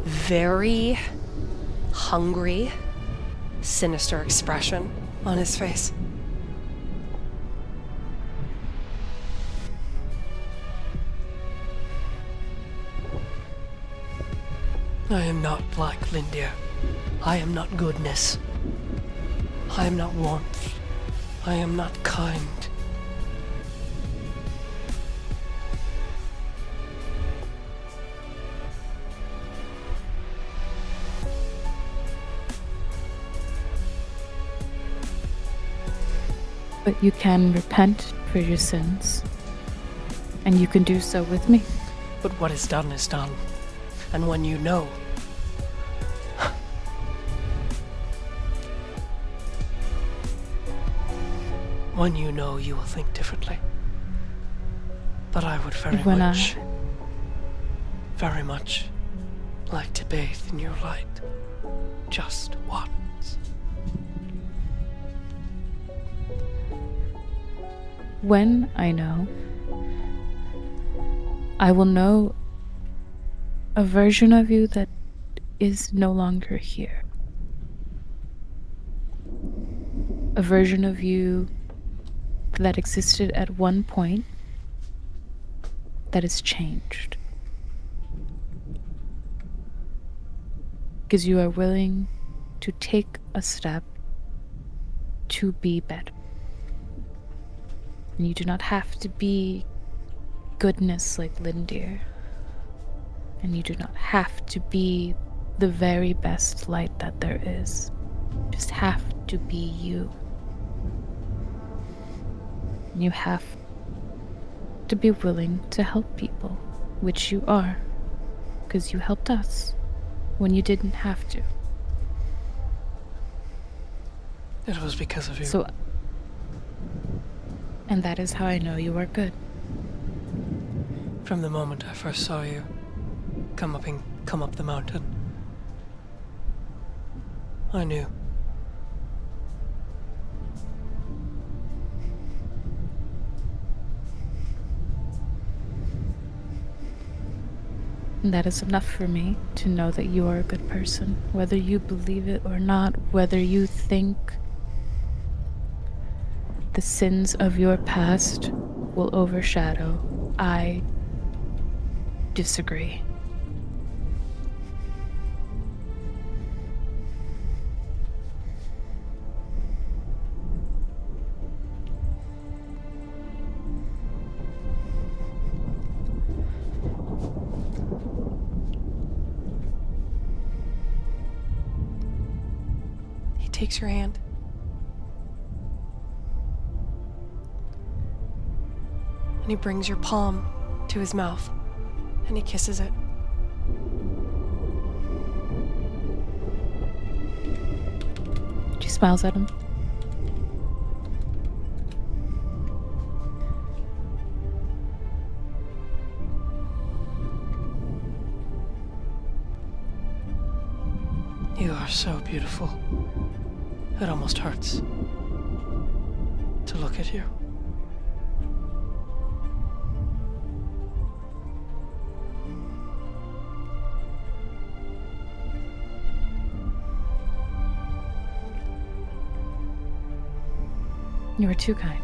very hungry, sinister expression on his face. I am not like Lynd'ir. I am not goodness. I am not warmth. I am not kind. But you can repent for your sins. And you can do so with me. But what is done is done. And when you know, you will think differently. But I would very much like to bathe in your light. Just once. When I know, I will know a version of you that is no longer here. A version of you that existed at one point that has changed. Because you are willing to take a step to be better. And you do not have to be goodness like Lynd'ir. And you do not have to be the very best light that there is. You just have to be you. And you have to be willing to help people, which you are, because you helped us when you didn't have to. It was because of you. So, and that is how I know you are good. From the moment I first saw you come up the mountain, I knew. And that is enough for me to know that you are a good person, whether you believe it or not, whether you think the sins of your past will overshadow. I disagree. He takes your hand. And he brings your palm to his mouth, and he kisses it. She smiles at him. You are so beautiful. It almost hurts to look at you. You were too kind.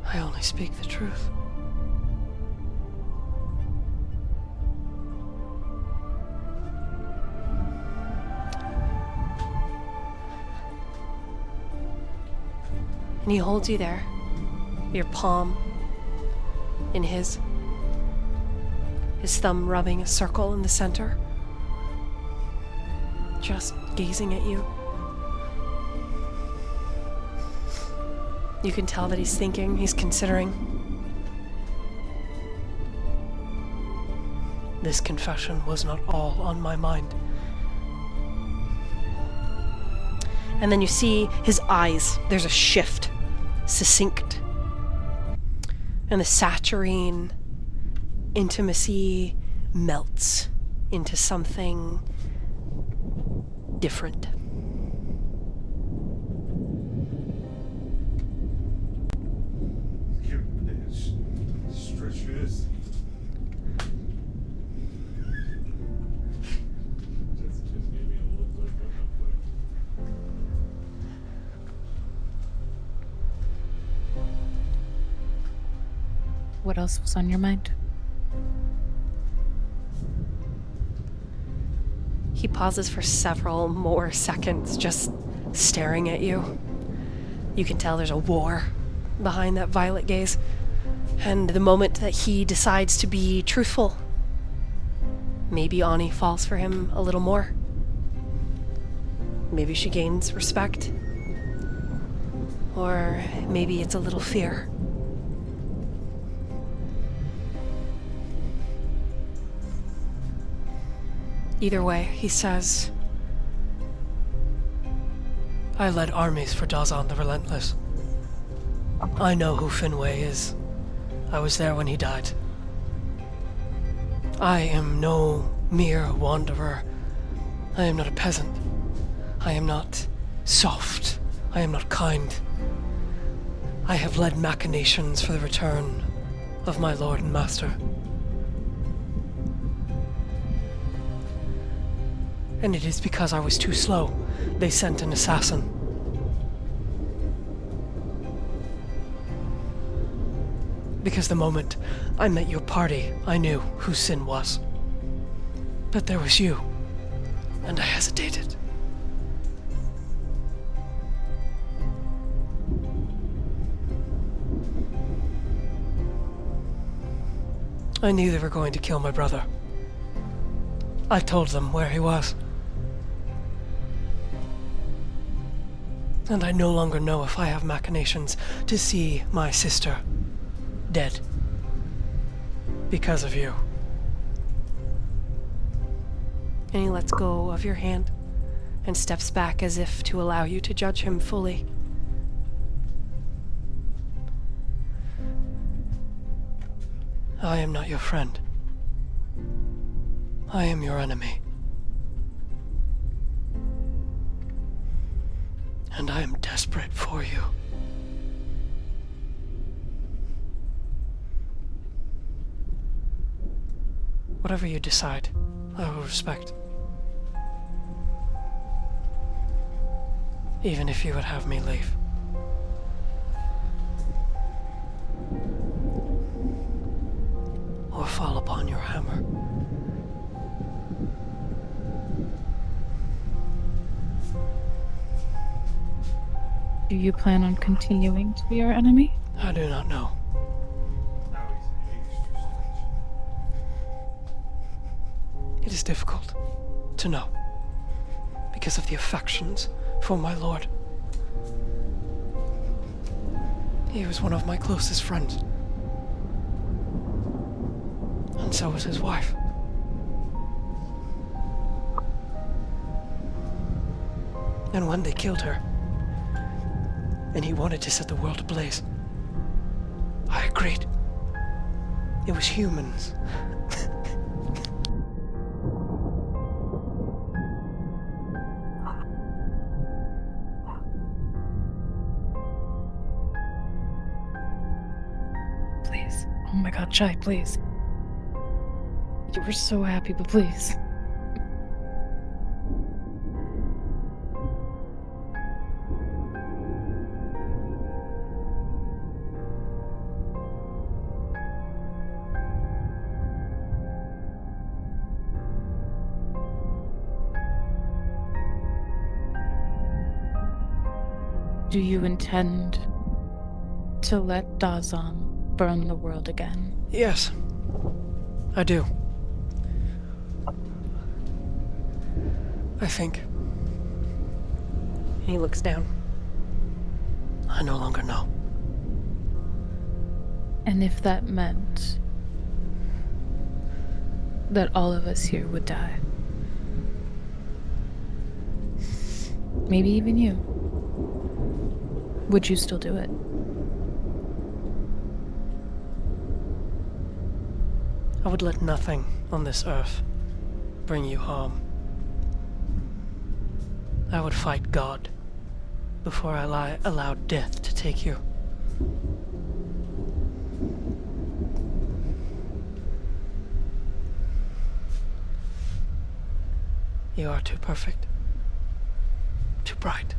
I only speak the truth. And he holds you there, your palm in his thumb rubbing a circle in the center, just gazing at you. You can tell that he's thinking, he's considering. This confession was not all on my mind. And then you see his eyes, there's a shift, succinct. And the saturine intimacy melts into something different. What else was on your mind? He pauses for several more seconds, just staring at you. You can tell there's a war behind that violet gaze. And the moment that he decides to be truthful, maybe Ani falls for him a little more. Maybe she gains respect. Or maybe it's a little fear. Either way, he says, I led armies for Dazan the Relentless. I know who Finwë is. I was there when he died. I am no mere wanderer. I am not a peasant. I am not soft. I am not kind. I have led machinations for the return of my lord and master. And it is because I was too slow. They sent an assassin. Because the moment I met your party, I knew who Sin was. But there was you, and I hesitated. I knew they were going to kill my brother. I told them where he was. And I no longer know if I have machinations to see my sister dead. Because of you. And he lets go of your hand and steps back as if to allow you to judge him fully. I am not your friend. I am your enemy. And I am desperate for you. Whatever you decide, I will respect. Even if you would have me leave. Or fall upon your hammer. Do you plan on continuing to be our enemy? I do not know. It is difficult to know because of the affections for my lord. He was one of my closest friends. And so was his wife. And when they killed her, and he wanted to set the world ablaze, I agreed. It was humans. Please. Oh my god, Chai, please. You were so happy, but please. Do you intend to let Dazan burn the world again? Yes, I do. I think. He looks down. I no longer know. And if that meant that all of us here would die? Maybe even you. Would you still do it? I would let nothing on this earth bring you harm. I would fight God before I allowed death to take you. You are too perfect. Too bright.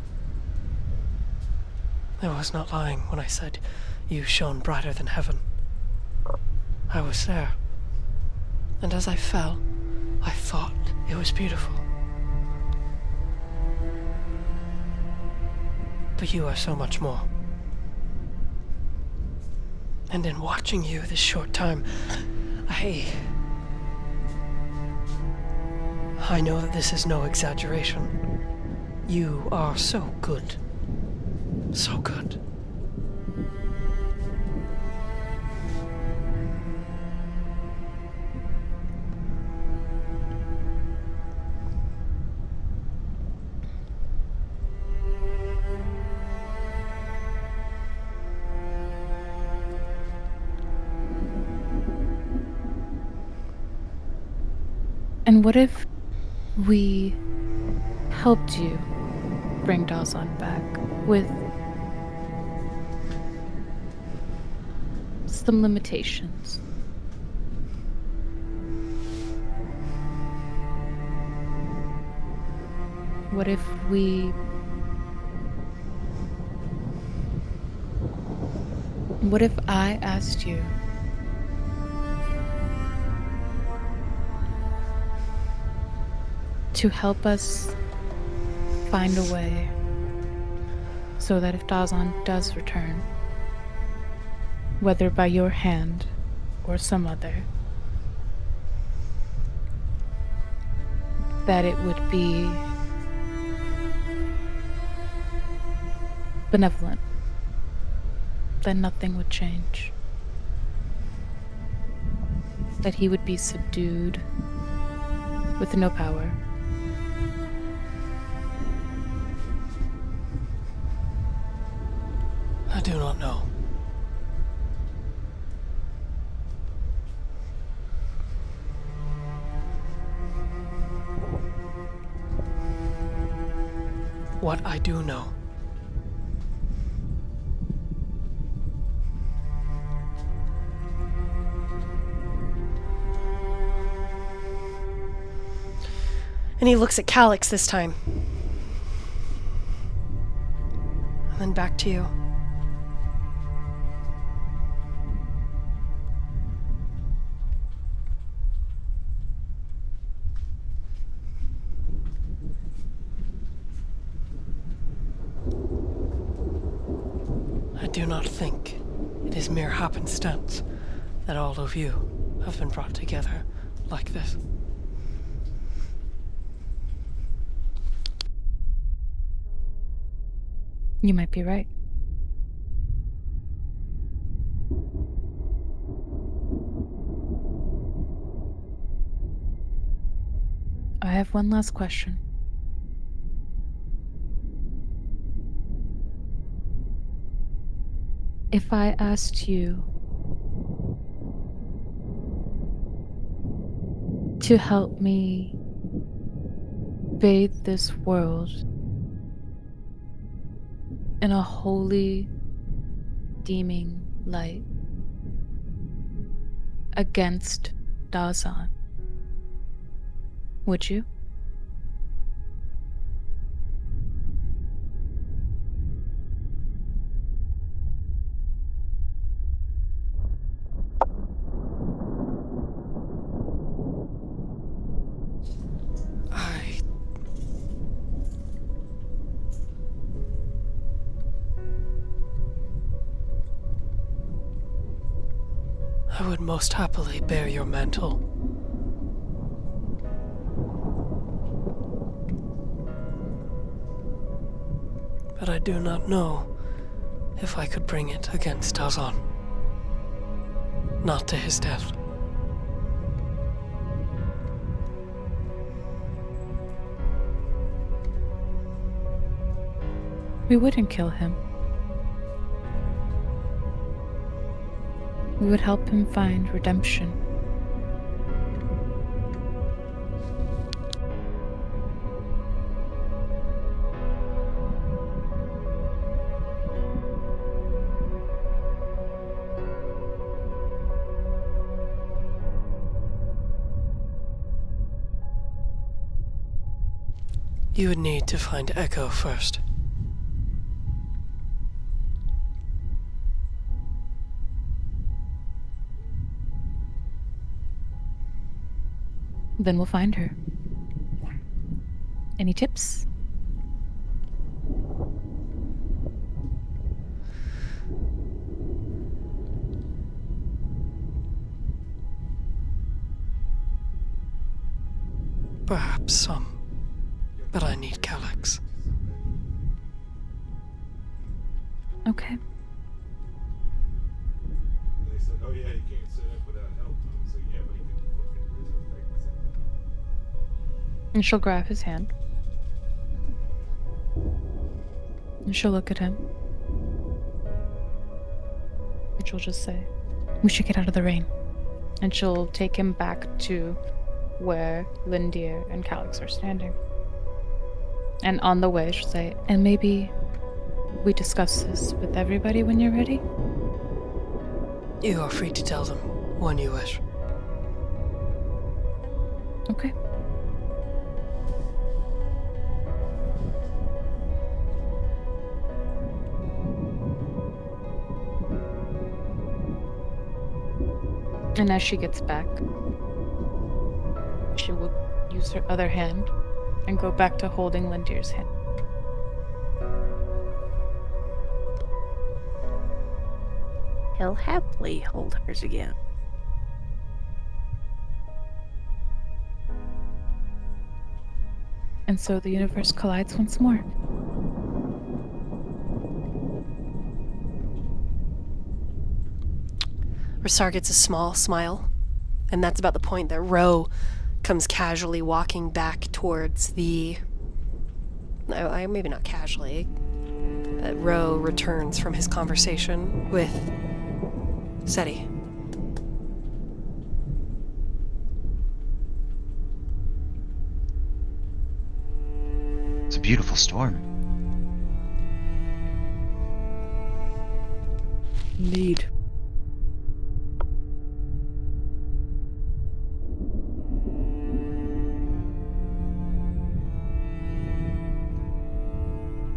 I was not lying when I said you shone brighter than heaven. I was there. And as I fell, I thought it was beautiful. But you are so much more. And in watching you this short time, I know that this is no exaggeration. You are so good. So good. And what if we helped you bring Dazan back with some limitations? What if I asked you to help us find a way so that if Dazan does return, whether by your hand or some other, that it would be benevolent, that nothing would change, that he would be subdued with no power. I do not know. What I do know and he looks at Calix this time. And then back to you. I do not think it is mere happenstance that all of you have been brought together like this. You might be right. I have one last question. If I asked you to help me bathe this world in a holy, deeming light against Dazan, would you? I would most happily bear your mantle. But I do not know if I could bring it against Dazan. Not to his death. We wouldn't kill him. We would help him find redemption. You would need to find Echo first. Then we'll find her. Any tips? Perhaps some. But I need Calix. Okay. They said, oh yeah, you can't set up without help. I was like, yeah, but you can fucking resurrect something. And she'll grab his hand. And she'll look at him. And she'll just say, "We should get out of the rain." And she'll take him back to where Lynd'ir and Calix are standing. And on the way, she'll say, and maybe we discuss this with everybody when you're ready? You are free to tell them when you wish. Okay. And as she gets back, she will use her other hand and go back to holding Lynd'ir's hand. He'll happily hold hers again. And so the universe collides once more. Rissar gets a small smile, and that's about the point that Roe comes casually walking back towards the... maybe not casually, but Roe returns from his conversation with Seti. It's a beautiful storm. Indeed.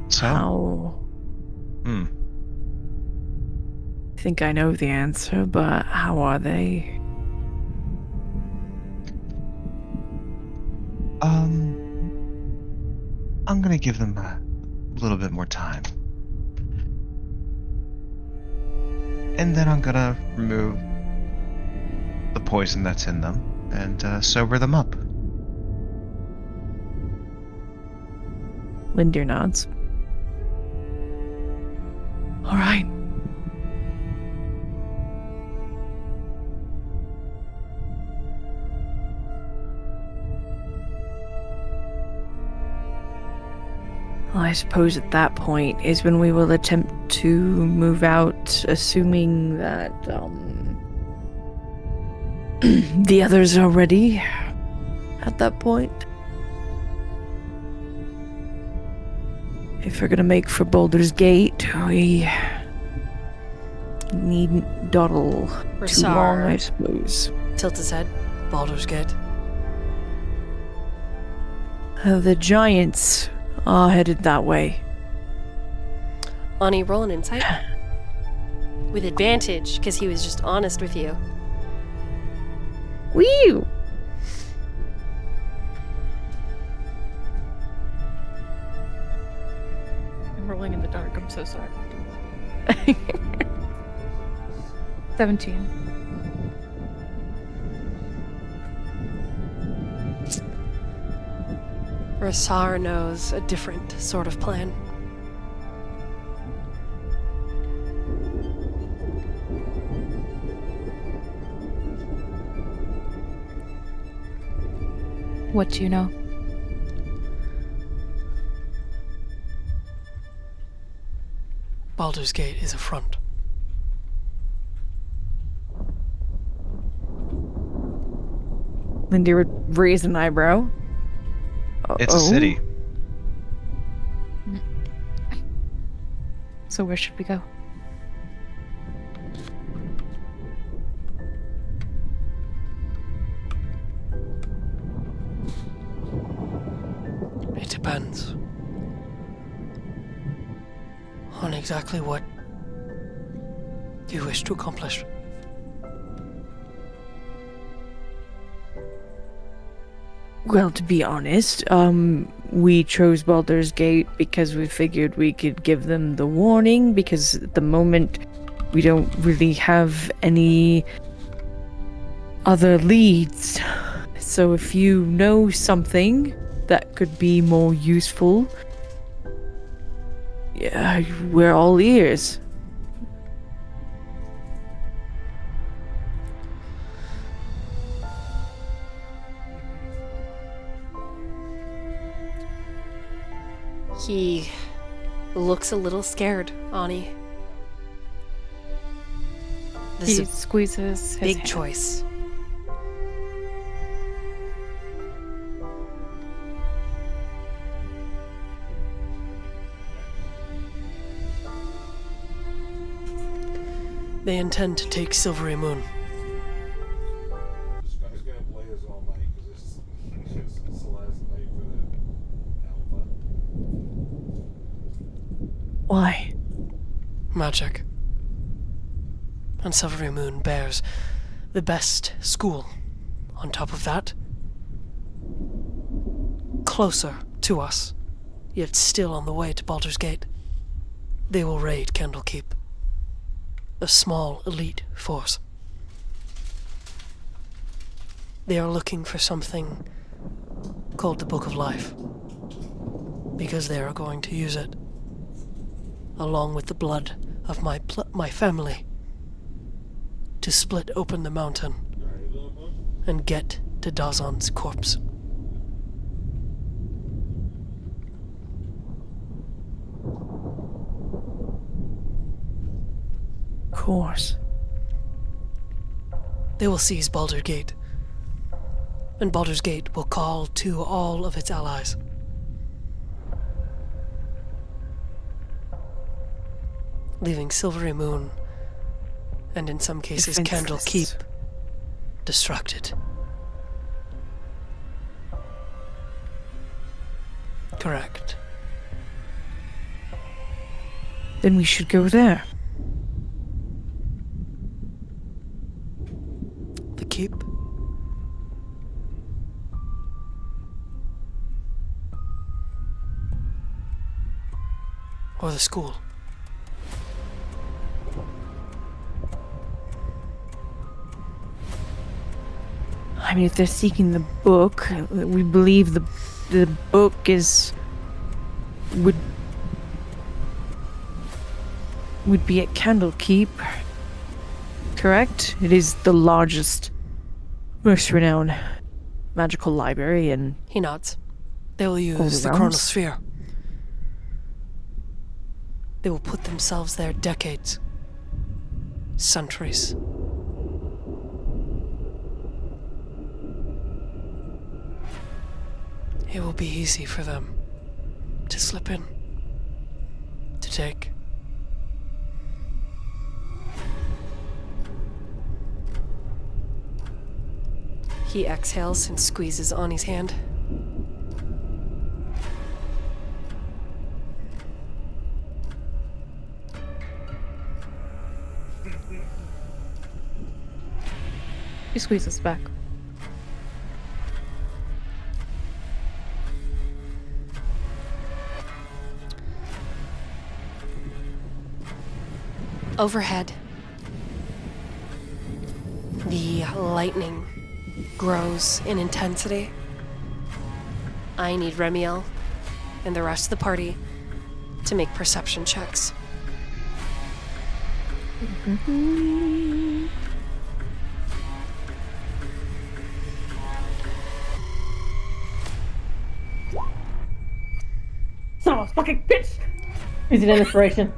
So? How? I think I know the answer, but how are they? I'm gonna give them a little bit more time. And then I'm gonna remove the poison that's in them and sober them up. Lynd'ir nods. All right. Well, I suppose at that point is when we will attempt to move out, assuming that the others are ready at that point. If we're gonna make for Baldur's Gate, we needn't dawdle too long, I suppose. Tilts his head. Baldur's Gate. The giants are headed that way. Ani, roll an insight. With advantage, because he was just honest with you. Woo! I'm rolling in the dark, I'm so sorry. 17. Rissar knows a different sort of plan. What do you know? Baldur's Gate is a front. Lynd'ir would raise an eyebrow. It's a city. So where should we go? It depends on exactly what you wish to accomplish. Well, to be honest, we chose Baldur's Gate because we figured we could give them the warning, because at the moment we don't really have any other leads. So if you know something that could be more useful, yeah, we're all ears. He looks a little scared, Ani. This He is squeezes his a big hand. choice. They intend to take Silvery Moon. This guy's gonna play us all night because it's the last night for the alpha. Why? Magic. And Silvery Moon bears the best school. On top of that, closer to us, yet still on the way to Baldur's Gate. They will raid Candlekeep. A small elite force. They are looking for something called the Book of Life, because they are going to use it, along with the blood of my family, to split open the mountain and get to Dazon's corpse. Of course. They will seize Baldur's Gate, and Baldur's Gate will call to all of its allies. Leaving Silvery Moon, and in some cases Candlekeep, destructed. Correct. Then we should go there. The keep? Or the school? I mean, if they're seeking the book, we believe the book would be at Candlekeep. Correct? It is the largest, most renowned magical library in... He nods. They will use the the realms? chronosphere. They will put themselves there decades, centuries. It will be easy for them to slip in, to take. He exhales and squeezes Ani's hand. He squeezes back. Overhead, the lightning grows in intensity. I need Remiel and the rest of the party to make perception checks. Son of a fucking bitch! Using an inspiration.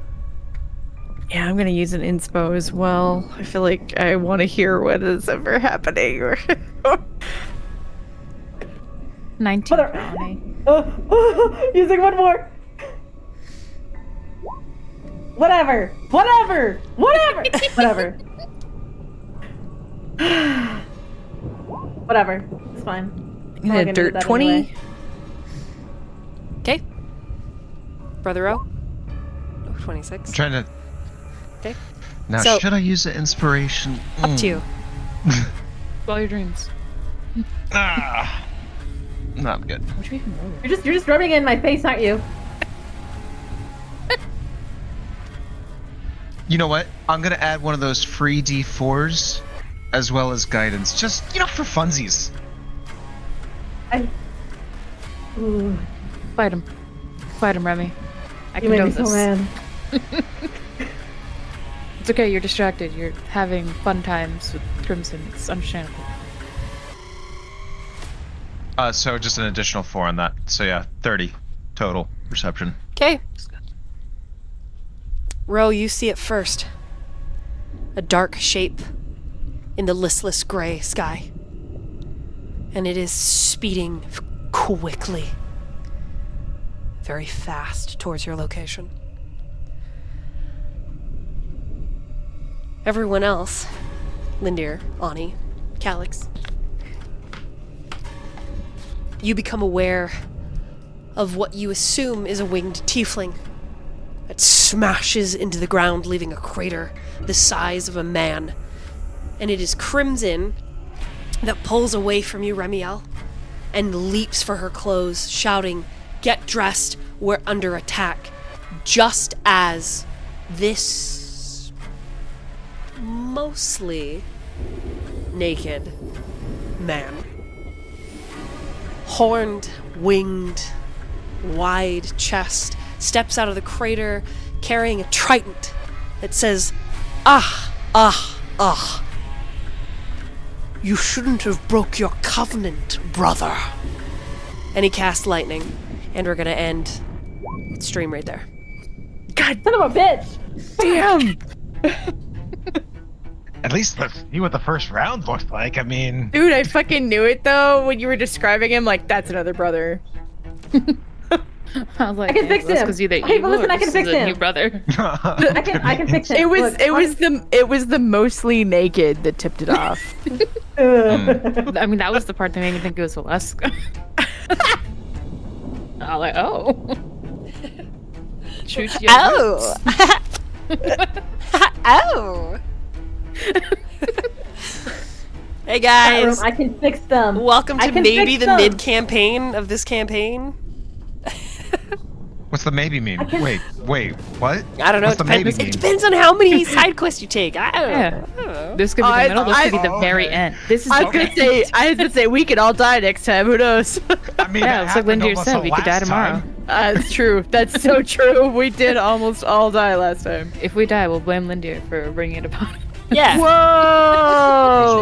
Yeah, I'm gonna use an inspo as well. I feel like I want to hear what is ever happening. 19 Mother- for Ani. Using one more. Whatever. Whatever. It's fine. I'm gonna do dirt that 20. anyway. Okay. Brother Roe? 26. I'm trying to. Okay. Now, So- should I use the inspiration? Up to you. Follow your dreams. Ah, not good. What do you even roll? You're just rubbing it in my face, aren't you? You know what? I'm gonna add one of those free D4s, as well as guidance, just for funsies. Ooh, Fight him. Fight him, Remy. I you can made do me so this. mad. It's okay, you're distracted. You're having fun times with Crimson. It's understandable. So just an additional 4 on that. So yeah, 30 total perception. Okay. Roe, you see it first. A dark shape in the listless gray sky. And it is speeding quickly. Very fast towards your location. everyone else, Lynd'ir, Ani, Calix, you become aware of what you assume is a winged tiefling that smashes into the ground, leaving a crater the size of a man. And it is Crimson that pulls away from you, Remiel, and leaps for her clothes, shouting, "Get dressed, we're under attack," just as this mostly naked man, horned, winged, wide chest, steps out of the crater carrying a trident that says, "Ah, ah, ah. You shouldn't have broke your covenant, brother." And he casts lightning, and we're gonna end stream right there. God, son of a bitch! Damn! At least let's see what the first round looks like. I mean, Dude, I fucking knew it though when you were describing him. Like, that's another brother. I was like, I can fix that's him. 'cause either Okay, but evil listen, or I can this fix is a him. new brother. I can fix it. It was the mostly naked that tipped it off. I mean, that was the part that made me think it was Alaska. I was like, oh. Shoot you. Oh! Oh! Hey guys! I can fix them. Welcome I to can maybe fix the them. mid-campaign of this campaign. what's the maybe mean? Wait, what? I don't know. What's the maybe It mean? depends on how many side quests you take. I don't Yeah. know. This could be the middle, this could be the very okay. end. This is I the was gonna end. say, we could all die next time. Who knows? I mean, Yeah, it it's like happened Lynd'ir almost said, the we could die last tomorrow. time. That's true. That's so true. We did almost all die last time. If we die, we'll blame Lynd'ir for bringing it upon us. Yeah. Those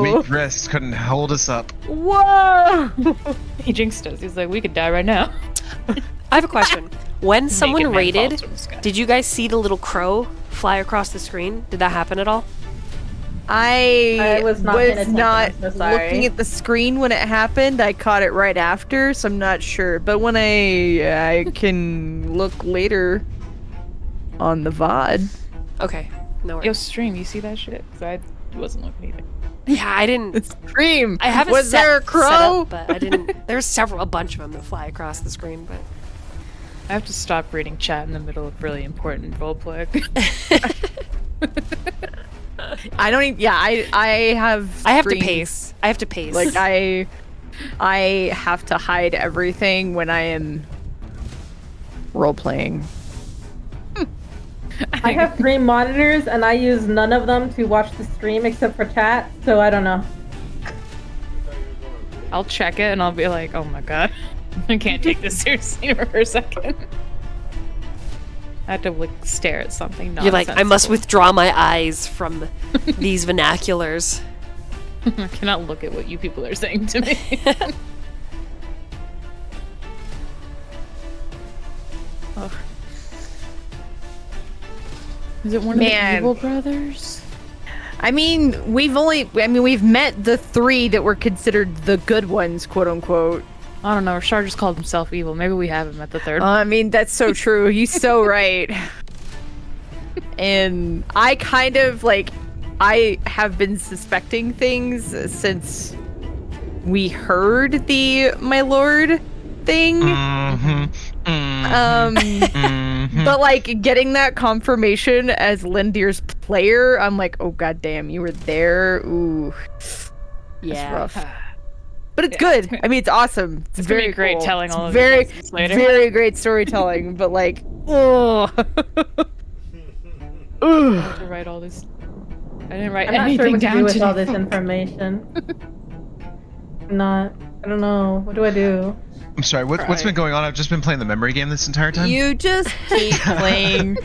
Whoa! weak wrists couldn't hold us up. Whoa! He jinxed us. He's like, we could die right now. I have a question. When someone Naked man raided, falls from the sky. did you guys see the little crow fly across the screen? Did that happen at all? I was not paying attention, not I'm so sorry. looking at the screen when it happened. I caught it right after, so I'm not sure. But when I can look later on the VOD. Okay. No Yo, worries. stream, you see that shit? Because I wasn't looking either. Yeah, I didn't. Stream. I have a Was set, there a set crow? up, but I didn't. There's a bunch of them that fly across the screen, but I have to stop reading chat in the middle of really important roleplay. I don't even. Yeah, I have. I have to screens. pace. I have to pace. Like I have to hide everything when I am role playing. I have 3 monitors and I use none of them to watch the stream except for chat, so I don't know. I'll check it and I'll be like, oh my god. I can't take this seriously for a second. I have to like stare at something. You're like, I must nonsensical. withdraw my eyes from these vernaculars. I cannot look at what you people are saying to me. Oh. Is it one of the Man. evil brothers? I mean, we've met the 3 that were considered the good ones, quote unquote. I don't know. Rashard just called himself evil. Maybe we have him at the third. I mean, that's so true. He's so right. And I kind of I have been suspecting things since we heard the my lord thing. But getting that confirmation as Lynd'ir's player, I'm like, oh goddamn, you were there. Ooh, that's rough. But it's good. I mean, it's awesome. It's gonna very be great cool. telling It's all of very, you guys later. very great storytelling. But oh, I have to write all this. I didn't write I'm not sure anything what to down do with today. all this information. I don't know. What do I do? I'm sorry, what's Right. been going on? I've just been playing the memory game this entire time. you just keep playing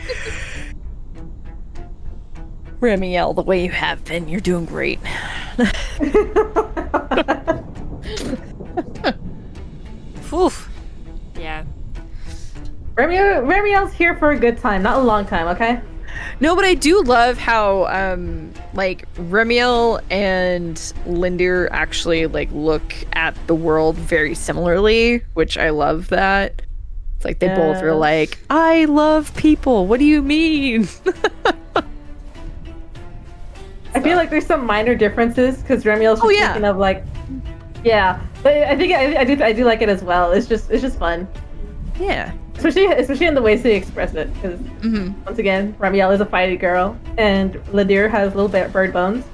Remiel the way you have been. You're doing great. Oof. Yeah. Remiel's here for a good time, not a long time, okay? No, but I do love how Remiel and Lynd'ir actually look at the world very similarly, which I love that. It's like they both are like, I love people. What do you mean? feel like there's some minor differences because Remiel's just thinking of like, yeah. But I think I do like it as well. It's just fun. Yeah. Especially in the ways they express it. Because once again, Remiel is a fighty girl, and Lynd'ir has little bird bones.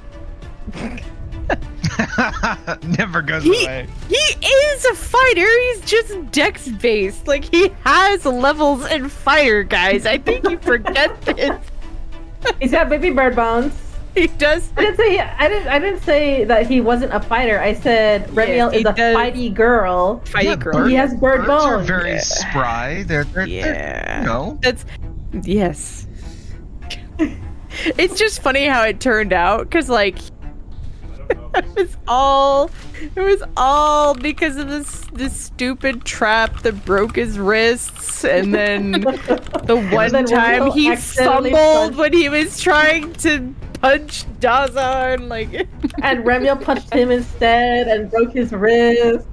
Never goes away. He is a fighter. He's just dex based. Like he has levels in fire, guys. I think you forget this. He's got baby bird bones. He does. I didn't say that he wasn't a fighter. I said Remiel is a fighty girl. Fighty girl. He has bird Birds are bones. very spry. They're you know. That's yes. It's just funny how it turned out because like it was all because of this stupid trap that broke his wrists, and then the one time he fumbled when he was trying to punch Dazon, like and Remiel punched him instead and broke his wrist.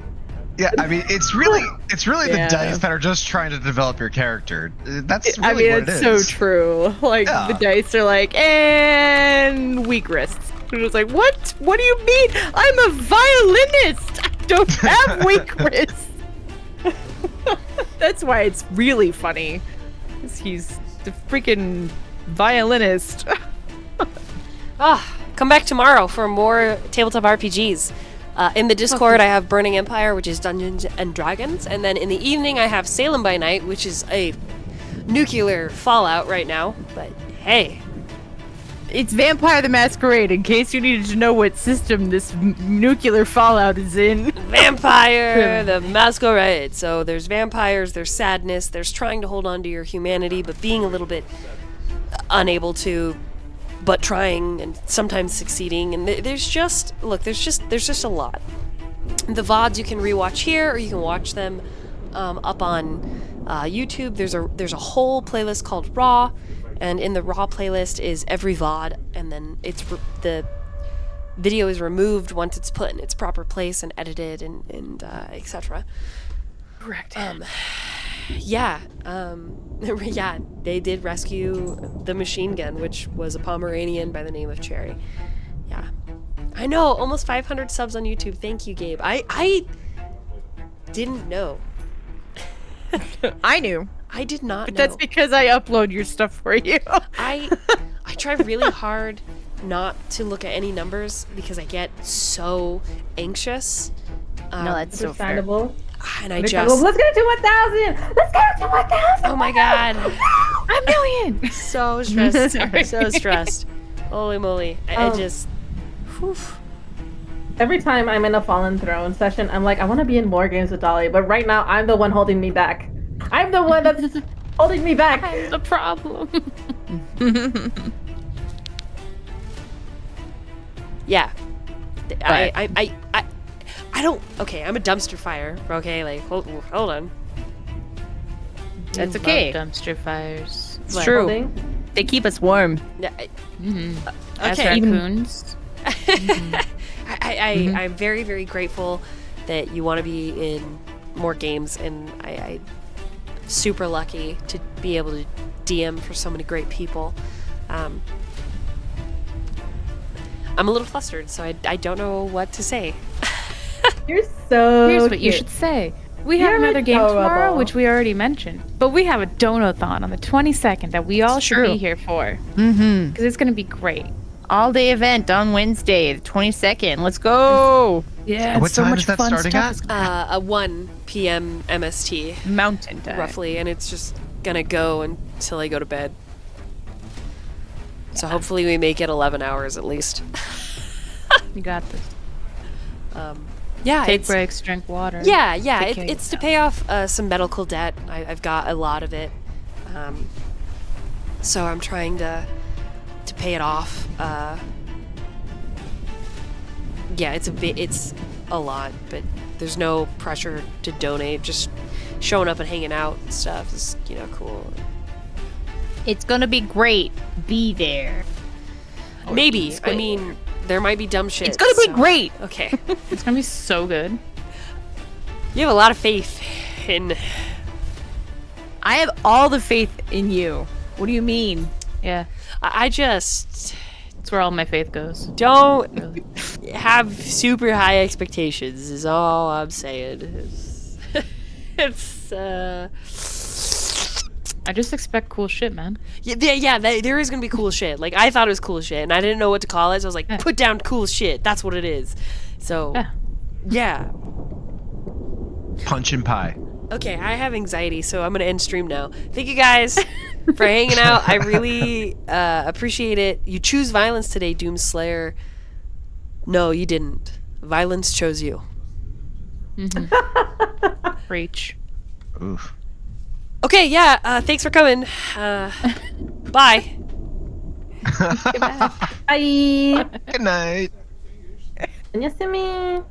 Yeah, I mean, it's really the dice that are just trying to develop your character. That's really what it is. It's so true. Like the dice are like, and weak wrists. And it's like, what? What do you mean? I'm a violinist. I don't have weak wrists. That's why it's really funny. 'Cause he's the freaking violinist. Come back tomorrow for more tabletop RPGs. In the Discord, I have Burning Empire, which is Dungeons and Dragons, and then in the evening, I have Salem by Night, which is a nuclear fallout right now. But hey, It's Vampire the Masquerade, in case you needed to know what system this nuclear fallout is in. Vampire the Masquerade. So there's vampires, there's sadness, there's trying to hold on to your humanity, but being a little bit unable to, but trying and sometimes succeeding. And there's just a lot. The VODs you can rewatch here, or you can watch them up on YouTube. There's a whole playlist called Raw. And in the Raw playlist is every VOD, and then the video is removed once it's put in its proper place and edited and etc. Correct. Yeah, they did rescue the machine gun, which was a Pomeranian by the name of Cherry. Yeah, I know, almost 500 subs on YouTube. Thank you, Gabe. I didn't know. I knew. I did not But know. that's because I upload your stuff for you. I try really hard not to look at any numbers because I get so anxious. No, that's so fair. Understandable. And I Let's just... get it to 1,000! Let's get it to 1,000! Oh my god. A million! So stressed. So stressed. Holy moly. I just... Whew. Every time I'm in a Fallen Throne session, I'm like, I want to be in more games with Dolly, but right now I'm the one holding me back. I'm the one that's just holding me back. I'm the problem. Yeah. I don't... Okay, I'm a dumpster fire. Okay, like, hold on. That's okay. Dumpster fires. It's true. They keep us warm. Yeah, As okay. raccoons. I'm very, very grateful that you want to be in more games, and I'm super lucky to be able to DM for so many great people. I'm a little flustered, so I don't know what to say. You're so Here's what you cute. should say. We have another game tomorrow, which we already mentioned. But we have a donathon on the 22nd that we all should be here for. Mm-hmm. Because it's going to be great. All-day event on Wednesday, the 22nd. Let's go! Yeah, What it's so time much is that fun starting stuff. at? A 1 p.m. MST, Mountain time. roughly, and it's just gonna go until I go to bed. So hopefully we make it 11 hours at least. You got this. Yeah, Take it's... breaks, drink water. Yeah, Take care of it's to yourself. pay off some medical debt. I've got a lot of it, so I'm trying to pay it off. Yeah, it's a lot, but there's no pressure to donate. Just showing up and hanging out and stuff is cool. It's gonna be great. Be there. Maybe. I mean, there might be dumb shit. It's gonna be so- great. Okay. It's going to be so good. You have a lot of faith in... I have all the faith in you. What do you mean? Yeah. I just That's where all my faith goes. Don't Really. have super high expectations. Is all I'm saying. It's I just expect cool shit, man. yeah. There is gonna be cool shit. Like I thought it was cool shit, and I didn't know what to call it, so I was like, Yeah. put down cool shit. That's what it is. So Yeah. yeah. Punch and pie. Okay, I have anxiety, so I'm gonna end stream now. Thank you guys for hanging out. I really appreciate it. You choose violence today, Doomslayer. No, you didn't. Violence chose you. Preach. Oof. Okay, yeah. Thanks for coming. Bye. Bye. Good night. 안녕히